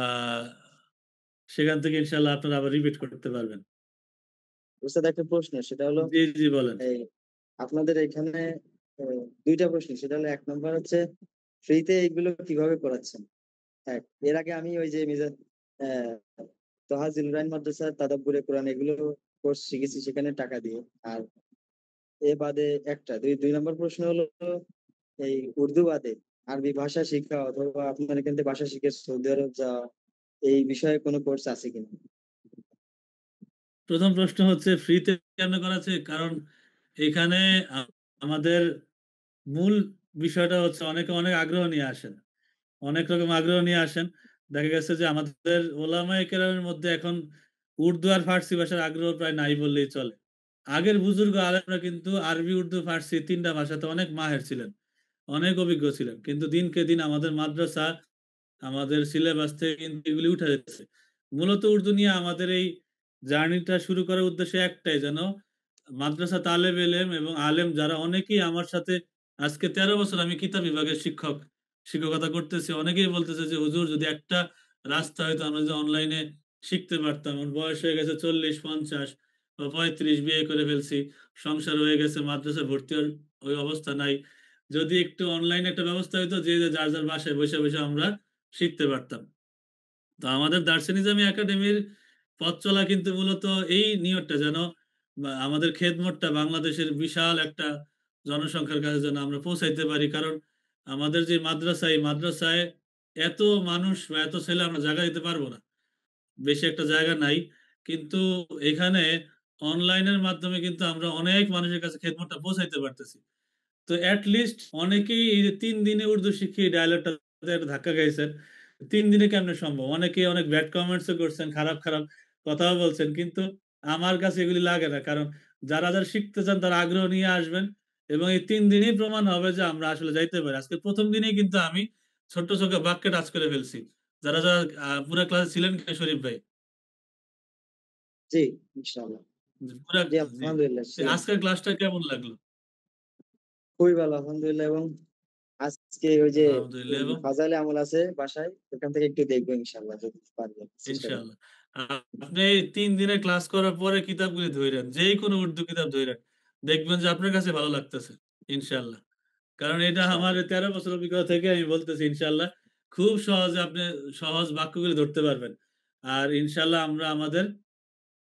সেখান থেকে ইনশাআল্লাহ আপনারা আবার রিপিট করতে পারবেন। ওস্তাদ একটা প্রশ্ন সেটা হলো জি, জি বলেন। এই আপনাদের এখানে ২ টা প্রশ্ন। সেটা হলো ১ নাম্বার হচ্ছে ফ্রিতে এগুলো কিভাবে পড়াচ্ছেন? ১ এর আগে আমি ওই যে তোহা জিলরাইন মাদ্রাসা তাদাব্বুরে কোরআন এগুলো কোর্স শিখেছি সেখানে টাকা দিয়ে। আর এ বাদে একটা ২ নাম্বার প্রশ্ন হলো এই উর্দু বাদে আরবি ভাষা শিক্ষা অথবা আপনার এখান থেকে ভাষা শিখে সৌদি আরব যাওয়া এই বিষয়ে কোনো কোর্স আছে কিনা? প্রথম প্রশ্ন হচ্ছে ফ্রিতে কেন করাচ্ছে? কারণ এখানে আমাদের মূল বিষয়টা হচ্ছে অনেকে অনেক আগ্রহ নিয়ে আসেন। অনেক রকম আগ্রহ নিয়ে আসেন। দেখা গেছে যে আমাদের ওলামায়ে কেরামের মধ্যে এখন উর্দু আর ফার্সি ভাষার আগ্রহ প্রায় নাই বললেই চলে। আগের বুজুর্গ আলেমরা কিন্তু আরবি, উর্দু, ফার্সি ৩ টা ভাষাতে অনেক মাহের ছিলেন। অনেক অভিজ্ঞ ছিলেন। কিন্তু দিনকে দিন আমাদের মাদ্রাসা, আমাদের সিলেবাস থেকে কিন্তু এগুলি উঠে যাচ্ছে। মূলত উর্দু নিয়ে আমাদের এই জার্নিটা শুরু করার উদ্দেশ্য একটাই যেন মাদ্রাসা তালেব এলেম এবং আলেম যারা অনেকেই আমার সাথে আজকে ১৩ বছর আমি কিতাব বিভাগের শিক্ষকতা করতেছি। অনেকেই বলতেছে যে হুজুর যদি একটা রাস্তা হয়তো আমরা যদি অনলাইনে শিখতে পারতাম। আমার বয়স হয়ে গেছে ৪০, ৫০ 35 বিয়ে করে ফেলছি, সংসার হয়ে গেছে, মাদ্রাসায় ভর্তি হওয়ার ওই অবস্থা নাই। যদি একটু অনলাইন একটা ব্যবস্থা হইতো, যে যার যার বাসায় বসে বসে আমরা শিখতে পারতাম। তো আমাদের দার্সেন নিজামী একাডেমির পথ চলা কিন্তু মূলত এই নিয়তটা, যেন আমাদের খেদমতটা বাংলাদেশের বিশাল একটা জনসংখ্যার কাছে যেন আমরা পৌঁছাইতে পারি। কারণ আমাদের যে মাদ্রাসায় এত মানুষ বা এত ছেলে আমরা জায়গা দিতে পারবো না, বেশি একটা জায়গা নাই। কিন্তু এখানে অনলাইনের মাধ্যমে কিন্তু আমরা অনেক মানুষের কাছে খেদমতটা পৌঁছাইতে পারতেছি। তো অ্যাট লিস্ট অনেকেই এই যে 3 দিনে উর্দু শিখিয়ে ডায়ালগটা একটা ধাক্কা খাইছেন। 3 দিনে কেমনে সম্ভব? অনেকে অনেক ব্যাড কমেন্টসও করছেন, খারাপ খারাপ কথাও বলছেন, কিন্তু আমার কাছে এগুলি লাগে না। কারণ যারা যারা শিখতে চান তারা আগ্রহ নিয়ে আসবেন, এবং এই 3 দিনেই প্রমাণ হবে যে আমরা আসলে যাইতে পারি। আজকে প্রথম দিনেই কিন্তু আমি ছোট্ট ছোট বাক্যে টাচ করে ফেলছি। যারা যারা পুরো ক্লাসে ছিলেন কে শরীফ ভাই? জি, ইনশাআল্লাহ। পুরা জি, জি। আলহামদুলিল্লাহ তো ছিলাম। আজকের ক্লাসটা কেমন লাগলো? খুবই ভালো, আলহামদুলিল্লাহ। এবং আজকে ওই যে আলহামদুলিল্লাহ। এবং ফাজাইলে আমল আছে বাসায়, ওখান থেকে একটু দেখবো ইনশাআল্লাহ, যদি পারবেন চেষ্টা করবো। ইনশাআল্লাহ আপনি এই 3 দিনে ক্লাস করার পরে কিতাবগুলি ধরেন, যে কোনো উর্দু কিতাব ধরেন, দেখবেন যে আপনার কাছে ভালো লাগতেছে ইনশাআল্লাহ। কারণ এটা আমার ইনশাআল্লাহ। 13 বছর অভিজ্ঞতা থেকে আমি বলতেছি, ইনশাআল্লাহ খুব সহজে আপনি সহজ বাক্যগুলি ধরতে পারবেন। আর ইনশাআল্লাহ আমরা আমাদের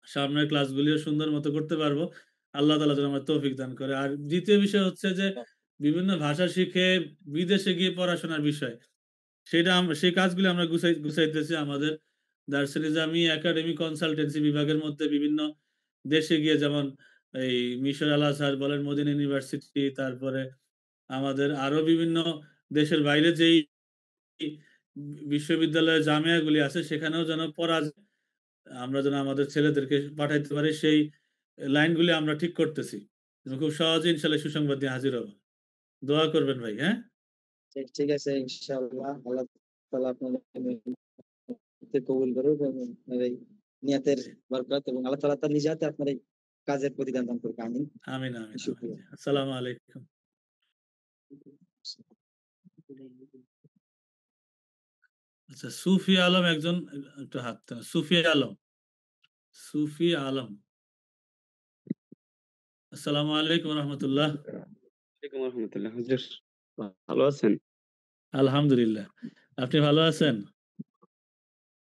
সামনের ক্লাসগুলিও সুন্দর মতো করতে পারবো। আল্লাহ তাআলা যেন আমাদের তৌফিক দান করে। আর দ্বিতীয় বিষয় হচ্ছে যে বিভিন্ন ভাষা শিখে বিদেশে গিয়ে পড়াশোনার বিষয়, সেটা সেই কাজগুলি আমরা গুছাইতেছি আমাদের দারসে নিজামী একাডেমি কনসালটেন্সি বিভাগের মধ্যে। বিভিন্ন দেশে গিয়ে, যেমন এই মিশর আল আজহার বলেন, মদিনা ইউনিভার্সিটি, তারপরে আমাদের আরো বিভিন্ন দেশের বাইরে যেই বিশ্ববিদ্যালয় জামিয়াগুলি আছে, সেখানেও যেন পড়া যায়, আমরা যেন আমাদের ছেলেদেরকে পাঠাইতে পারি, সেই লাইনগুলি আমরা ঠিক করতেছি। খুব সহজে ইনশাল্লাহ সুসংবাদ নিয়ে হাজির হবো। দোয়া করবেন ভাই। হ্যাঁ, ঠিক আছে, ইনশাআল্লাহ। আল্লাহ তাআলা আপনাদের নিয়তকে কবুল করুক এবং আপনার এই নিয়তের বরকত, এবং আল্লাহ তাআলা তার নিজ হাতে আপনার এই কাজের প্রতিদান দান করুক। আমিন। আমিন আমিন আমিন। শুকরিয়া। আসসালামু আলাইকুম। আচ্ছা, সুফি আলম একজন, একটু হাত তোলেন। সুফি আলম, সুফি আলম। আসসালামু আলাইকুম রহমতুল্লাহ। ওয়ালাইকুম রহমতুল্লাহ। হুজুর ভালো আছেন? আলহামদুলিল্লাহ। আপনি ভালো আছেন?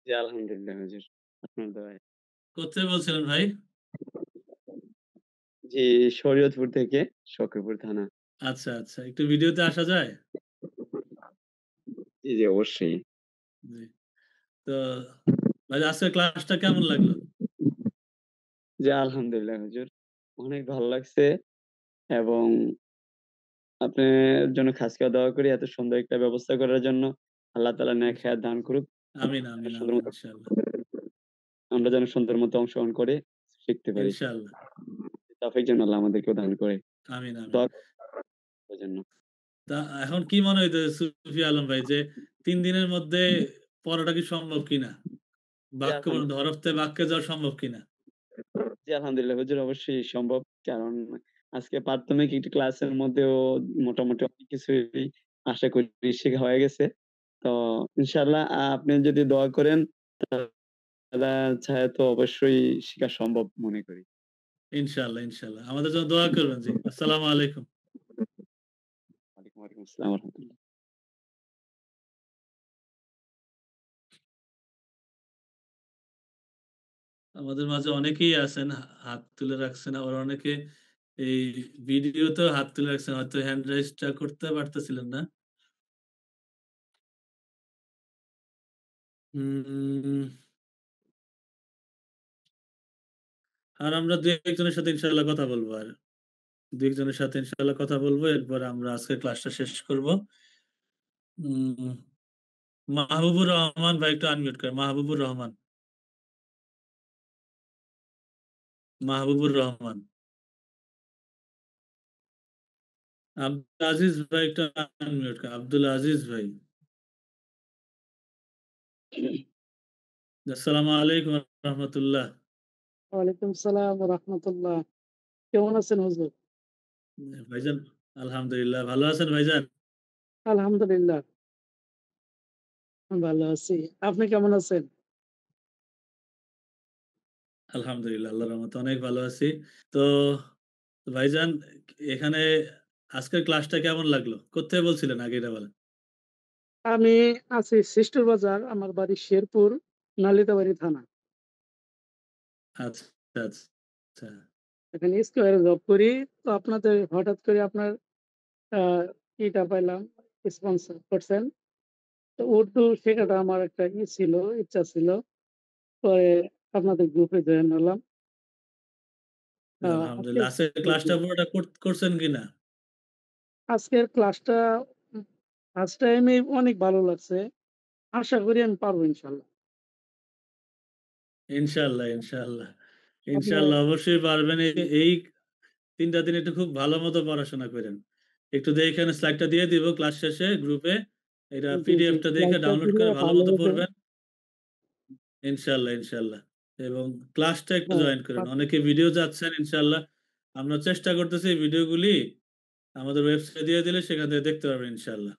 জি, আলহামদুলিল্লাহ হুজুর। আপনার দোয়ায়। কোথায় বলছিলেন ভাই? জি, শরীয়তপুর থেকে, সখীপুর থানা। আচ্ছা আচ্ছা, একটু ভিডিওতে আসা যায়? জি, জি, অবশ্যই। জি। তো ভাই, আজকের ক্লাসটা কেমন লাগলো? জি, আলহামদুলিল্লাহ হুজুর। অনেক ভালো লাগছে, এবং আপনার জন্য খাস করে দোয়া করি এত সুন্দর একটা ব্যবস্থা করার জন্য। আল্লাহ তাআলা নেক হায়াত দান করুক। আমিন আমিন সুন্দর আমিন, মতো ইনশাআল্লাহ। আমরা যেন সুন্দর মতো অংশগ্রহণ করে শিখতে পারি। ইনশাআল্লাহ। তৌফিক যেন আল্লাহ আমাদেরকেও দান করে। আমিন আমিন। দোয়া করার জন্য। তা এখন কি মনে হইতেছে সুফি আলম ভাই, যে 3 দিনের মধ্যে পড়াটা কি সম্ভব কিনা? জি, বাক্য হরফ থেকে বাক্যে যাওয়া সম্ভব কিনা? জি, আলহামদুলিল্লাহ হুজুর, অবশ্যই সম্ভব। কারণ আজকে প্রাথমিক একটি ক্লাসের মধ্যেও মোটামুটি অনেক কিছুই আশা করি শেখা হয়ে গেছে। তো ইনশাআল্লাহ আপনি যদি দোয়া করেন, তাহলে ছায়া তো অবশ্যই শেখা সম্ভব মনে করি। ইনশাআল্লাহ ইনশাআল্লাহ, আমাদের জন্য দোয়া করবেন। জি, আসসালামু আলাইকুম। ওয়ালাইকুম আসসালাম ওয়া রাহমাতুল্লাহ। আমাদের মাঝে অনেকেই আছেন, হাত তুলে রাখছেন, আবার অনেকে এই ভিডিওতেও হাত তুলে রাখছেন, হয়তো হ্যান্ড রাইজটা করতে পারতেছিলেন না। আর আমরা দু একজনের সাথে ইনশাআল্লাহ কথা বলবো, আর দু একজনের সাথে ইনশাআল্লাহ কথা বলবো, এরপর আমরা আজকের ক্লাসটা শেষ করব। উম, মাহবুবুর রহমান ভাই একটু আনমিউট করেন। মাহবুবুর রহমান, মাহবুবুর রহমান। আব্দুল আজিজ ভাই একটু আনমিউট করেন। আব্দুল আজিজ ভাই। আসসালামু আলাইকুম রহমতুল্লাহ। ওয়ালাইকুম সালাম ওয়া রাহমাতুল্লাহ। কেমন আছেন হুজুর? ভাইজান, আলহামদুলিল্লাহ। ভালো আছেন ভাইজান? আলহামদুলিল্লাহ, ভালো আছি। আপনি কেমন আছেন? আলহামদুলিল্লাহ, আল্লাহর রহমতে অনেক ভালো আছি। তো ভাইজান, এখানে আজকের ক্লাসটা কেমন লাগলো? কোত্থেকে বলছিলেন আগে এটা বলেন? আমি আছি সিস্টার বাজার, আমার বাড়ি শেরপুর, নালিতাবাড়ি থানা। আচ্ছা, আচ্ছা। এখানে স্কয়ারে জব করি। তো আপনাদের হঠাৎ করে আপনার ইটা পাইলাম, স্পন্সর করছেন। তো উর্দু শেখাটা আমার একটা ছিল, ইচ্ছা ছিল। পরে আপনাদের গ্রুপে জয়েন হলাম। আজকে আলহামদুলিল্লাহ। আজকের ক্লাসটা পুরোটা করছেন কিনা? আজকের ক্লাসটা ফার্স্ট টাইমে অনেক ভালো লাগছে। আশা করি আমি পারবো ইনশাল্লাহ। ইনশাআল্লাহ, ইনশাআল্লাহ। আপনার ইনশাআল্লাহ অবশ্যই পারবেন। এই ৩ টা দিন একটু খুব ভালো মতো পড়াশোনা করেন। একটু দেখে স্লাইডটা দিয়ে দিব ক্লাস শেষে গ্রুপে। এটা জি, জি, পিডিএফটা দেখে স্লাইডটা ডাউনলোড দিলে করে ভালো ভালো মতো হতো। পড়বেন। ইনশাআল্লাহ, ইনশাআল্লাহ। এবং ক্লাসটা একটু হ্যাঁ, জয়েন করেন। অনেকে ভিডিও যাচ্ছেন, ইনশাআল্লাহ। আমরা চেষ্টা করতেছি এই ভিডিওগুলি আমাদের ওয়েবসাইটে দিয়ে দিলে সেখান থেকে দেখতে পারবেন ইনশাআল্লাহ।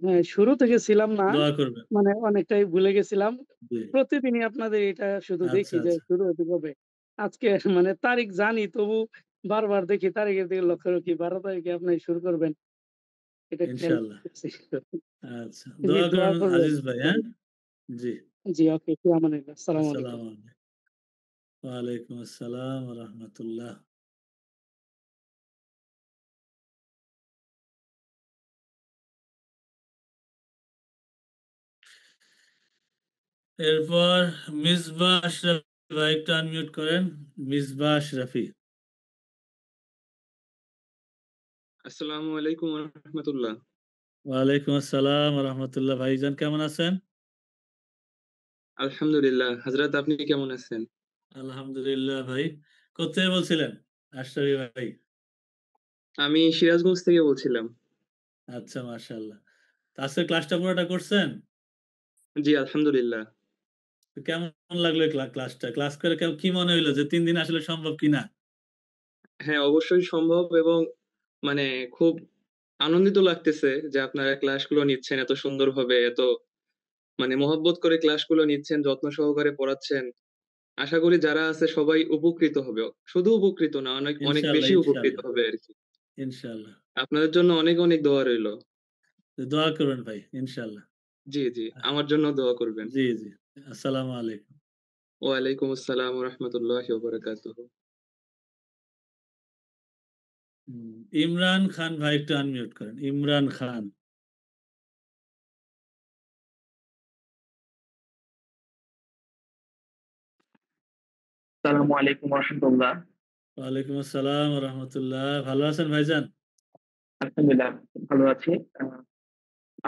হ্যাঁ, শুরু থেকে ছিলাম না। দোয়া করবেন। মানে অনেকটাই ভুলে গেছিলাম। জি। প্রতিদিনই আপনাদের এটা শুধু দেখি আচ্ছা, যে আচ্ছা। শুরু হতে কবে। আজকে মানে তারিখ জানি, তবু বারবার দেখি তারিখের দিকে লক্ষ্য রাখি। ১২ তারিখে আপনি শুরু করবেন। এটা খেয়াল ইনশাআল্লাহ। করতেছি। আচ্ছা। জি, দোয়া দোয়া করবেন করবেন। আজিজ ভাই, হ্যাঁ? জি। জি, ওকে। ফি আমানিল্লাহ। আসসালামু আলাইকুম। আসসালামু আলাইকুম। ওয়ালাইকুম আসসালাম ওয়া রাহমাতুল্লাহ। এরপর মিসবাহ আশরাফি ভাই একটু আনমিউট করেন। মিসবাহ আশরাফি। আসসালামু আলাইকুম ওয়া রাহমাতুল্লাহ। ওয়ালাইকুম আসসালাম ওয়া রাহমাতুল্লাহ। ভাইজান কেমন আছেন? আলহামদুলিল্লাহ। হযরত আপনি কেমন আছেন? আলহামদুলিল্লাহ ভাই। কোত্থেকে বলছিলেন আশরাফি ভাই? আমি সিরাজগঞ্জ থেকে বলছিলাম। আচ্ছা, মাশাআল্লাহ। তো আজকের ক্লাসটা পুরোটা করছেন? জি, আলহামদুলিল্লাহ। তো কেমন লাগলো এই ক্লাসটা? ক্লাস করে কি মনে হইলো যে ৩ দিন আসলে সম্ভব কিনা? হ্যাঁ, অবশ্যই সম্ভব এবং মানে খুব আনন্দিত লাগতেছে যে আপনারা ক্লাসগুলো নিচ্ছেন এত সুন্দরভাবে, এত মানে মহব্বত করে ক্লাসগুলো নিচ্ছেন, যত্ন সহকারে পড়াচ্ছেন। আশা করি যারা আছে সবাই উপকৃত হবে। শুধু উপকৃত না, অনেক অনেক ইনশাআল্লাহ, বেশি উপকৃত ইনশাআল্লাহ। হবে আরকি। ইনশাআল্লাহ। আপনাদের জন্য অনেক, অনেক দোয়া রইলো। দোয়া করবেন ভাই, ইনশাআল্লাহ। জি, জি। আমার জন্য দোয়া করবেন। জি, জি। আসসালামু আলাইকুম। ওয়ালাইকুম আসসালাম ওয়া রাহমাতুল্লাহি ওয়া বারাকাতুহু। ইমরান খান ভাই একটু আনমিউট করেন। ইমরান খান। আসসালামু আলাইকুম ওয়া রাহমাতুল্লাহ। ওয়ালাইকুম আসসালাম ওয়া রাহমাতুল্লাহ। ভালো আছেন ভাইজান? আলহামদুলিল্লাহ ভালো আছি।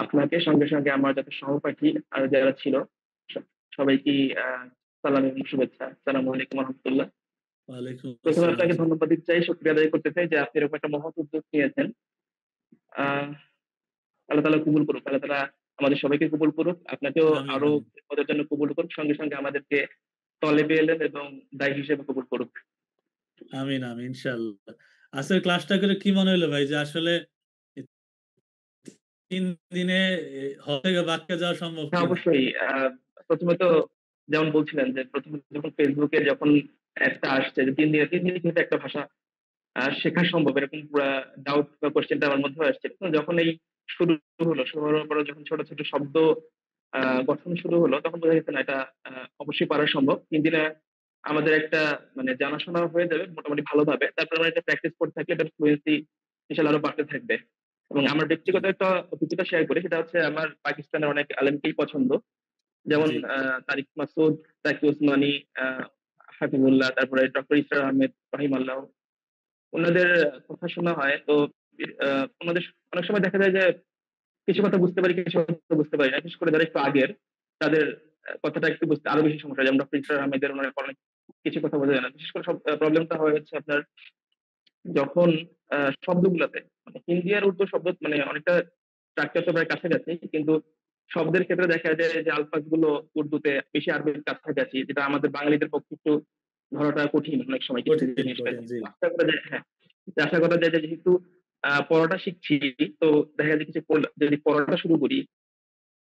আপনাকে সঙ্গে, সঙ্গে আমার যত সহপাঠী আর যারা ছিল সবাইকেই সালাম এবং শুভেচ্ছা। আসসালামু আলাইকুম ওয়া রাহমাতুল্লাহ। ওয়ালাইকুম প্রথমে আসসালাম। আপনাকে ধন্যবাদ দিতে চাই, শুকরিয়া আদায় করতে চাই যে আপনি এরকম একটা মহৎ উদ্যোগ নিয়েছেন। আহ আল্লাহ তাআলা কবুল করুক। আল্লাহ তাআলা আমাদের সবাইকে কবুল করুক। আপনাকেও আমিন, আরো আমিন। পদের জন্য কবুল করুক। সঙ্গে, সঙ্গে আমাদেরকে তলেবে এলেম এবং দায়ী হিসেবে কবুল করুক। আমিন, আমিন ইনশাআল্লাহ। আজকের ক্লাসটা করে কি মনে হলো ভাই যে আসলে ৩ দিনে হল থেকে বাক্যে যাওয়া সম্ভব হ্যাঁ, কিনা? অবশ্যই। প্রথমে তো যেমন বলছিলেন যে প্রথমে যখন ফেসবুকে যখন একটা আসছে যে ৩ দিনে কিন্তু একটা ভাষা শেখা সম্ভব, এরকম পুরা ডাউট বা কোয়েশ্চেনটা আমার মধ্যেও আসছে। তো যখন এই শুরু শুরু হওয়ার পরে যখন ছোট, ছোট শব্দ গঠন শুরু হলো তখন বোঝা গেছে না এটা অবশ্যই পারা সম্ভব। ৩ দিনে আমাদের একটা মানে জানাশোনা হয়ে যাবে মোটামুটি ভালোভাবে। তারপরে আমরা এটা প্র্যাকটিস করতে থাকলে এটার ফ্লুয়েন্সি ইনশাআল্লাহ আরো বাড়তে থাকবে। এবং আমার ব্যক্তিগত একটা অভিজ্ঞতা শেয়ার করি, সেটা হচ্ছে আমার পাকিস্তানের অনেক আলেমকেই পছন্দ। যেমন জি। তারিক মাসুদ, তাকি ওসমানী, হাফিজুল্লাহ, তারপরে ডক্টর ইসরার আহমেদ রাহিমাল্লাহ। উনাদের কথা শোনা হয়। তো উনাদের অনেক সময় দেখা যায় যে কিছু কথা বুঝতে পারি, কিছু কথা বুঝতে পারি না। বিশেষ করে যারা একটু আগের তাদের কথাটা একটু বুঝতে আরো বেশি সমস্যা হয়। যেমন ডক্টর ইসরার আহমেদের উনার অনেক কিছু কথা বোঝা যায় না। বিশেষ করে প্রবলেমটা হয় হচ্ছে আপনার যখন শব্দগুলাতে মানে হিন্দি আর উর্দু শব্দ মানে অনেকটা স্ট্রাকচার তো প্রায় কাছাকাছি, কিন্তু শব্দের ক্ষেত্রে দেখা যায় যে আলফাজ গুলো উর্দুতে বেশি আরবির কাছাকাছি, যেটা আমাদের বাঙালিদের পক্ষে একটু ধরাটা কঠিন অনেক সময় কিছু কঠিন, জিনিসটা। কঠিন। জি। আশা করা যায়, হ্যাঁ, আশা করা যায় যে যেহেতু পড়াটা শিখছি, তো দেখা যায় কিছু যদি পড়াটা শুরু করি,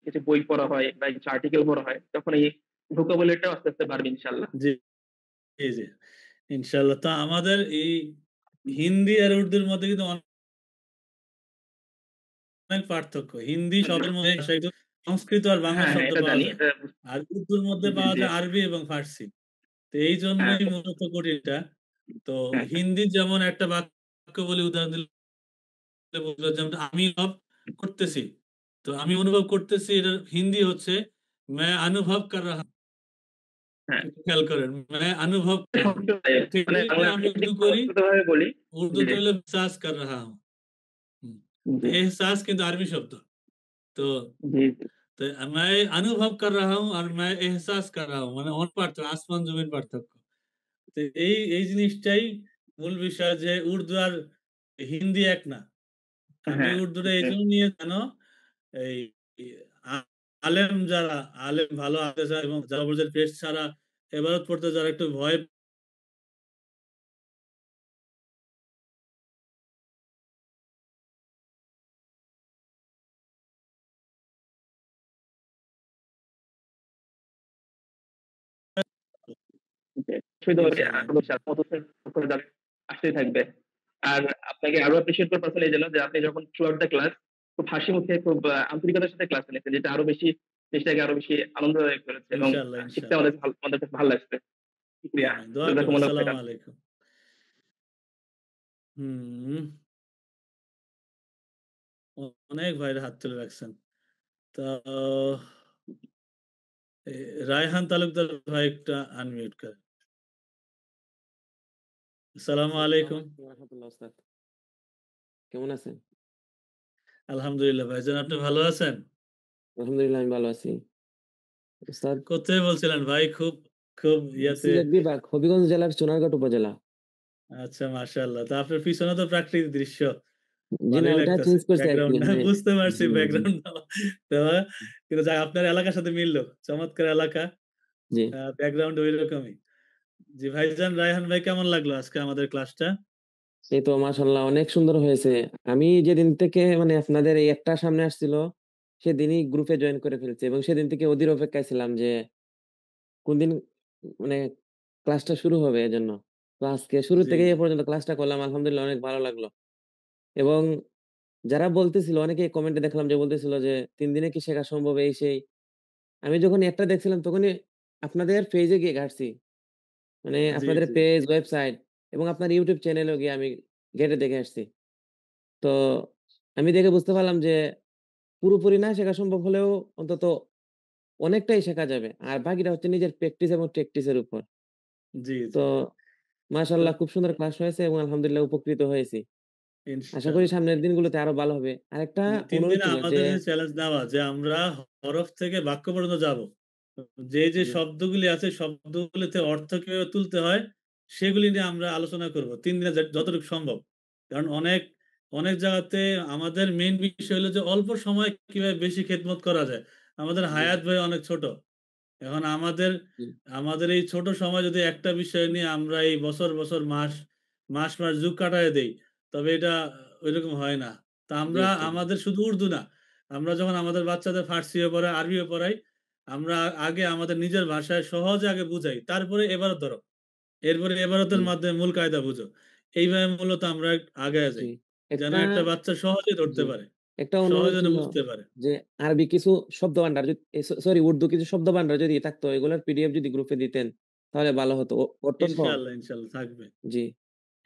কিছু বই পড়া হয় বা কিছু আর্টিকেল পড়া হয়, তখন এই ভোকাবুলারিটাও আস্তে আস্তে বাড়বে ইনশাল্লাহ। জি। জি, জি। ইনশাআল্লাহ। তো আমাদের এই হিন্দি আর উর্দুর মধ্যে কিন্তু অনেক পার্থক্য। হিন্দি শব্দের মধ্যে কিন্তু সংস্কৃত আর বাংলা হ্যাঁ, হ্যাঁ, শব্দ এটা পাওয়া জানি। যায়। এটা আর উর্দুর মধ্যে জি, পাওয়া জি। যায় আরবি এবং ফার্সি। তো হ্যাঁ, এইজন্যই মূলত কঠিনটা। তো হ্যাঁ, হিন্দির যেমন একটা বাক্য বলি উদাহরণ দিলে বুঝলো যেমন আমি অনুভব করতেছি। তো আমি অনুভব করতেছি এটার হিন্দি হচ্ছে मैं अनुभव कर रहा हूँ। হ্যাঁ। একটু খেয়াল করেন। मैं अनुभव कर रहा हूँ। ঠিক মানে যদি আমরা আমি যদি উর্দু করি, সংস্কৃতভাবে বলি উর্দুতে জি, হলো एहसास कर रहा हूँ। হুম। জি, एहसास কিন্তু আরবি শব্দ। তো জি, জি। তো मैं अनुभव कर रहा हूँ और मैं एहसास कर रहा हूँ মানে অনেক পার্থক্য, আসমান জমিন পার্থক্য। তো এই জিনিসটাই মূল বিষয় যে উর্দু আর হিন্দি এক না। আমি হ্যাঁ, উর্দুটা জি, এইজন্য নিয়ে কেন এই ই আ আলেম যারা আলেম ভালো হাফেজ এবং জাবরদের পেশ ছাড়া এবাদত পড়তে যারা একটু ভয় জি। অসুবিধা হলে ইনশাআল্লাহ। অবশ্যই করে যাবে, আসতেই থাকবে। আর আপনাকে আরো অ্যাপ্রিশিয়েট করে পার্সোনালি এই জন্য যে আপনি যখন থ্রু আউট দ্য ক্লাস খুব হাসি মুখে খুব আন্তরিকতার সাথে ক্লাস নিয়েছেন, যেটা আরো বেশি জিনিসটাকে আরো বেশি আনন্দদায়ক করেছে এবং ইনশাআল্লাহ, শিখতে ইনশাআল্লাহ। আমাদের কাছে ভালো লাগছে। শুকরিয়া। আমিন। দোয়া করবেন। জাযাকুমুল্লাহু আসসালামু খাইরান। আলাইকুম। হুম। অনেক ভাইরা হাত তুলে রাখছেন। তো এ রায়হান তালুকদার ভাই একটু আনমিউট করেন। আসসালামু আসসালামু আলাইকুম। আলাইকুম রাহমাতুল্লাহ ওস্তাদ। কেমন আছেন? আলহামদুলিল্লাহ ভাইজান আপনি ভালো আছেন? আলহামদুলিল্লাহ আমি ভালো আছি। ওস্তাদ কোথায় বলছিলেন ভাই? খুব ইয়াতে সিলেট বিভাগ, হবিগঞ্জ জেলার সোনারঘাট উপজেলা। আচ্ছা মাশাআল্লাহ। তো আপনার পিছনে তো প্রাকৃতিক দৃশ্য। জি না ভালোই ওটা লাগতেছে। চেঞ্জ করছি আরকি। ব্যাকগ্রাউন্ড না মানে বুঝতে পারছি জি, জি, ব্যাকগ্রাউন্ড দেওয়া। কিন্তু যাক আপনার এলাকার সাথে মিলল। চমৎকার এলাকা। জি। ব্যাকগ্রাউন্ড ঐরকমই। জি ভাইজান রায়হান ভাই কেমন লাগলো আজকে আমাদের ক্লাসটা? এই তো মাশাআল্লাহ অনেক সুন্দর হয়েছে। আমি যেদিন থেকে মানে আপনাদের এই একটা সামনে আসছিল, সেদিনই গ্রুপে জয়েন করে ফেলছি এবং সেদিন থেকে অধীর অপেক্ষায় ছিলাম যে কোনদিন মানে ক্লাসটা শুরু হবে এজন্য। তো আজকে শুরু জি, থেকেই জি। এ পর্যন্ত ক্লাসটা করলাম। আলহামদুলিল্লাহ অনেক ভালো লাগলো। এবং যারা বলতেছিল অনেকেই কমেন্টে দেখলাম যে বলতেছিল যে ৩ দিনে কি শেখা সম্ভব এই সেই। আমি যখন একটা দেখছিলাম তখনই আপনাদের পেজে গিয়ে ঘাঁটছি। মানে জি, আপনাদের জি। পেজ, ওয়েবসাইট এবং আপনার YouTube চ্যানেলেও গিয়ে আমি ঘেঁটে দেখে আসছি। তো আমি দেখে বুঝতে পারলাম যে পুরোপুরি না শেখা সম্ভব হলেও অন্তত অনেকটাই শেখা যাবে। আর বাকিটা হচ্ছে নিজের প্র্যাকটিস এবং ট্যাকটিস এর উপর। জি, তো জি। তো মাশাআল্লাহ খুব সুন্দর ক্লাস হয়েছে এবং আলহামদুলিল্লাহ উপকৃত হয়েছি। আশা করি ইনশাআল্লাহ। সামনের দিনগুলোতে আরো ভালো হবে। আরেকটা ৩ অনুরোধ দিনে ছিল যে আমাদের যে চ্যালেঞ্জ নেওয়া যে আমরা হরফ থেকে বাক্য পর্যন্ত যাবো। যে জি, শব্দগুলি আছে শব্দগুলিতে অর্থ কিভাবে তুলতে হয় সেগুলি নিয়ে আমরা আলোচনা করব। ৩ দিনে যতটুকু সম্ভব। কারণ অনেক জায়গাতে আমাদের মেইন বিষয় হলো যে অল্প সময়ে কিভাবে বেশি খেদমত করা যায়। আমাদের জি, হায়াত ভাই অনেক ছোট। এখন জি, আমাদের এই ছোট সময় যদি একটা বিষয় নিয়ে আমরা এই বছর মাস যুগ কাটায় দেই, তবে এটা ঐরকম হয় না। তো জি আমরা ওস্তাদ। আমাদের শুধু উর্দু না, আমরা যখন আমাদের বাচ্চাদের ফার্সিও পড়াই, আরবিও পড়াই, আমরা আগে আমাদের নিজের ভাষায় সহজে আগে বুঝাই। তারপরে এবারত ধরো। এরপরে জি, এবারতের মাধ্যমে মূল কায়দা বুঝো। এইভাবে মূলত আমরা আগায়া জি। যাই। যেন একটা একটা বাচ্চা সহজে ধরতে জি, পারে। একটা অনুরোধ সহজে যেন ছিল বুঝতে পারে। যে আরবি কিছু শব্দভান্ডার যদি সরি উর্দু কিছু শব্দভান্ডার যদি থাকতো এগুলোর পিডিএফ যদি গ্রুপে দিতেন তাহলে ভালো হতো। অর্থসহ। ইনশাআল্লাহ থাকবে। জি।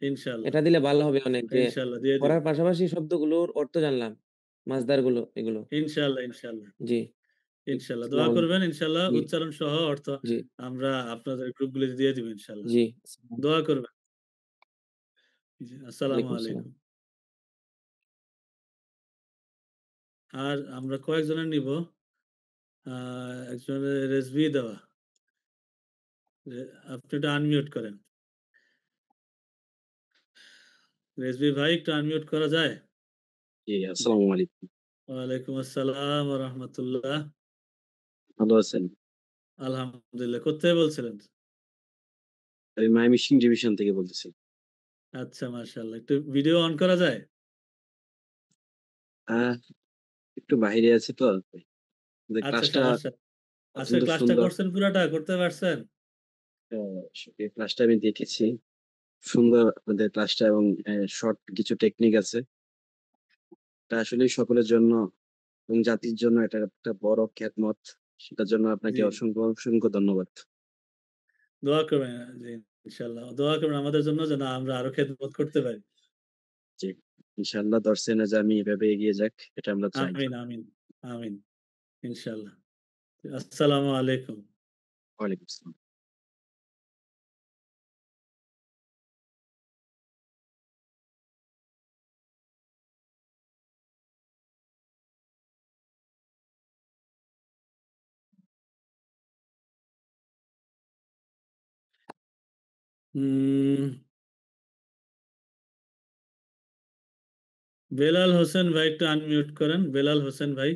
ইনশাআল্লাহ, এটা দিলে ভালো হবে অনেক যে ইনশাআল্লাহ দিয়ে দিব। পড়ার পাশাপাশি শব্দগুলোর অর্থ জানলাম। মাসদারগুলো এগুলো। ইনশাআল্লাহ। জি। ইনশাআল্লাহ। দোয়া আসসালামু করবেন আলাইকুম। ইনশাআল্লাহ জি, উচ্চারণ সহ অর্থ জি, আমরা আপনাদের গ্রুপগুলিতে দিয়ে দিব ইনশাআল্লাহ। জি। দোয়া করবেন। জি, আসসালামু ওয়ালাইকুম আসসালাম। আলাইকুম। আর আমরা কয়েকজনের নিব। আ একজনের রেজভি দেওয়া। রে আপনি একটু আনমিউট করেন। রেজভি ভাই একটু আনমিউট করা যায়? জি, আসসালামু আলাইকুম। ওয়ালাইকুম আসসালাম ওয়া রাহমাতুল্লাহ। ভালো আছেন? আলহামদুলিল্লাহ। কোত্থেকে বলছিলেন? আমি ময়মনসিংহ ডিভিশন থেকে বলতেছি। আচ্ছা মাশাআল্লাহ। একটু ভিডিও অন করা যায়? আ একটু বাহিরে আছি তো। আপনাদের আচ্ছা ক্লাসটা সমস্যা আজকে অত্যন্ত ক্লাসটা সুন্দর। করছেন পুরাটা? করতে পারছেন? এই ক্লাসটা আমি দেখেছি। সুন্দর আপনাদের ক্লাসটা এবং শর্ট কিছু টেকনিক আছে। এটা আসলেই সকলের জন্য এবং জাতির জন্য এটা একটা বড় খেদমত। সেটার জন্য আপনাকে জি। অসংখ্য ধন্যবাদ। দোয়া করবেন জি, ইনশাআল্লাহ। দোয়া করবেন আমাদের জন্য যেন আমরা আরো খেদমত করতে পারি। জি, ইনশাআল্লাহ দর্শে নেজামি এভাবে এগিয়ে যাক, এটা আমরা চাই। আমিন, আমিন, আমিন। ইনশাআল্লাহ। আসসালামু আলাইকুম। ওয়ালাইকুম আসসালাম। উম বেলাল হোসেন ভাই একটু আনমিউট করেন। বেলাল হোসেন ভাই।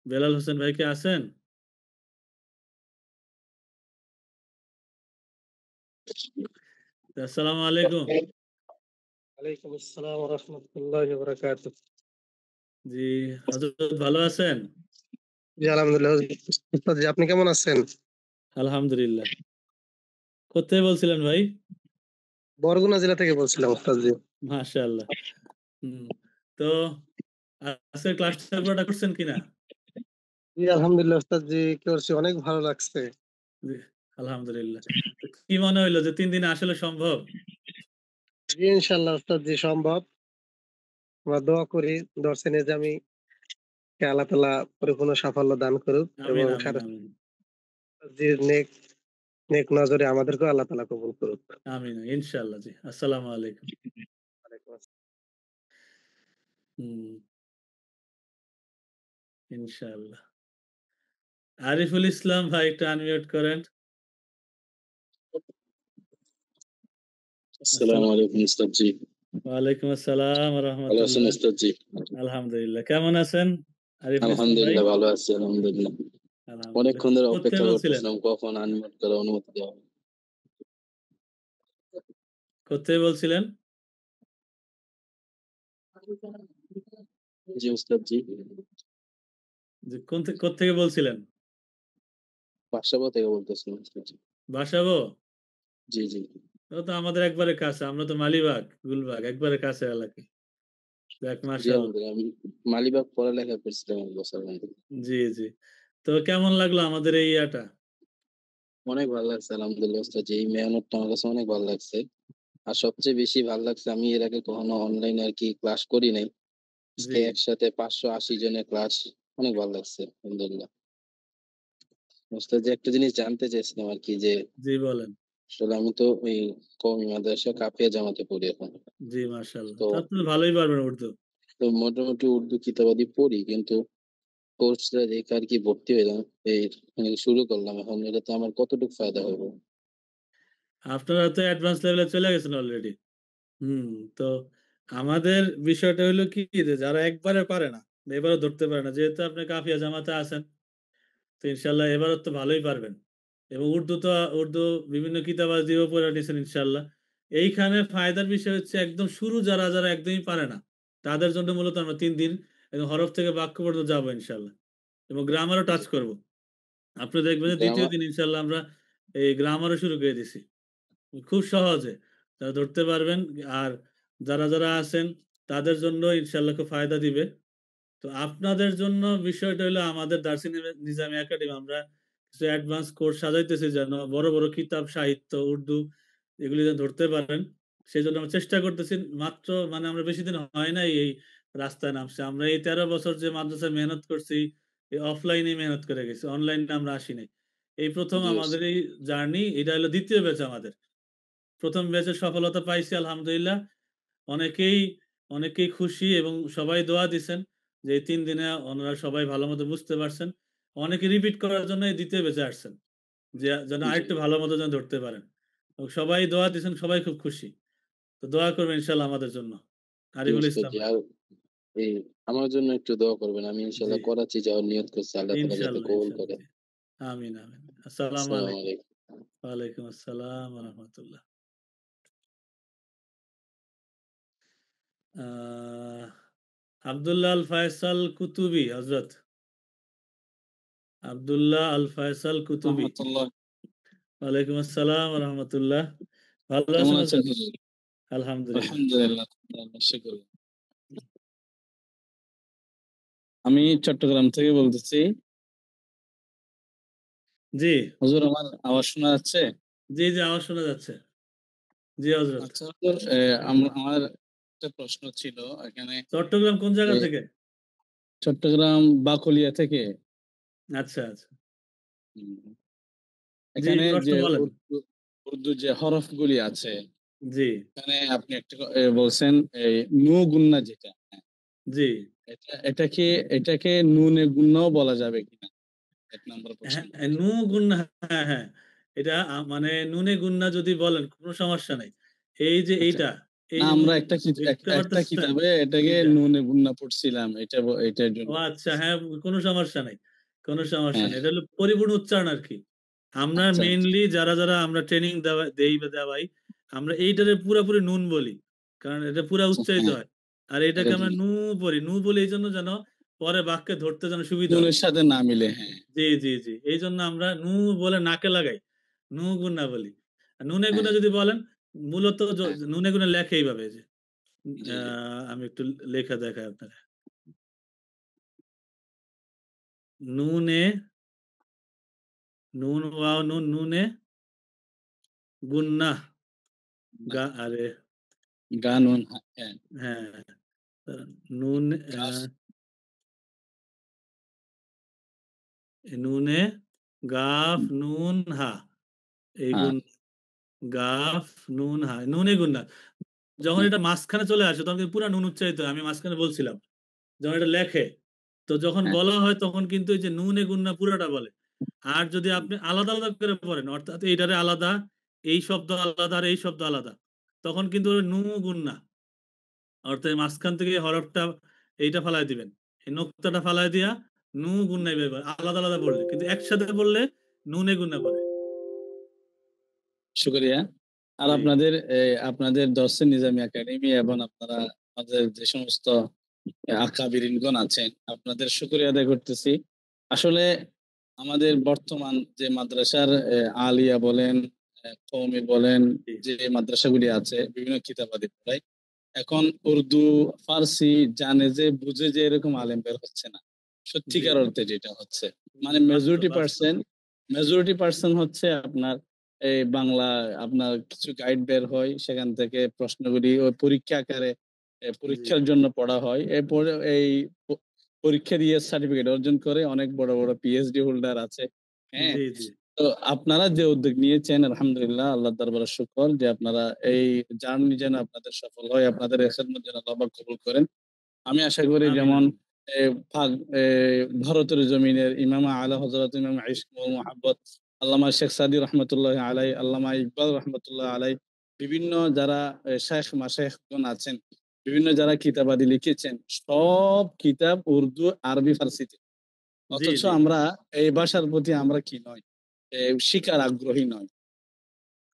বেলাল হোসেন ভাই কি আছেন? আসসালামু আলাইকুম। ওয়ালাইকুম আসসালাম ওয়া রাহমাতুল্লাহি ওয়া বারাকাতুহু। জি, হযরত ভালো আছেন? জি, আলহামদুলিল্লাহ। উস্তাদ জি, আপনি কেমন আছেন? আলহামদুলিল্লাহ। কোত্থেকে বলছিলেন ভাই? বরগুনা জেলা থেকে বলছিলাম উস্তাদ জি। মাশাআল্লাহ। হুম। তো আজকের ক্লাসটা পুরোটা করছেন কিনা? জি, আলহামদুলিল্লাহ উস্তাদ জি, করছি। অনেক ভালো লাগছে। জি, আলহামদুলিল্লাহ। তো কি মনে হইলো যে ৩ দিনে আসলে সম্ভব? জি, ইনশাআল্লাহ উস্তাদ জি সম্ভব। আমরা দোয়া করি দর্শে নেজামি কে আল্লাহ তাআলা পরিপূর্ণ সাফল্য দান করুক এবং আমিন, আমিন, সাথে আমিন। জির নেক নজরে আমাদেরকেও আল্লাহ তাআলা কবুল করুক। আমিন। ইনশাআল্লাহ জি। আসসালামু আলাইকুম। ওয়ালাইকুম আসসালাম। হুম। ইনশাআল্লাহ। আরিফুল ইসলাম ভাই একটু আনমিউট করেন। আসসালামু আলাইকুম উস্তাদ জি। ওয়ালাইকুম আসসালাম ওয়া ভালো আছেন রাহমাতুল্লাহ। উস্তাদ জি? আলহামদুলিল্লাহ। কেমন আছেন আরিফুল ইসলাম ভাই? আলহামদুলিল্লাহ ভালো আছি, আলহামদুলিল্লাহ। আলহামদুলিল্লাহ। অনেকক্ষণ ধরে কোত্থেকে অপেক্ষা বলছিলেন? করতেছিলাম কখন আনমিউট করার অনুমতি দেওয়া হবে। কোত্থেকে বলছিলেন? জি উস্তাদ জি। যে কোত্থেকে বলছিলেন? বাসাবো থেকে বলতেছিলাম উস্তাদ জি। বাসাবো? জি, জি। ও তো আমাদের একবারে কাছে। আমরা তো মালিবাগ, গুলবাগ একবারে কাছের এলাকা। যাক জি মাশাআল্লাহ। আলহামদুলিল্লাহ। আমি মালিবাগ পড়ালেখা করছিলাম ১ বছর আলহামদুলিল্লাহ। জি, জি। তো কেমন লাগলো আমাদের এই ইয়াটা? অনেক ভালো লাগছে আলহামদুলিল্লাহ উস্তাদ জি। এই মেহনতটা আমার কাছে অনেক ভালো লাগছে। আর সবচেয়ে বেশি ভালো লাগছে আমি এর আগে কখনো অনলাইনে আরকি ক্লাস করি নাই। আজকে জি। একসাথে ৫৮০ জনের ক্লাস, অনেক ভালো লাগছে আলহামদুলিল্লাহ। উস্তাদ জি একটা জিনিস জানতে চাইছিলাম আরকি যে জি বলেন। আসলে আমি তো ওই কওমি মাদ্রাসা কাফিয়া জামাতে পড়ি এখন। জি মাশাআল্লাহ। তো তা আপনি তো ভালোই পারবেন উর্দু। তো মোটামুটি উর্দু কিতাবাদি পড়ি, কিন্তু কোর্সটা দেখে আরকি ভর্তি হইলাম। এই মানে শুরু করলাম এখন। এটাতে আমার কতটুকু ফায়দা হবে? আপনারা তো অ্যাডভান্স লেভেলে চলে গেছেন অলরেডি। হুম, তো আমাদের বিষয়টা হইলো কি যে যারা একবারে পারে না, এবারও ধরতে পারে না। যেহেতু আপনি কাফিয়া জামাতে আছেন, তো ইনশাআল্লাহ এবারও তো ভালোই পারবেন। এবং উর্দু বিভিন্ন কিতাবাদিও পড়ে নিছেন ইনশাআল্লাহ। এইখানে ফায়দার বিষয় হচ্ছে একদম শুরু যারা একদমই পারে না, তাদের জন্য মূলত আমরা ৩ দিন একদম হরফ থেকে বাক্য পর্যন্ত যাবো ইনশাআল্লাহ। এবং গ্রামারও টাচ জি। করব। আপনি দেখবেন যে ২য় গ্রামার দিন ইনশাআল্লাহ আমরা এই গ্রামারও শুরু করে দিছি। খুব সহজে তারা ধরতে পারবেন। আর যারা আছেন তাদের জন্য ইনশাআল্লাহ খুব ফায়দা দিবে। তো আপনাদের জন্য বিষয়টা হলো আমাদের দার্সিন নিজামী একাডেমি আমরা কিছু অ্যাডভান্স কোর্স সাজাইতেছি যেন বড় কিতাব, সাহিত্য, উর্দু এগুলি যেন ধরতে পারেন। সেজন্য আমরা চেষ্টা করতেছি। মাত্র মানে আমরা বেশি দিন হয় নাই এই রাস্তায় নামছি। আমরা এই ১৩ বছর যে মাদ্রাসায় মেহনত করছি, এই অফলাইনে মেহনত করে গেছি। অনলাইনে আমরা আসি নাই। এই ১ম জি আমাদের এই জার্নি, এটা হলো ২য় ব্যাচ আমাদের। ১ম ব্যাচে সফলতা পাইছি আলহামদুলিল্লাহ। অনেকেই অনেকেই খুশি এবং সবাই দোয়া দিছেন যে এই ৩ দিনে ওনারা সবাই ভালোমতো বুঝতে পারছেন। অনেকে রিপিট করার জন্য এই ২য় ব্যাচে আসছেন। যে যেন জি। আরেকটু ভালো মতো যেন ধরতে পারেন। এবং সবাই দোয়া দিছেন, সবাই খুব খুশি। তো দোয়া করবেন ইনশাআল্লাহ আমাদের জন্য। জি আরিফুল উস্তাদ ইসলাম জি। ভাই। আর এই আমার জন্য একটু দোয়া করবেন। আমি জি। ইনশাআল্লাহ করাচি যাওয়ার নিয়ত করছি। আল্লাহ তাআলা যাতে ইনশাআল্লাহ, কবুল ইনশাআল্লাহ। করে। জি। আমিন, আমিন। আসসালামু আসসালামু আলাইকুম। আলাইকুম। ওয়ালাইকুম আসসালাম ওয়া রাহমাতুল্লাহ। আ আব্দুল্লাহ আল ফয়সাল কুতুবি হযরত। আব্দুল্লাহ আল ফয়সাল কুতুবি। রহমতুল্লাহ। ওয়ালাইকুম আসসালাম ওয়া রাহমাতুল্লাহ। ভালো কেমন আছেন আছেন হযরত? হুজুর? আলহামদুলিল্লাহ। আলহামদুলিল্লাহ, আল্লাহর শুকর। আমি চট্টগ্রাম থেকে বলতেছি। জি। হুজুর আমার আওয়াজ শোনা যাচ্ছে? জি, জি আওয়াজ শোনা যাচ্ছে। জি হযরত। আচ্ছা হুজুর, আমার একটা প্রশ্ন ছিল এখানে। চট্টগ্রাম কোন জায়গা এ থেকে? চট্টগ্রাম বাকলিয়া থেকে। আচ্ছা, আচ্ছা। হুম। জি, এখানে প্রশ্ন যে বলেন। উর্দু যে হরফগুলি আছে, জি। এখানে আপনি একটা বলছেন এই নু গুন্না যেটা, হ্যাঁ, জি। এটাকে নুনে গুন্নাও বলা যাবে কিনা? ১ নাম্বার প্রশ্ন। হ্যাঁ, নু গুন্না, হ্যাঁ, হ্যাঁ। এটা মানে নুনে গুন্না যদি বলেন কোনো সমস্যা নাই। এই যে আচ্ছা। এইটা, এই না যে আমরা দেখতে একটা পারতেছেন? কিতাবে এটাকে এইটা। নুনে গুন্না পড়ছিলাম। এটার ও জন্য আচ্ছা, বলতেছি। হ্যাঁ, কোনো সমস্যা নাই। কোনো সমস্যা হ্যাঁ, নেই। এটা হলো পরিপূর্ণ উচ্চারণ আরকি। আমরা আচ্ছা, আচ্ছা, মেইনলি যারা আমরা ট্রেনিং দেই বা দেওয়াই, আমরা এইটারে পুরাপুরি নুন বলি। কারণ এটা পুরা আচ্ছা, উচ্চারিত হ্যাঁ, হয়। আর এটাকে এটার আমরা জন্য। নু বলি। নু বলি এইজন্য যেন পরে বাক্যে ধরতে যেন সুবিধা হয়। নুনের সাথে না মিলে, হ্যাঁ, জি, জি, জি। এইজন্য আমরা নু বলে নাকে লাগাই। নু গুন্না বলি। আর নুনে হ্যাঁ, গুন্না যদি বলেন, মূলত হ্যাঁ। নুনে গুন্না লেখে এইভাবে যে জি, আ জি। আমি একটু লেখা দেখাই আপনাকে। নুনে, নুন ওয়াও নুন, নুনে গুন্নাহ। না, আরে গা নুন, হ্যাঁ, হ্যাঁ, নুন কাফ, নুনে গাফ নুন হা। এই হ্যাঁ, গুণ গাফ নুন হা। নুনে গুন্না। যখন হ্যাঁ, এটা মাঝখানে চলে আসে তখন কিন্তু পুরা নুন উচ্চারিত হয়। আমি মাঝখানে বলছিলাম। যখন এটা লেখে, তো যখন হ্যাঁ, বলা হয় তখন কিন্তু এই যে নুনে গুন্না পুরাটা বলে। আর যদি আপনি আলাদা আলাদা করে পড়েন, অর্থাৎ এইটারে আলাদা, এই শব্দ আলাদা আর এই শব্দ আলাদা, তখন কিন্তু নু গুন্না, অর্থাৎ মাঝখান থেকে এই হরফটা এইটা ফালাই দিবেন, এই নোক্তাটা ফালাই দিয়া নু গুন্নাই ব্যবহার, আলাদা আলাদা পড়লে। কিন্তু একসাথে পড়লে নুনে গুন্না করে। শুকরিয়া। আর জি। আপনাদের দর্শে নিজামী একাডেমি এবং আপনারা আমাদের যে সমস্ত আকাবিরিনগণ আছেন, আপনাদের শুকরিয়া আদায় করতেছি। আসলে আমাদের বর্তমান যে মাদ্রাসার আলিয়া বলেন, কওমি বলেন, জি। যে মাদ্রাসাগুলি আছে বিভিন্ন কিতাবাদি পড়ায়, এখন উর্দু, ফার্সি জানে যে বুঝে যে এরকম আলেম বের হচ্ছে না। জি। সত্যিকার অর্থে যেটা হচ্ছে। মানে বাস্তব, বাস্তব। মেজরিটি পার্সেন্ট হচ্ছে আপনার এই বাংলা, আপনার কিছু গাইড বের হয়, সেখান থেকে প্রশ্নগুলি ওই পরীক্ষা আকারে জি। পরীক্ষার জন্য পড়া হয়। এরপরে এই পরীক্ষা দিয়ে সার্টিফিকেট অর্জন করে অনেক বড় বড় পিএইচডি হোল্ডার আছে। হ্যাঁ, জি, জি। তো আপনারা যে উদ্যোগ নিয়েছেন আলহামদুলিল্লাহ, আল্লাহর দরবারে শুকর যে আপনারা এই জার্নি যেন আপনাদের সফল হয়, আপনাদের এই খেদমত যেন আল্লাহ পাক কবুল করেন। আমি আশা করি আমিন, যেমন আমিন। এ ভাগ এ ভারতের জমিনের ইমাম আলা হযরত ইমাম ইশক ও মুহাব্বত আল্লামা শেখ সাদী রহমাতুল্লাহ আলাইহি, আল্লামা ইকবাল রহমাতুল্লাহ আলাইহি, বিভিন্ন যারা শায়েখ মাশায়েখগণ আছেন, বিভিন্ন যারা কিতাবাদি লিখেছেন, সব কিতাব উর্দু, আরবি, ফার্সিতে। জি, অথচ জি। আমরা এই ভাষার প্রতি আমরা কি নয়, শিখার আগ্রহী নয়।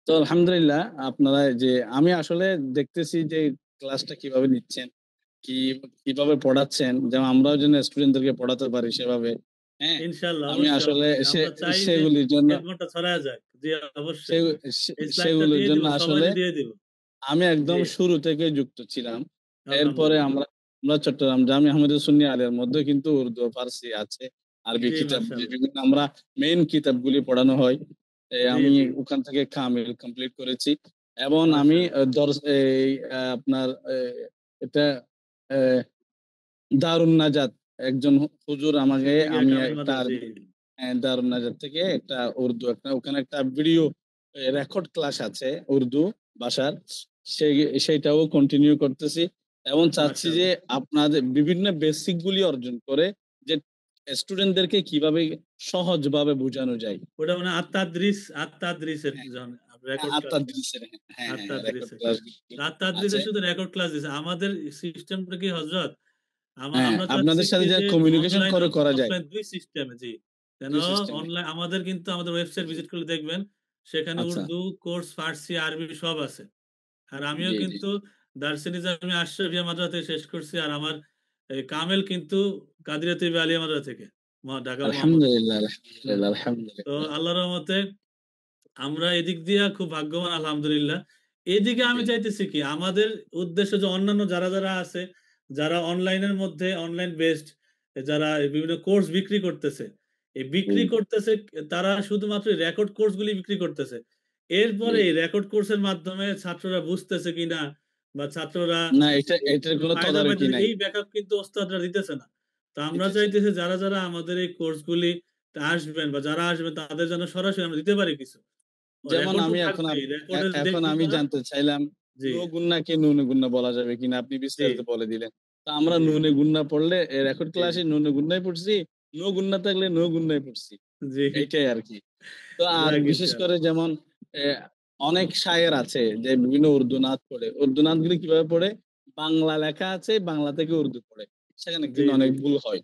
তো আলহামদুলিল্লাহ আপনারা যে আমি আসলে দেখতেছি যে ক্লাসটা কিভাবে নিচ্ছেন, কি কিভাবে পড়াচ্ছেন, যেন আমরাও যেন স্টুডেন্টদেরকে পড়াতে পারি সেভাবে। হ্যাঁ, ইনশাআল্লাহ, আমি অবশ্যই, আসলে অবশ্যই। আমরা চাই যে সেগুলির জন্য খেদমতটা ছড়ায়া যাক। জি, সে অবশ্যই। এই স্লাইডটা সেগুলোর দিয়ে জন্য দিব, আসলে সবাইরে দিয়ে দিব। আমি একদম জি, শুরু থেকে যুক্ত ছিলাম। এরপরে আলহামদুলিল্লাহ। আমরা চট্টগ্রাম জামি আহমেদ সুন্নি আলিয়ার মধ্যে কিন্তু উর্দু, ফার্সি আছে, আরবি জি, কিতাব মাশাআল্লাহ। বিভিন্ন আমরা মেইন কিতাবগুলি পড়ানো হয়। জি, আমি জি। ওখান থেকে কামিল কমপ্লিট করেছি এবং আমি মাশাআল্লাহ। আপনার এটা দারুন নাজাত একজন হুজুর আমাকে, সিদ্দিকিয়া আমি কামিল একটা মাদ্রাসা। জি। আরবি, দারুন নাজাত থেকে একটা উর্দু, ওখানে একটা ভিডিও রেকর্ড ক্লাস আছে উর্দু ভাষার, সেইটাও কন্টিনিউ করতেছি এবং চাচ্ছি যে মাশাআল্লাহ। আপনাদের বিভিন্ন বেসিক গুলি অর্জন করে যে স্টুডেন্টদেরকে কিভাবে সহজভাবে বোঝানো যায়। ওটা মানে আত-তাদরিসের হ্যাঁ, যখন রেকর্ড ক্লাস নেন। আত্মাদৃশ্যের, হ্যাঁ, হ্যাঁ, রেকর্ড আত-তাদরিসের। ক্লাস আছে। আত-তাদরিসের শুধু রেকর্ড ক্লাস দিছে। আমাদের সিস্টেমটা কি হযরত? হ্যাঁ, আমরা চাচ্ছি আপনাদের কি সাথে যে যে কমিউনিকেশন অনলাইন করে করা যায় অফলাইন ২ সিস্টেমে। জি। কেন ২ সিস্টেমে। অনলাইন আমাদের কিন্তু আমাদের ওয়েবসাইট ভিজিট করলে দেখবেন সেখানে আচ্ছা, উর্দু কোর্স, ফার্সি, আরবি সব আছে। আর আমিও জি, জি, কিন্তু দারসে নিজামী আশরাফিয়া মাদ্রাসা থেকে শেষ করছি। আর আমার এই কামেল কিন্তু কাদিরিয়া তৈয়বা আলিয়া মাদ্রাসা থেকে ঢাকা মোহাম্মদ। আলহামদুলিল্লাহ, হুম। আলহামদুলিল্লাহ, তো আলহামদুলিল্লাহ। আল্লাহর রহমতে আমরা এদিক দিয়ে খুব ভাগ্যবান আলহামদুলিল্লাহ। এদিকে আমি জি। চাইতেছি কি আমাদের উদ্দেশ্য যে অন্যান্য যারা আছে, যারা অনলাইনের মধ্যে অনলাইন বেসড যারা এই বিভিন্ন কোর্স বিক্রি করতেছে। এই বিক্রি করতেছে তারা শুধুমাত্র রেকর্ড কোর্স গুলি বিক্রি করতেছে। এরপরে জি। এই রেকর্ড কোর্সের মাধ্যমে ছাত্ররা বুঝতেছে কিনা বা ছাত্ররা না, এটার কোনো ফায়দা তদারকি পাইতেছে নাই। এই ব্যাকআপ কিন্তু ওস্তাদরা দিতেছে না। তো আমরা দিতেছে না। চাইতেছি যারা আমাদের এই কোর্সগুলি আসবেন বা যারা আসবেন তাদের জন্য সরাসরি আমরা দিতে পারি কিছু। যেমন রেকর্ড তো আমি থাকবেই। রেকর্ডে এখন দেখবে আমি তারা জানতে চাইলাম জি, নুনে গুন্নাকে নুনে গুন্না বলা যাবে কিনা, আপনি জি, বিস্তারিত বলে দিলেন। তো আমরা জি, নুনে গুন্না পড়লে রেকর্ড জি, ক্লাসে নুনে গুন্নাই পড়ছি, নো গুন্না থাকলে নো গুন্নাই পড়ছি। জি। এইটাই আরকি। তো আর যাক বিশেষ ইনশাআল্লাহ। করে যেমন এ অনেক শায়ের আছে যে বিভিন্ন উর্দু নাত পড়ে। উর্দু নাতগুলি কিভাবে পড়ে? বাংলা লেখা আছে, বাংলা থেকে উর্দু পড়ে। সেখানে জি, কিন্তু জি, অনেক ভুল হয়।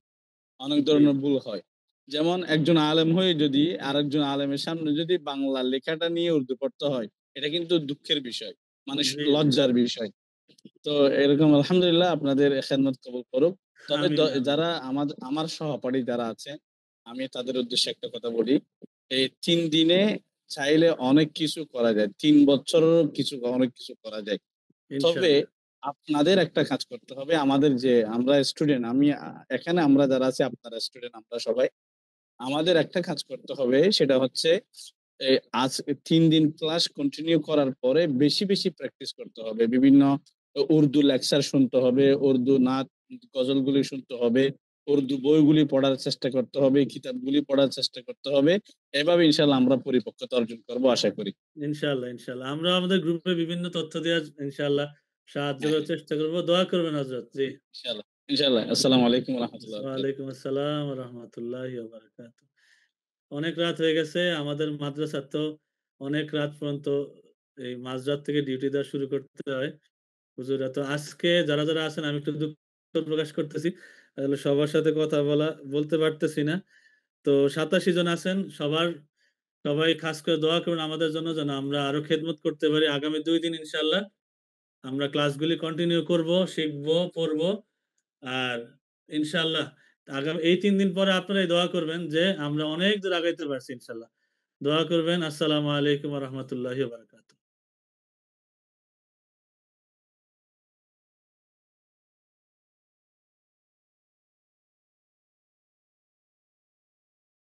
অনেক জি, ধরনের ভুল হয়। যেমন একজন আলেম হয়ে যদি আরেকজন আলেমের সামনে যদি বাংলা লেখাটা নিয়ে উর্দু পড়তে হয়, এটা কিন্তু দুঃখের বিষয়। মানে জি, জি। লজ্জার বিষয়। তো এরকম আলহামদুলিল্লাহ আপনাদের খেদমত কবুল করুক। তবে আমিন, আমিন। যারা আমার সহপাঠী যারা আছে, আমি তাদের উদ্দেশ্যে একটা কথা বলি। এই ৩ দিনে চাইলে অনেক কিছু করা যায়। ৩ বছরেরও অনেক কিছু করা যায়। তবে ইনশাআল্লাহ। আপনাদের একটা কাজ করতে হবে। আমাদের যে আমরা স্টুডেন্ট, আমি এখানে আমরা যারা আছি আপনারা স্টুডেন্ট আমরা সবাই। আমাদের একটা কাজ করতে হবে সেটা হচ্ছে এ আজ ৩ দিন ক্লাস কন্টিনিউ করার পরে বেশি প্র্যাকটিস করতে হবে। বিভিন্ন উর্দু লেকচার শুনতে হবে, উর্দু নাত গজলগুলি শুনতে হবে, উর্দু বইগুলি পড়ার চেষ্টা করতে হবে, কিতাবগুলি পড়ার চেষ্টা করতে হবে। এভাবে ইনশাআল্লাহ আমরা পরিপক্কতা অর্জন করব আশা করি। ইনশাআল্লাহ, ইনশাআল্লাহ। আমরা আমাদের গ্রুপে বিভিন্ন তথ্য দেওয়ার ইনশাআল্লাহ সাহায্য হ্যাঁ, করার হ্যাঁ। চেষ্টা করব। দোয়া করবেন হযরত। জি। ইনশাআল্লাহ, ইনশাআল্লাহ। আসসালামু আলাইকুম ওয়া রাহমাতুল্লাহি ওয়া ওয়া বারাকাতুহু। আলাইকুম আসসালাম ওয়া রাহমাতুল্লাহি ওয়া বারাকাতুহু। অনেক রাত হয়ে গেছে। আমাদের মাদ্রাসার তো অনেক রাত পর্যন্ত এই মাঝরাত থেকে ডিউটি দেওয়া শুরু করতে হয়। হুজুররা তো আজকে যারা আছেন আমি একটু দুঃখ প্রকাশ করতেছি। আসলে সবার সাথে কথা বলতে পারতেছি না। তো ৮৭ জন আছেন। সবাই খাস করে দোয়া করবেন আমাদের জন্য যেন আমরা আরো খেদমত করতে পারি। আগামী ২ দিন ইনশাআল্লাহ আমরা ক্লাসগুলি কন্টিনিউ করব, শিখব, পড়ব। আর ইনশাআল্লাহ এই ৩ দিন পরে আপনারাই দোয়া করবেন যে আমরা অনেক দূর আগাইতে পারছি ইনশাআল্লাহ। দোয়া করবেন। আসসালামু আলাইকুম ওয়া রাহমাতুল্লাহি ওয়া বারাকাতুহু।